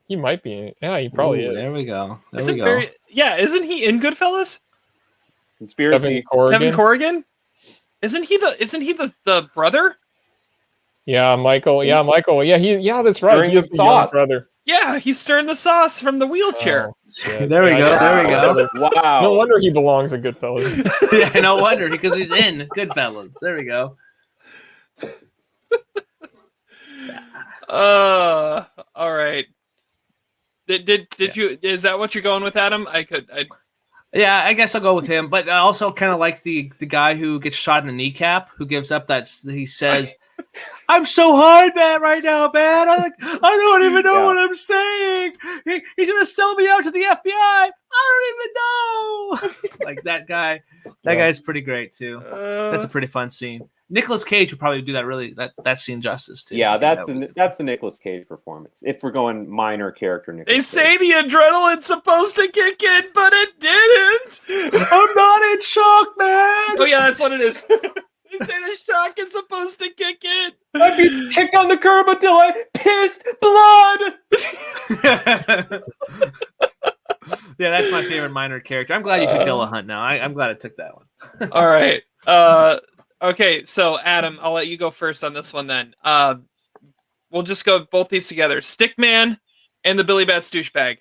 He might be. Yeah, he probably is. There we go. Isn't he in Goodfellas? Conspiracy. Kevin Corrigan? Isn't he the brother? Yeah, Michael. Yeah, Michael. Yeah, that's right. Stirring he is the sauce. brother. Yeah, he's stirring the sauce from the wheelchair. Oh, there we go. Wow. No wonder he belongs in Goodfellas. Yeah, no wonder, because he's in Goodfellas. There we go. All right. Did you? Is that what you're going with, Adam? Yeah, I guess I'll go with him. But I also kind of like the guy who gets shot in the kneecap, who gives up he says, "I'm so hard, man, right now, man. I don't even know what I'm saying. He's gonna sell me out to the FBI. I don't even know." Like that guy. That guy's pretty great too. That's a pretty fun scene. Nicolas Cage would probably do that scene justice too. Yeah, that's a Nicolas Cage performance. If we're going minor character, Nicolas They say the adrenaline's supposed to kick in, but it didn't. I'm not in shock, man. Oh yeah, that's what it is. They say the shock is supposed to kick in. I'd be kicked on the curb until I pissed blood. Yeah, that's my favorite minor character. I'm glad you picked Dillahunt now. I'm glad I took that one. All right. Okay, so Adam, I'll let you go first on this one then. We'll just go both these together. Stickman and the Billy Bats douchebag.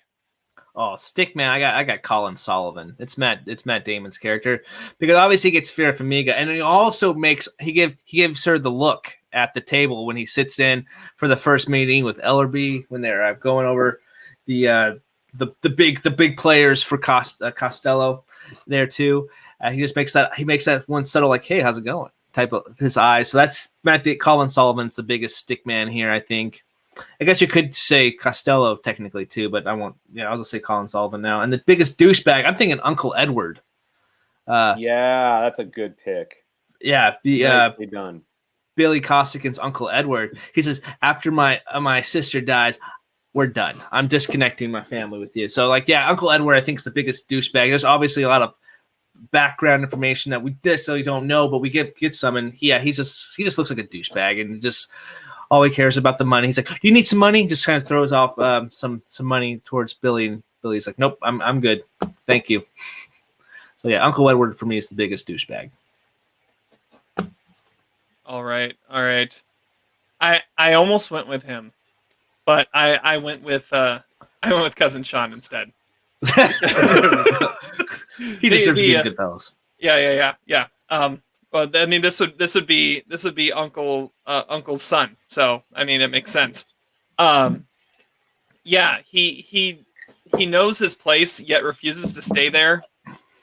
Oh, Stickman! I got Colin Sullivan. It's Matt Damon's character, because obviously he gets Vera Farmiga, and he also he gives her the look at the table when he sits in for the first meeting with Ellerby when they're going over the big players for Costello there too. He makes that one subtle, like, "Hey, how's it going?" type of his eyes. So that's Colin Sullivan's the biggest Stickman here, I think. I guess you could say Costello technically too, but I won't. Yeah, I'll just say Colin Sullivan now. And the biggest douchebag, I'm thinking Uncle Edward. Yeah, that's a good pick. Yeah, Nicely done. Billy Costigan's Uncle Edward. He says, "After my sister dies, we're done. I'm disconnecting my family with you." So, like, yeah, Uncle Edward, I think, is the biggest douchebag. There's obviously a lot of background information that we necessarily don't know, but we get some. And he just looks like a douchebag, and just all he cares about the money. He's like, "You need some money?" Just kind of throws off some money towards Billy, and Billy's like, "Nope, I'm good, thank you." So yeah, Uncle Edward for me is the biggest douchebag. All right. I almost went with him, but I went with Cousin Sean instead. He deserves to be in Goodfellas. Yeah. Well, I mean, this would be Uncle's son. So I mean, it makes sense. Yeah, he knows his place yet refuses to stay there,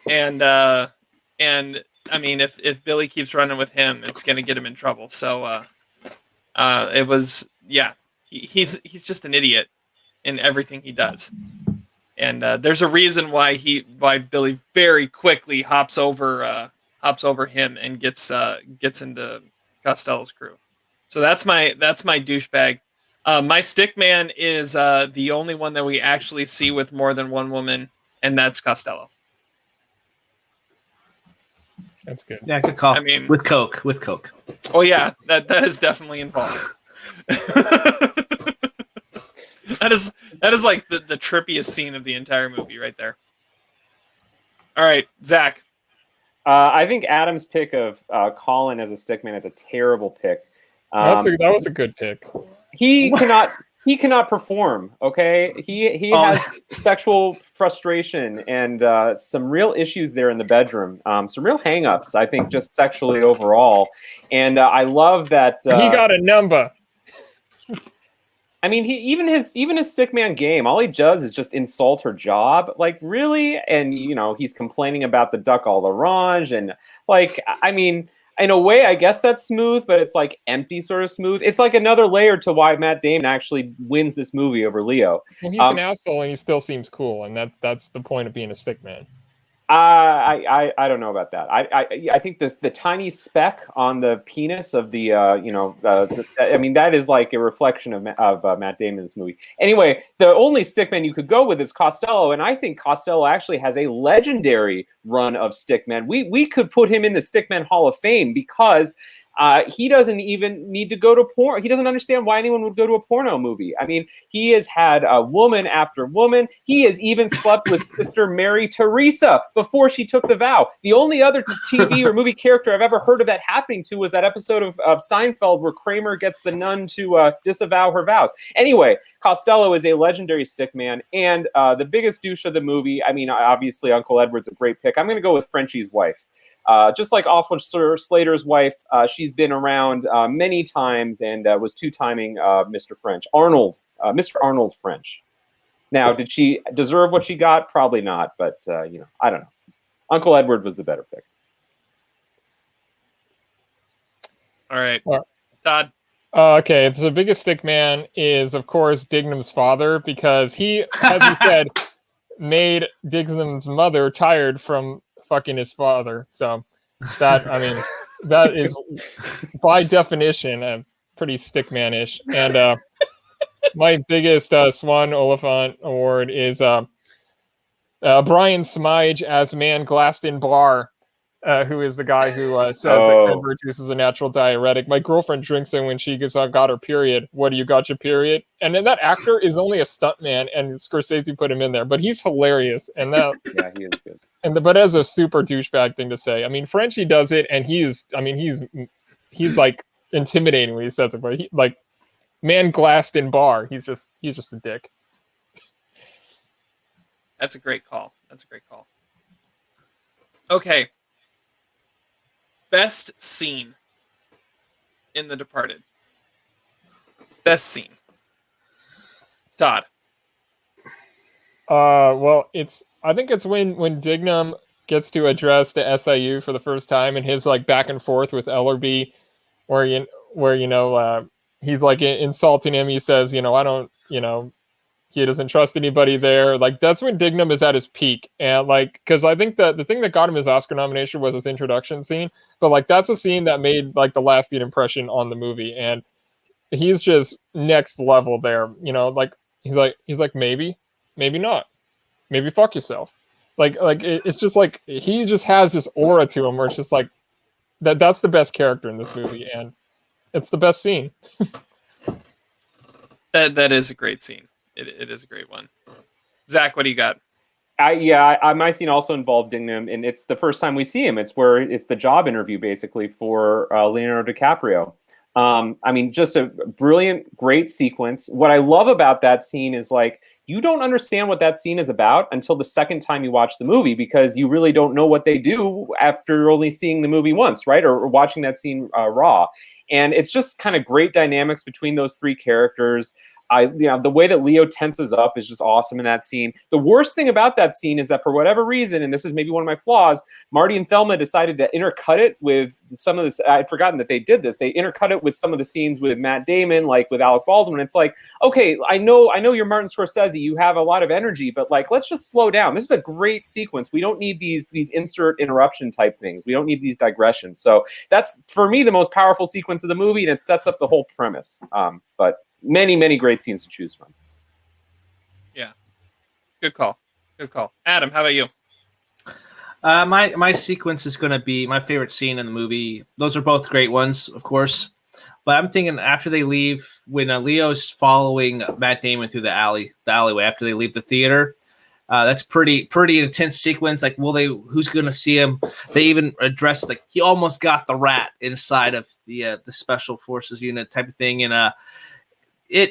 and I mean, if Billy keeps running with him, it's gonna get him in trouble. So he's just an idiot in everything he does. And there's a reason why Billy very quickly hops over him and gets into Costello's crew. So that's my douchebag. My Stickman is the only one that we actually see with more than one woman, and that's Costello. That's good. Yeah, good call. I mean, with Coke. Oh yeah, that is definitely involved. That is like the trippiest scene of the entire movie right there. All right, Zach. I think Adam's pick of Colin as a stickman is a terrible pick. That was a good pick. He cannot perform. Okay, he has sexual frustration and some real issues there in the bedroom. Some real hangups, I think, just sexually overall. And I love that he got a number. I mean, even his stickman game, all he does is just insult her job. Like, really? And he's complaining about the duck à l'orange, and like, I mean, in a way, I guess that's smooth, but it's like empty sort of smooth. It's like another layer to why Matt Damon actually wins this movie over Leo. Well, he's an asshole, and he still seems cool, and that's the point of being a stickman. I don't know about that. I think the tiny speck on the penis of the I mean, that is like a reflection of Matt Damon in this movie. Anyway, the only stickman you could go with is Costello, and I think Costello actually has a legendary run of stickmen. We could put him in the Stickman Hall of Fame because he doesn't even need to go to porn. He doesn't understand why anyone would go to a porno movie. I mean, he has had woman after woman. He has even slept with Sister Mary Teresa before she took the vow. The only other TV or movie character I've ever heard of that happening to was that episode of Seinfeld where Kramer gets the nun to disavow her vows. Anyway, Costello is a legendary stickman and the biggest douche of the movie. I mean, obviously, Uncle Edward's a great pick. I'm going to go with Frenchie's wife. Just like Officer Slater's wife, she's been around many times and was two-timing Mr. French. Mr. Arnold French. Now, did she deserve what she got? Probably not, but, I don't know. Uncle Edward was the better pick. All right. Todd? Okay, so the biggest stickman is, of course, Dignam's father, because he, as you said, made Dignam's mother tired from fucking his father. So that is by definition pretty stickmanish. And my biggest Swan Oliphant award is Brian Smyge as Man Glaston Barr, who is the guy who says that cranberry juice is a natural diuretic. My girlfriend drinks it when she got her period. What do you got your period? And then that actor is only a stuntman, and Scorsese put him in there, but he's hilarious. And that yeah, he is good. But as a super douchebag thing to say, I mean, Frenchie does it, and he's like intimidating when he says it, but he like Man Glaston Barr, he's just a dick. That's a great call. Okay. Best scene in The Departed. Best scene. Todd. Well, I think it's when Dignam gets to address the SIU for the first time, and his like back and forth with Ellerby, where he's like insulting him. He says, I don't, he doesn't trust anybody there. Like, that's when Dignam is at his peak. And like, because I think that the thing that got him his Oscar nomination was his introduction scene. But like, that's a scene that made like the lasting impression on the movie. And he's just next level there. Like he's like maybe not, maybe fuck yourself. It's just like he just has this aura to him where it's just like that's the best character in this movie, and it's the best scene. That is a great scene. It is a great one. Zach, what do you got? My scene also involved Dignam, and it's the first time we see him. It's the job interview basically for Leonardo DiCaprio. I mean, just a brilliant, great sequence. What I love about that scene is like you don't understand what that scene is about until the second time you watch the movie, because you really don't know what they do after only seeing the movie once, right? Or watching that scene raw. And it's just kind of great dynamics between those three characters. The way that Leo tenses up is just awesome in that scene. The worst thing about that scene is that for whatever reason, and this is maybe one of my flaws, Marty and Thelma decided to intercut it with some of this. I'd forgotten that they did this. They intercut it with some of the scenes with Matt Damon, like with Alec Baldwin. It's like, okay, I know you're Martin Scorsese. You have a lot of energy, but like, let's just slow down. This is a great sequence. We don't need these insert interruption type things. We don't need these digressions. So that's, for me, the most powerful sequence of the movie, and it sets up the whole premise. But many great scenes to choose from. Yeah, good call. Adam, how about you? My sequence is going to be my favorite scene in the movie. Those are both great ones, of course, But I'm thinking after they leave, when Leo's following Matt Damon through the alleyway after they leave the theater, that's pretty intense sequence. Like, who's going to see him? They even address like he almost got the rat inside of the special forces unit type of thing, and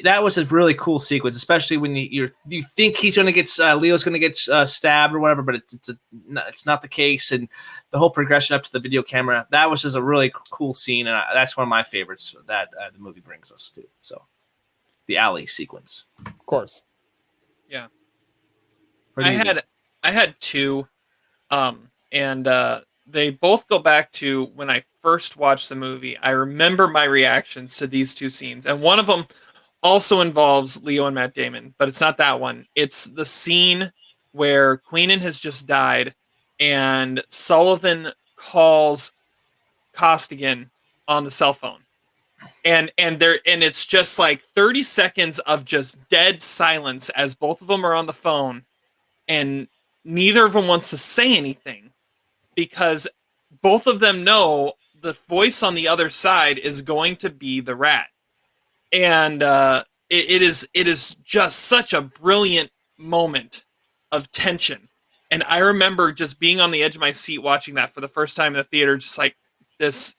that was a really cool sequence, especially when you think he's going to get Leo's going to get stabbed or whatever, but it's not the case, and the whole progression up to the video camera, that was just a really cool scene, and that's one of my favorites that the movie brings us to. So, the alley sequence, of course, yeah. I had two, and they both go back to when I first watched the movie. I remember my reactions to these two scenes, and one of them also involves Leo and Matt Damon, but it's not that one. It's the scene where Queenan has just died, and Sullivan calls Costigan on the cell phone, and it's just like 30 seconds of just dead silence as both of them are on the phone. And neither of them wants to say anything because both of them know the voice on the other side is going to be the rat. And it is just such a brilliant moment of tension. And I remember just being on the edge of my seat watching that for the first time in the theater, just like this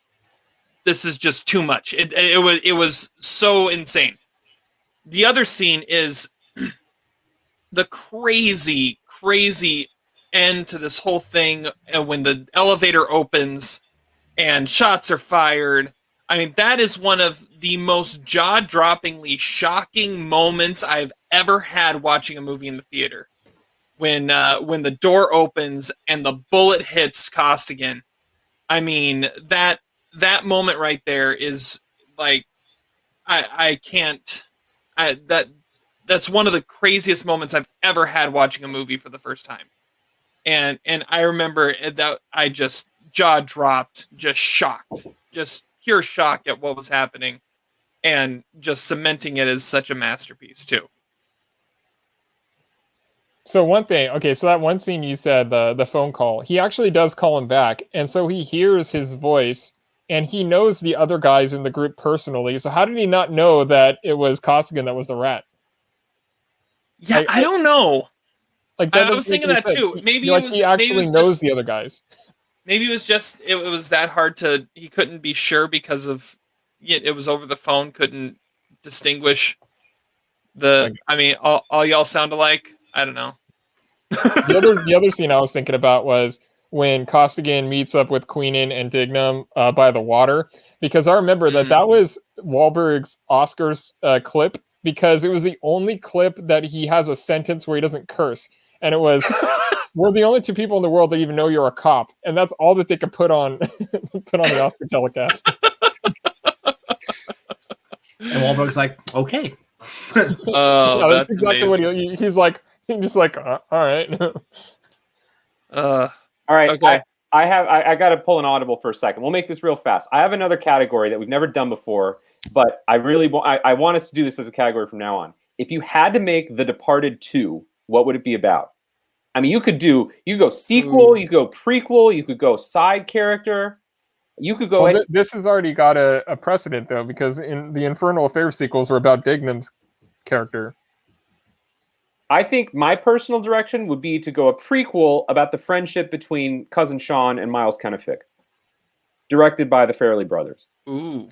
is just too much. It was so insane. The other scene is the crazy end to this whole thing when the elevator opens and shots are fired. I mean, that is one of the most jaw-droppingly shocking moments I've ever had watching a movie in the theater. When the door opens and the bullet hits Costigan. I mean, that moment right there is like that's one of the craziest moments I've ever had watching a movie for the first time. And I remember that I just jaw dropped, just shocked, just pure shock at what was happening, and just cementing it as such a masterpiece too. So one thing, okay, so that one scene you said, the phone call, he actually does call him back, and so he hears his voice, and he knows the other guys in the group personally, so how did he not know that it was Costigan that was the rat? Yeah, I don't know. Like I was thinking that too. Maybe he actually knows the other guys. Maybe it was just it was that hard to. He couldn't be sure because of it was over the phone. Couldn't distinguish the. I mean, all y'all sound alike. I don't know. The other scene I was thinking about was when Costigan meets up with Queenan and Dignam by the water, because I remember that was Wahlberg's Oscars clip. Because it was the only clip that he has a sentence where he doesn't curse. And it was, we're the only two people in the world that even know you're a cop. And that's all that they could put on the Oscar telecast. And Wahlberg's like, okay. Oh, that's exactly amazing. What he's just like, all right. All right. Okay. I got to pull an audible for a second. We'll make this real fast. I have another category that we've never done before, but I want us to do this as a category from now on. If you had to make The Departed 2, what would it be about? I mean, you could go sequel, you could go prequel, you could go side character, you could go. Well, this has already got a precedent though, because in the Infernal Affairs sequels were about Dignam's character. I think my personal direction would be to go a prequel about the friendship between Cousin Sean and Miles Kennefick, directed by the Farrelly brothers. Ooh.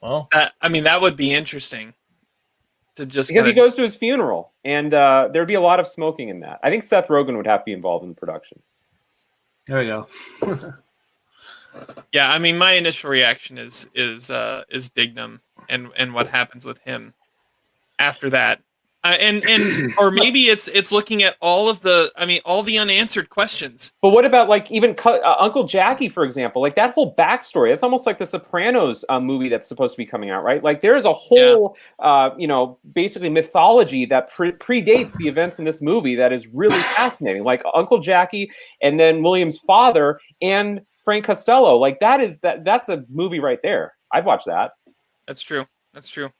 Well, I mean, that would be interesting. To just because he goes to his funeral, and there'd be a lot of smoking in that. I think Seth Rogen would have to be involved in the production. There we go. Yeah, I mean, my initial reaction is Dignam and what happens with him after that, and or maybe it's looking at all the unanswered questions. But what about like even Uncle Jackie, for example? Like that whole backstory. It's almost like the Sopranos movie that's supposed to be coming out, right? Like there's a whole basically mythology that predates the events in this movie that is really fascinating. Like Uncle Jackie, and then William's father and Frank Costello. Like that's a movie right there. I'd watch that. That's true. That's true.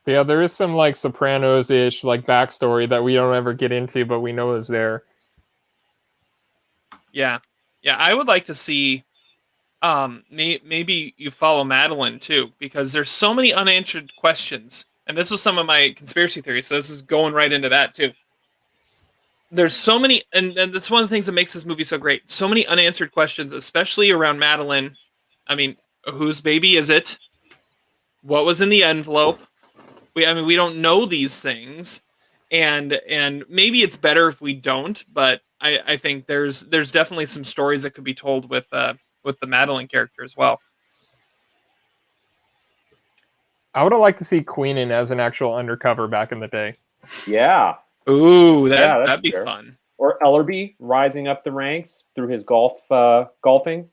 Yeah, there is some like Sopranos-ish like backstory that we don't ever get into, but we know is there. Yeah, I would like to see maybe you follow Madeline too, because there's so many unanswered questions. And this was some of my conspiracy theories, so this is going right into that too. There's so many, and that's one of the things that makes this movie so great. So many unanswered questions, especially around Madeline. I mean, whose baby is it? What was in the envelope? We don't know these things, and maybe it's better if we don't. But I think there's definitely some stories that could be told with the Madeline character as well. I would have liked to see Queenan as an actual undercover back in the day. Yeah. Ooh, that'd be fair. Fun. Or Ellerby rising up the ranks through his golfing.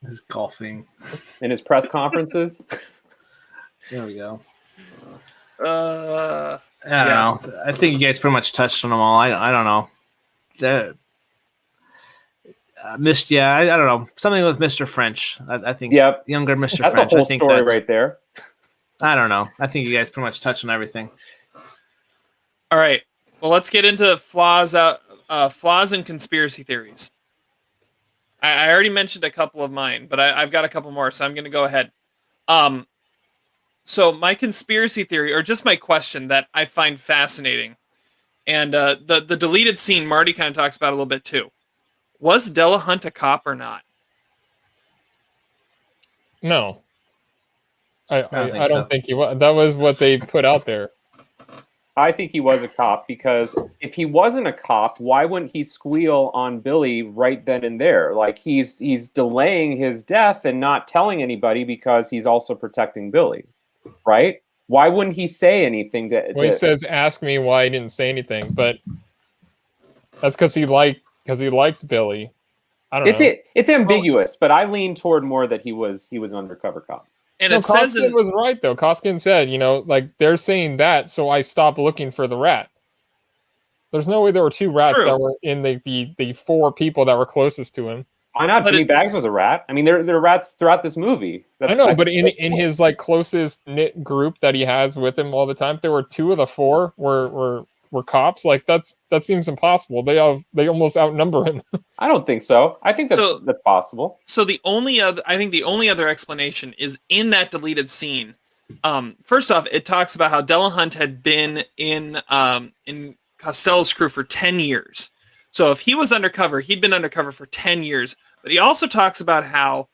His golfing. In his press conferences. There we go. I don't know. I think you guys pretty much touched on them all. I don't know. I don't know. Something with Mr. French. I think. Yep. Younger Mr. That's French. That's a whole story right there. I don't know. I think you guys pretty much touched on everything. All right. Well, let's get into flaws and conspiracy theories. I already mentioned a couple of mine, but I've got a couple more, so I'm going to go ahead. So my conspiracy theory, or just my question that I find fascinating, and the deleted scene Marty kind of talks about a little bit too. Was Delahunt a cop or not? No. I don't think he was. That was what they put out there. I think he was a cop, because if he wasn't a cop, why wouldn't he squeal on Billy right then and there? Like, he's delaying his death and not telling anybody because he's also protecting Billy, right? Why wouldn't he say anything he says, "Ask me why he didn't say anything," but that's because he liked Billy. I don't know. It's ambiguous, but I lean toward more that he was an undercover cop. And it says Koskin was right though. Koskin said, they're saying that, so I stopped looking for the rat. There's no way there were two rats that were in the four people that were closest to him. Why not? Jimmy Bags was a rat. I mean, there are rats throughout this movie. I know, but in his closest knit group that he has with him all the time, there were two of the four were cops. Like that seems impossible. They almost outnumber him. I don't think so. I think that's possible. So the only other explanation is in that deleted scene. First off, it talks about how Delahunt had been in Costello's crew for 10 years. So if he was undercover, he'd been undercover for 10 years. But he also talks about how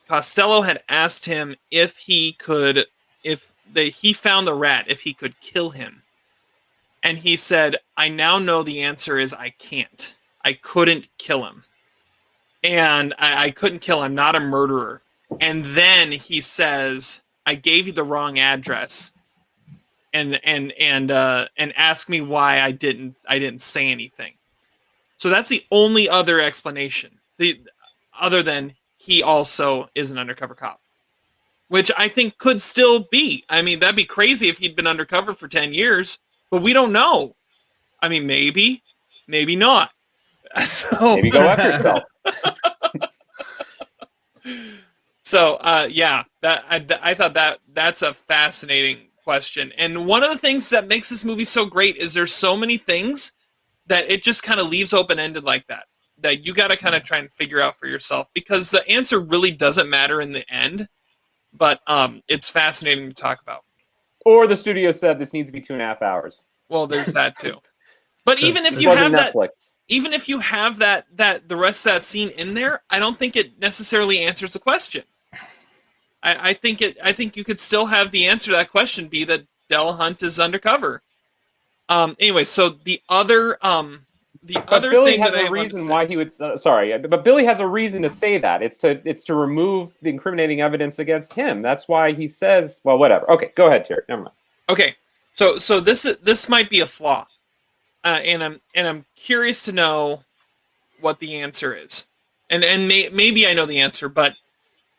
Costello had asked him if he found the rat, if he could kill him. And he said, "I now know the answer is I can't. I couldn't kill him. And I couldn't kill him. I'm not a murderer." And then he says, "I gave you the wrong address." And ask me why I didn't say anything. So that's the only other explanation. Other than he also is an undercover cop. Which I think could still be. I mean, that'd be crazy if he'd been undercover for 10 years, but we don't know. I mean, maybe not. So maybe go after yourself. So, I thought that's a fascinating question. And one of the things that makes this movie so great is there's so many things that it just kind of leaves open-ended like that you got to kind of try and figure out for yourself, because the answer really doesn't matter in the end. But it's fascinating to talk about. Or the studio said this needs to be 2.5 hours. Well, there's that too. But even if you have that, even if you have that the rest of that scene in there, I don't think it necessarily answers the question. I think you could still have the answer to that question be that Delahunt is undercover. Anyway, so the other Billy has a reason why he would. But Billy has a reason to say that. It's to remove the incriminating evidence against him. That's why he says. Well, whatever. Okay, go ahead, Terry. Never mind. Okay, so this might be a flaw, and I'm curious to know what the answer is, and maybe I know the answer, but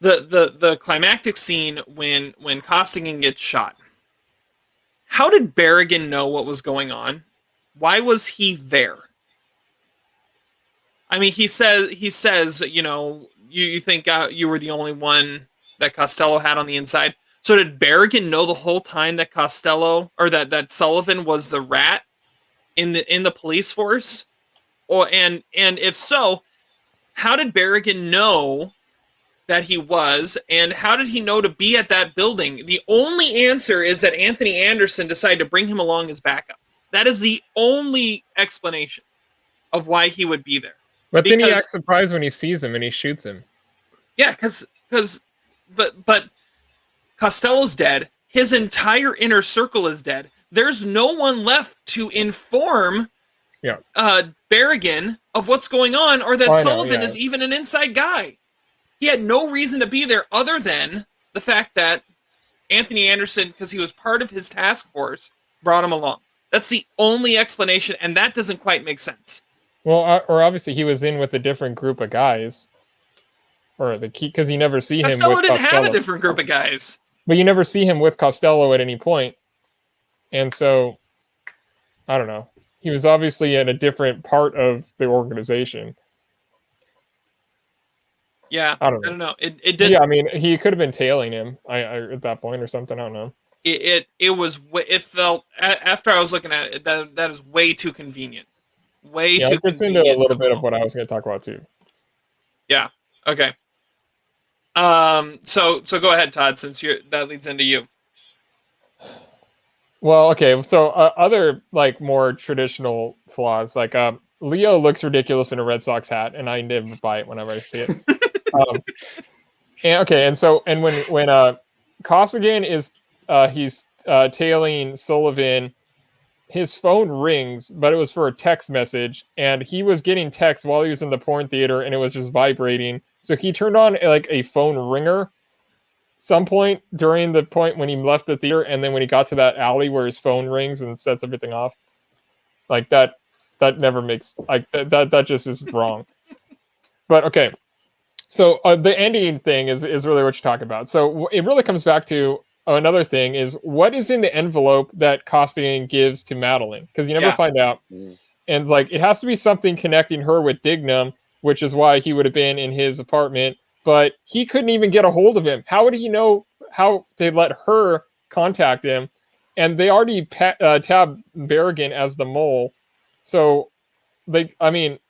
the climactic scene when Costigan gets shot. How did Berrigan know what was going on? Why was he there? I mean, he says, you think you were the only one that Costello had on the inside. So did Berrigan know the whole time that Costello or that Sullivan was the rat in the police force? And if so, how did Berrigan know that he was, and how did he know to be at that building? The only answer is that Anthony Anderson decided to bring him along as backup. That is the only explanation of why he would be there. But then he acts surprised when he sees him and he shoots him. Yeah, but Costello's dead. His entire inner circle is dead. There's no one left to inform Berrigan of what's going on, or that Sullivan is even an inside guy. He had no reason to be there other than the fact that Anthony Anderson, because he was part of his task force, brought him along. That's the only explanation, and that doesn't quite make sense. Well, or obviously he was in with a different group of guys. Or the key, because you never see him with Costello. Costello didn't have a different group of guys. But you never see him with Costello at any point. And so, I don't know. He was obviously in a different part of the organization. Yeah, I don't know. It did. Yeah, I mean, he could have been tailing him at that point or something. I don't know. It felt, after I was looking at it, that is way too convenient. Way too convenient. It gets into a little bit of what I was going to talk about too. Yeah. Okay. So go ahead, Todd, since that leads into you. Well, okay. So other like more traditional flaws, like Leo looks ridiculous in a Red Sox hat, and I never buy it whenever I see it. And when Costigan is he's tailing Sullivan, his phone rings, but it was for a text message, and he was getting text while he was in the porn theater, and it was just vibrating. So he turned on like a phone ringer some point during the point when he left the theater, and then when he got to that alley where his phone rings and sets everything off. Like that never makes, like that just is wrong. But okay. So the ending thing is really what you're talking about. So it really comes back to another thing is what is in the envelope that Costigan gives to Madeline? Because you never find out. And like it has to be something connecting her with Dignam, which is why he would have been in his apartment, but he couldn't even get a hold of him. How would he know how they let her contact him? And they already tabbed Berrigan as the mole. So they couldn't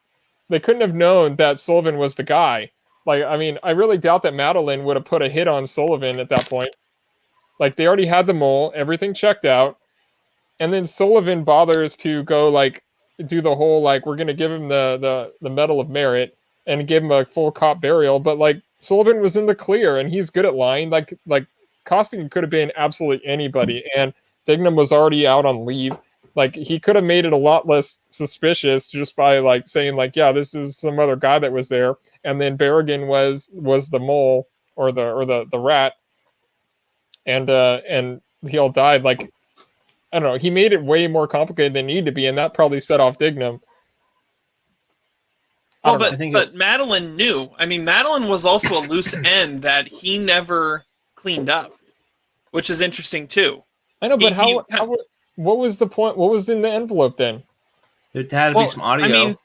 have known that Sullivan was the guy. Like, I mean, I really doubt that Madeline would have put a hit on Sullivan at that point. Like, they already had the mole, everything checked out. And then Sullivan bothers to go, like, do the whole, like, we're going to give him the Medal of Merit and give him a full cop burial. But, like, Sullivan was in the clear, and he's good at lying. Like Costigan could have been absolutely anybody. And Dignam was already out on leave. Like, he could have made it a lot less suspicious just by, like, saying, like, yeah, this is some other guy that was there. And then Berrigan was the mole or the rat. And he all died. Like, I don't know. He made it way more complicated than it needed to be, and that probably set off Dignam. Well, but Madeline knew. I mean, Madeline was also a loose end that he never cleaned up, which is interesting, too. I know, but what was the point? What was in the envelope then? It had to be some audio. I mean,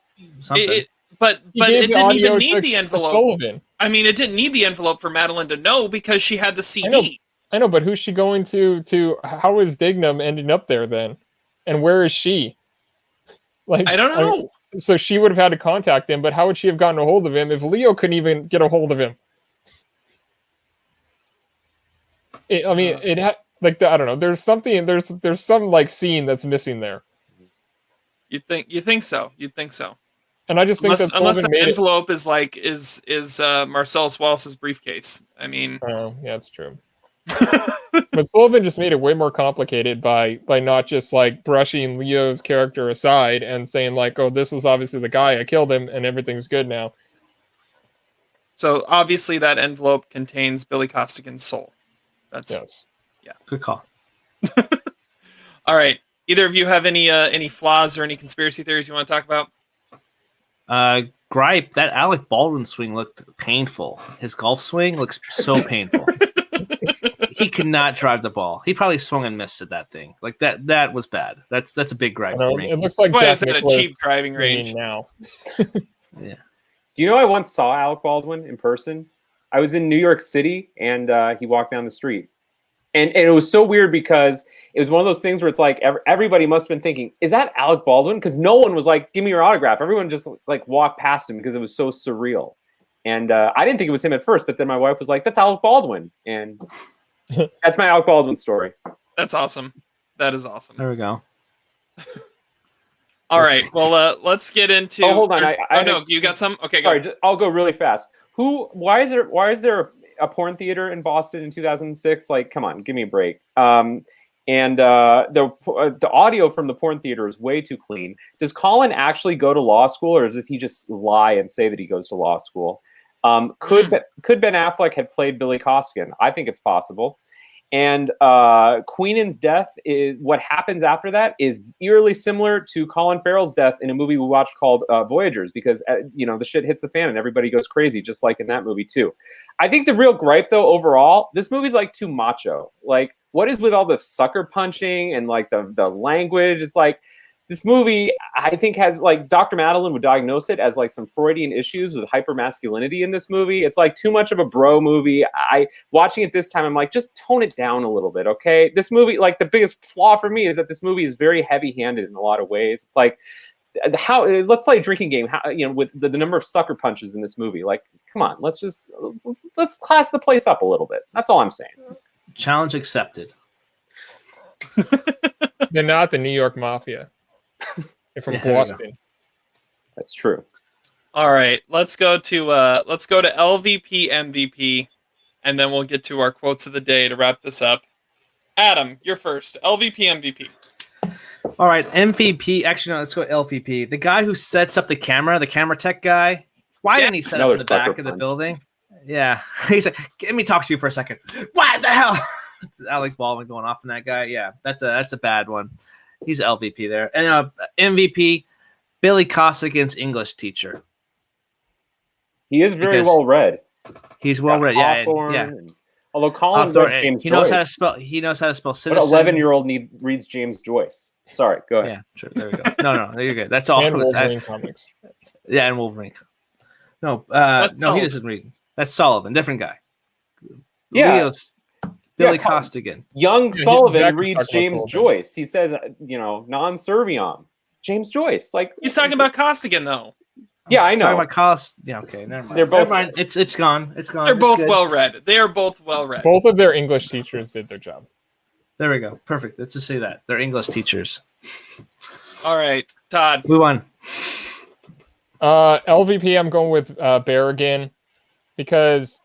but it didn't even need the envelope. I mean, it didn't need the envelope for Madeline to know because she had the CD. I know, but who's she going to? How is Dignam ending up there then? And where is she? Like, I don't know. So she would have had to contact him, but how would she have gotten a hold of him if Leo couldn't even get a hold of him? I don't know. There's something. There's some like scene that's missing there. You think so? You'd think so. And I just think unless the envelope is Marcellus Wallace's briefcase. I mean, oh yeah, that's true. But Sullivan just made it way more complicated by not just like brushing Leo's character aside and saying like, oh, this was obviously the guy, I killed him and everything's good now. So obviously that envelope contains Billy Costigan's soul. Yeah. Good call. All right. Either of you have any flaws or any conspiracy theories you want to talk about? Gripe, that Alec Baldwin swing looked painful. His golf swing looks so painful. He could not drive the ball. He probably swung and missed at that thing. Like that was bad. That's a big gripe for me. It looks like Jack Nicklaus a cheap driving range now. Yeah. Do you know I once saw Alec Baldwin in person? I was in New York City, and he walked down the street. And it was so weird because it was one of those things where it's like everybody must have been thinking, is that Alec Baldwin? Because no one was like, give me your autograph. Everyone just like walked past him because it was so surreal. And I didn't think it was him at first, but then my wife was like, that's Alec Baldwin. And that's my Alec Baldwin story. That's awesome. That is awesome. There we go. All right. Well, let's get into. Oh, hold on. No, you got some? Okay, sorry, go. I'll go really fast. Why is there a porn theater in Boston in 2006? Like, come on, give me a break. The audio from the porn theater is way too clean. Does Colin actually go to law school, or does he just lie and say that he goes to law school? Could Ben Affleck have played Billy Costigan? I think it's possible. And Queenan's death is what happens after that is eerily similar to Colin Farrell's death in a movie we watched called Voyagers, because the shit hits the fan and everybody goes crazy, just like in that movie too. I think the real gripe though overall, this movie's like too macho. Like, what is with all the sucker punching and like the language? It's like this movie, I think, has like Dr. Madeline would diagnose it as like some Freudian issues with hypermasculinity in this movie. It's like too much of a bro movie. Watching it this time, I'm like, just tone it down a little bit, okay? This movie, like the biggest flaw for me is that this movie is very heavy-handed in a lot of ways. It's like, let's play a drinking game. With the number of sucker punches in this movie. Like, come on, let's class the place up a little bit. That's all I'm saying. Challenge accepted. They're not the New York Mafia. They're from Boston. That's true. All right, let's go to LVP MVP, and then we'll get to our quotes of the day to wrap this up. Adam, you're first. LVP MVP. All right, MVP. Actually, no, let's go LVP. The guy who sets up the camera tech guy. Why didn't he set up in the back of the building? Yeah, he's like, let me talk to you for a second. What the hell? It's Alec Baldwin going off on that guy. Yeah, that's a bad one. He's LVP there. And MVP, Billy Costigan's English teacher. He is very well read. He's well read. Yeah. Although Colin read James Joyce. Knows how to spell. He knows how to spell citizen. But 11-year-old reads James Joyce. Sorry, go ahead. Yeah, sure. There we go. No, you're good. That's all. And Wolverine comics. Yeah, and Wolverine. No, he doesn't read. That's Sullivan, different guy. Yeah. Billy Costigan. Young Sullivan reads James Joyce. He says, non serviam. James Joyce. Like, he's talking about Costigan, though. Yeah, I know. Talking about cost. Yeah, okay, never mind. They're both. Never mind. It's gone. It's gone. They're both well read. They are both well read. Both of their English teachers did their job. There we go. Perfect. Let's just say that they're English teachers. All right, Todd. Who won? LVP. I'm going with Berrigan because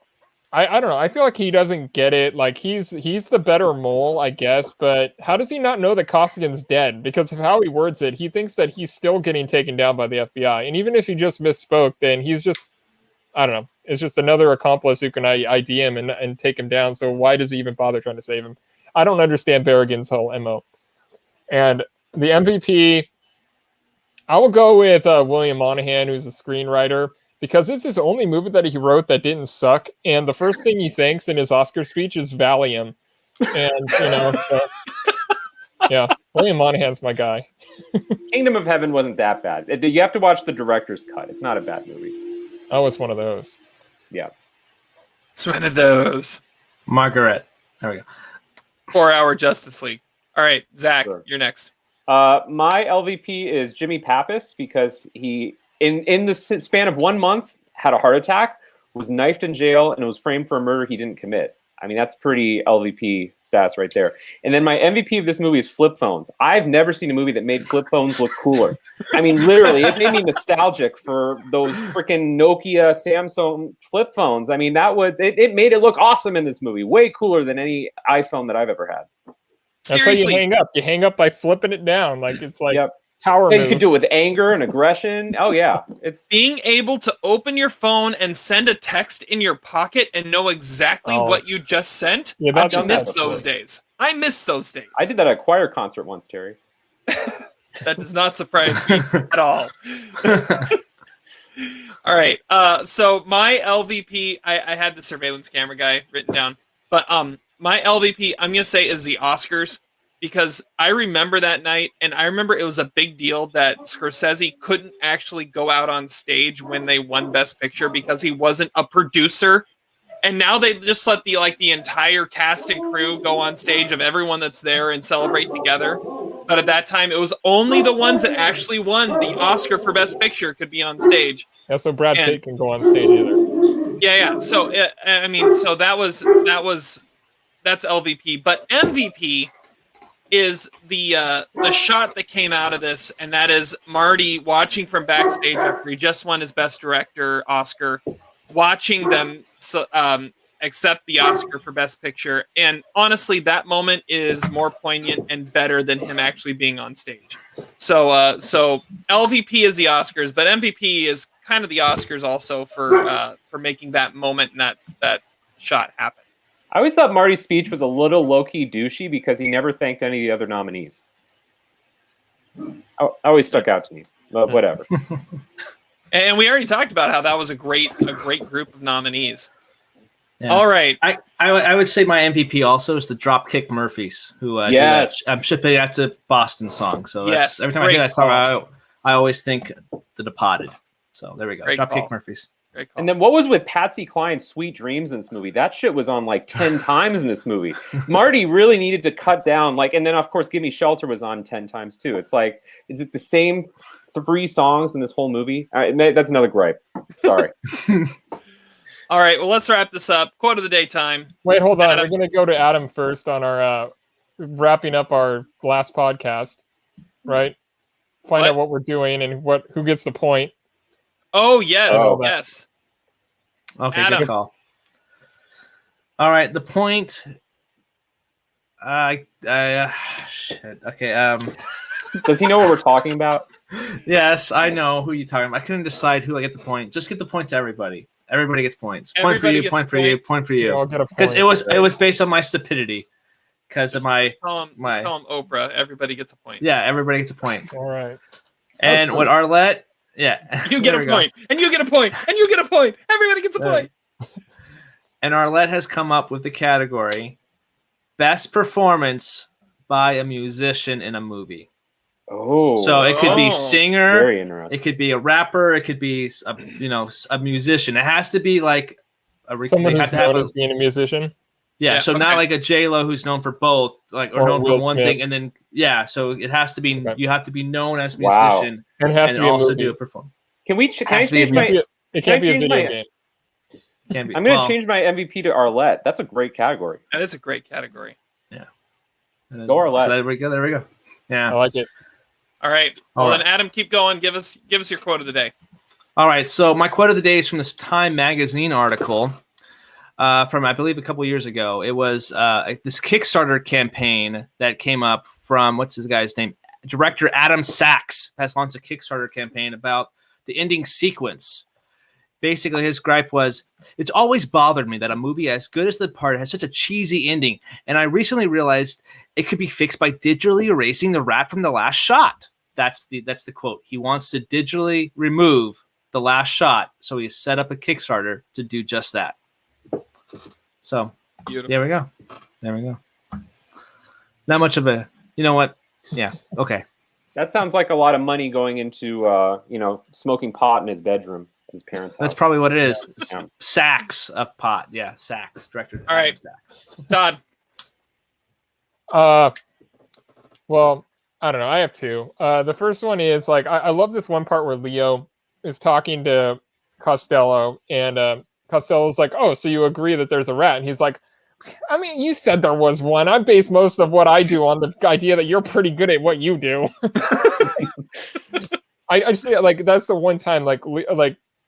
I don't know. I feel like he doesn't get it. Like he's the better mole, I guess. But how does he not know that Costigan's dead? Because of how he words it, he thinks that he's still getting taken down by the FBI. And even if he just misspoke, then he's just, I don't know. It's just another accomplice who can ID him and take him down. So why does he even bother trying to save him? I don't understand Berrigan's whole MO. And the MVP, I will go with William Monahan, who's a screenwriter. Because it's his only movie that he wrote that didn't suck, and the first thing he thanks in his Oscar speech is Valium. And, yeah, William Monahan's my guy. Kingdom of Heaven wasn't that bad. You have to watch the director's cut. It's not a bad movie. Oh, it's one of those. Yeah. It's one of those. Margaret. There we go. 4-hour Justice League. All right, Zach, You're next. My LVP is Jimmy Pappas because he... In the span of 1 month, had a heart attack, was knifed in jail, and was framed for a murder he didn't commit. I mean, that's pretty LVP stats right there. And then my MVP of this movie is flip phones. I've never seen a movie that made flip phones look cooler. I mean, literally, it made me nostalgic for those freaking Nokia, Samsung flip phones. I mean, it made it look awesome in this movie. Way cooler than any iPhone that I've ever had. That's Seriously. how you hang up. You hang up by flipping it down. Like, it's like... Yep. Power you move. could do it with anger and aggression. Oh yeah, it's being able to open your phone and send a text in your pocket and know exactly what you just sent. Yeah, I miss those days. I miss those days. I did that at a choir concert once, Terry. That does not surprise me at all. All right. So my LVP, I had the surveillance camera guy written down, but my LVP I'm gonna say is the Oscars. Because I remember that night, and I remember it was a big deal that Scorsese couldn't actually go out on stage when they won Best Picture because he wasn't a producer. And now they just let the entire cast and crew go on stage of everyone that's there and celebrate together. But at that time, it was only the ones that actually won the Oscar for Best Picture could be on stage. Yeah, so Brad Pitt can go on stage either. Yeah. So I mean, so that's LVP, but MVP is the shot that came out of this, and that is Marty watching from backstage after he just won his Best Director Oscar, watching them accept the Oscar for Best Picture. And honestly, that moment is more poignant and better than him actually being on stage. So LVP is the Oscars, but MVP is kind of the Oscars also for making that moment and that shot happen. I always thought Marty's speech was a little low-key douchey because he never thanked any of the other nominees. Always stuck out to me, but whatever. And we already talked about how that was a great group of nominees. Yeah. All right. I would say my MVP also is the Dropkick Murphys, who yes. I'm shipping out to Boston song. So yes, every time I hear that song, I always think The Departed. So there we go. Dropkick Murphys. And then what was with Patsy Cline's Sweet Dreams in this movie? That shit was on like 10 times in this movie. Marty really needed to cut down, and then of course Gimme Shelter was on 10 times too. It's like, is it the same 3 songs in this whole movie? That's another gripe. Sorry. All right, well, let's wrap this up. Quote of the day time. Wait, hold on. We're going to go to Adam first on our wrapping up our last podcast, right? Find out what we're doing and who gets the point. Oh, yes, yes. Okay, Adam. Good call. All right, the point. Shit. Okay. Does he know what we're talking about? Yes, I know who you're talking about. I couldn't decide who I get the point. Just get the point to everybody. Everybody gets points. Point for you. Point for you. Point for you. Because it was based on my stupidity. Because of my. Just call him Oprah. Everybody gets a point. Yeah, everybody gets a point. All right. And what Arlette. Yeah. You get a point. And you get a point. And you get a point. Everybody gets a point. And Arlette has come up with the category Best Performance by a Musician in a Movie. Oh. So it could be singer. Very interesting. It could be a rapper. It could be a musician. It has to be like someone who's known as being a musician. Yeah, so not like a J-Lo who's known for both, or known for one thing, and then so it has to be you have to be known as a musician and it has to be also do a performance. Can I change my? It can't be a video game. Can be. I'm going to change my MVP to Arlette. That's a great category. That is a great category. Yeah. Go Arlette. So there we go. Yeah. I like it. All right. Well, then Adam, keep going. Give us your quote of the day. All right. So my quote of the day is from this Time magazine article. From I believe a couple years ago. It was this Kickstarter campaign that came up from what's this guy's name? Director Adam Sachs has launched a Kickstarter campaign about the ending sequence. Basically, his gripe was, it's always bothered me that a movie as good as The Departed has such a cheesy ending, and I recently realized it could be fixed by digitally erasing the rat from the last shot. That's the quote. He wants to digitally remove the last shot, so he set up a Kickstarter to do just that. So beautiful. There we go. Not much of a, you know what? Yeah. Okay. That sounds like a lot of money going into, smoking pot in his bedroom, his parents' house. That's probably what it is. Yeah. Sacks of pot. Yeah. Sacks. Director. All right. Sacks. Todd. Well, I don't know. I have 2. The first one is I love this one part where Leo is talking to Costello and, Costello's like, oh, so you agree that there's a rat? And he's like, I mean, you said there was one. I base most of what I do on the idea that you're pretty good at what you do. I just that's the one time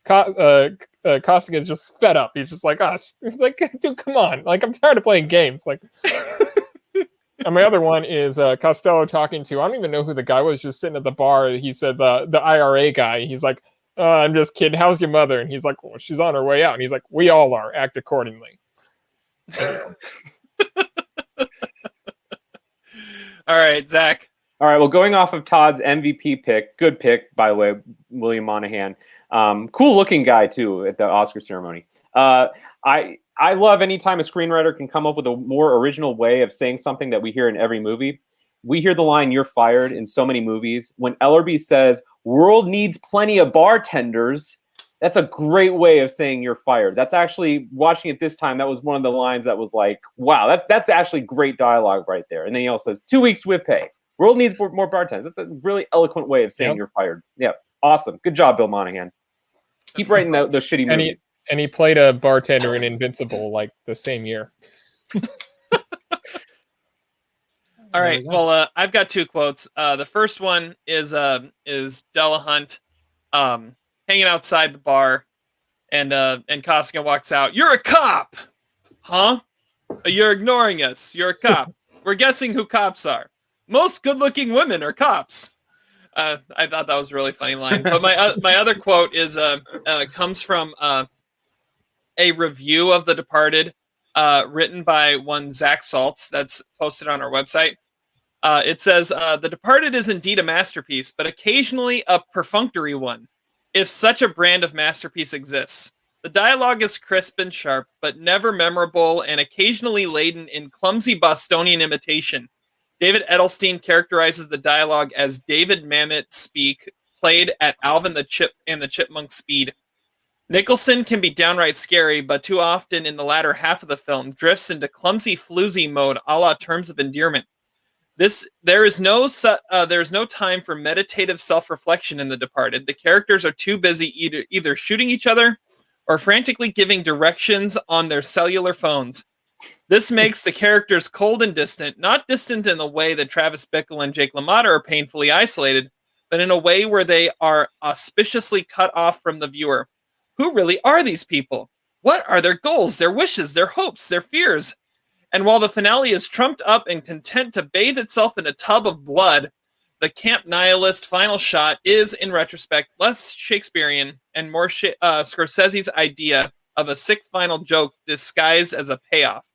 Costigan is just fed up. He's just like us. He's like, dude, come on. I'm tired of playing games. And my other one is Costello talking to, I don't even know who the guy was just sitting at the bar. He said the IRA guy. He's like, I'm just kidding. How's your mother? And he's like, well, she's on her way out. And he's like, we all are. Act accordingly. All right, Zach. All right. Well, going off of Todd's MVP pick, good pick, by the way, William Monahan. Cool looking guy, too, at the Oscar ceremony. I love anytime a screenwriter can come up with a more original way of saying something that we hear in every movie. We hear the line, "You're fired" in so many movies. When Ellerby says, "World needs plenty of bartenders," That's a great way of saying you're fired. That's actually, watching it this time, that was one of the lines that was like, wow, that's actually great dialogue right there. And then he also says, 2 weeks with pay. World needs more bartenders. That's a really eloquent way of saying you're fired. Yeah, awesome. Good job, Bill Monahan. Keep writing those shitty movies. And he played a bartender in Invincible like the same year. All right. Well, I've got 2 quotes. The first one is Delahunt hanging outside the bar, and Costigan walks out. You're a cop, huh? You're ignoring us. You're a cop. We're guessing who cops are. Most good-looking women are cops. I thought that was a really funny line. But my other quote is comes from a review of The Departed, written by one Zach Saltz, that's posted on our website. It says, The Departed is indeed a masterpiece, but occasionally a perfunctory one, if such a brand of masterpiece exists. The dialogue is crisp and sharp, but never memorable and occasionally laden in clumsy Bostonian imitation. David Edelstein characterizes the dialogue as David Mamet speak, played at Alvin the Chip and the Chipmunk speed. Nicholson can be downright scary, but too often in the latter half of the film drifts into clumsy floozy mode a la Terms of Endearment. There is no time for meditative self-reflection in The Departed. The characters are too busy either shooting each other or frantically giving directions on their cellular phones. This makes the characters cold and distant, not distant in the way that Travis Bickle and Jake LaMotta are painfully isolated, but in a way where they are auspiciously cut off from the viewer. Who really are these people? What are their goals, their wishes, their hopes, their fears? And while the finale is trumped up and content to bathe itself in a tub of blood, the camp nihilist final shot is, in retrospect, less Shakespearean and more Scorsese's idea of a sick final joke disguised as a payoff.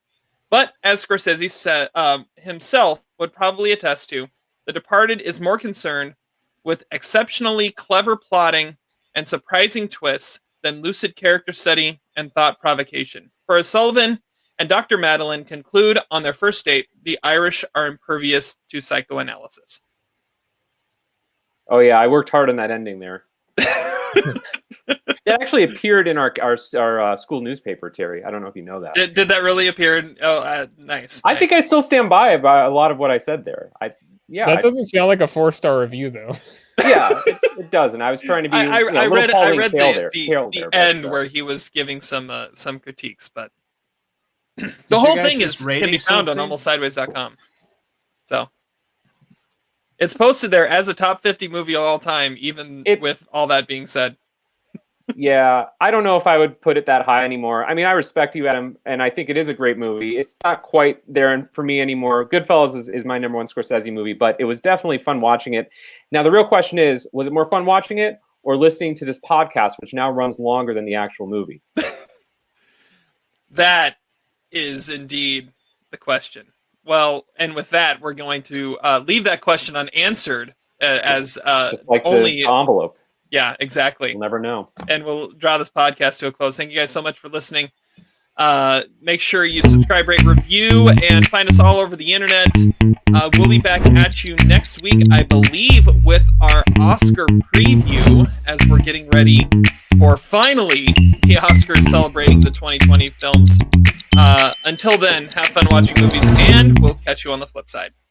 But, as Scorsese said, himself would probably attest to, The Departed is more concerned with exceptionally clever plotting and surprising twists than lucid character study and thought provocation. For as Sullivan and Dr. Madeline conclude on their first date, the Irish are impervious to psychoanalysis. Oh yeah, I worked hard on that ending there. It actually appeared in our school newspaper, Terry. I don't know if you know that. Did that really appear? Nice. I think I still stand by a lot of what I said there. That doesn't sound like a 4-star review, though. Yeah, it doesn't. I was trying to be. I read the end but, where he was giving some critiques, but the whole thing can be found on almostsideways.com. So it's posted there as a top 50 movie of all time, even with all that being said. Yeah, I don't know if I would put it that high anymore. I mean, I respect you, Adam, and I think it is a great movie. It's not quite there for me anymore. Goodfellas is my number one Scorsese movie, but it was definitely fun watching it. Now, the real question is, was it more fun watching it or listening to this podcast, which now runs longer than the actual movie? That is indeed the question. Well, and with that, we're going to leave that question unanswered as like only the envelope. Yeah, exactly. We'll never know. And we'll draw this podcast to a close. Thank you guys so much for listening. Make sure you subscribe, rate, review, and find us all over the internet. We'll be back at you next week, I believe, with our Oscar preview as we're getting ready for finally the Oscars celebrating the 2020 films. Until then, have fun watching movies, and we'll catch you on the flip side.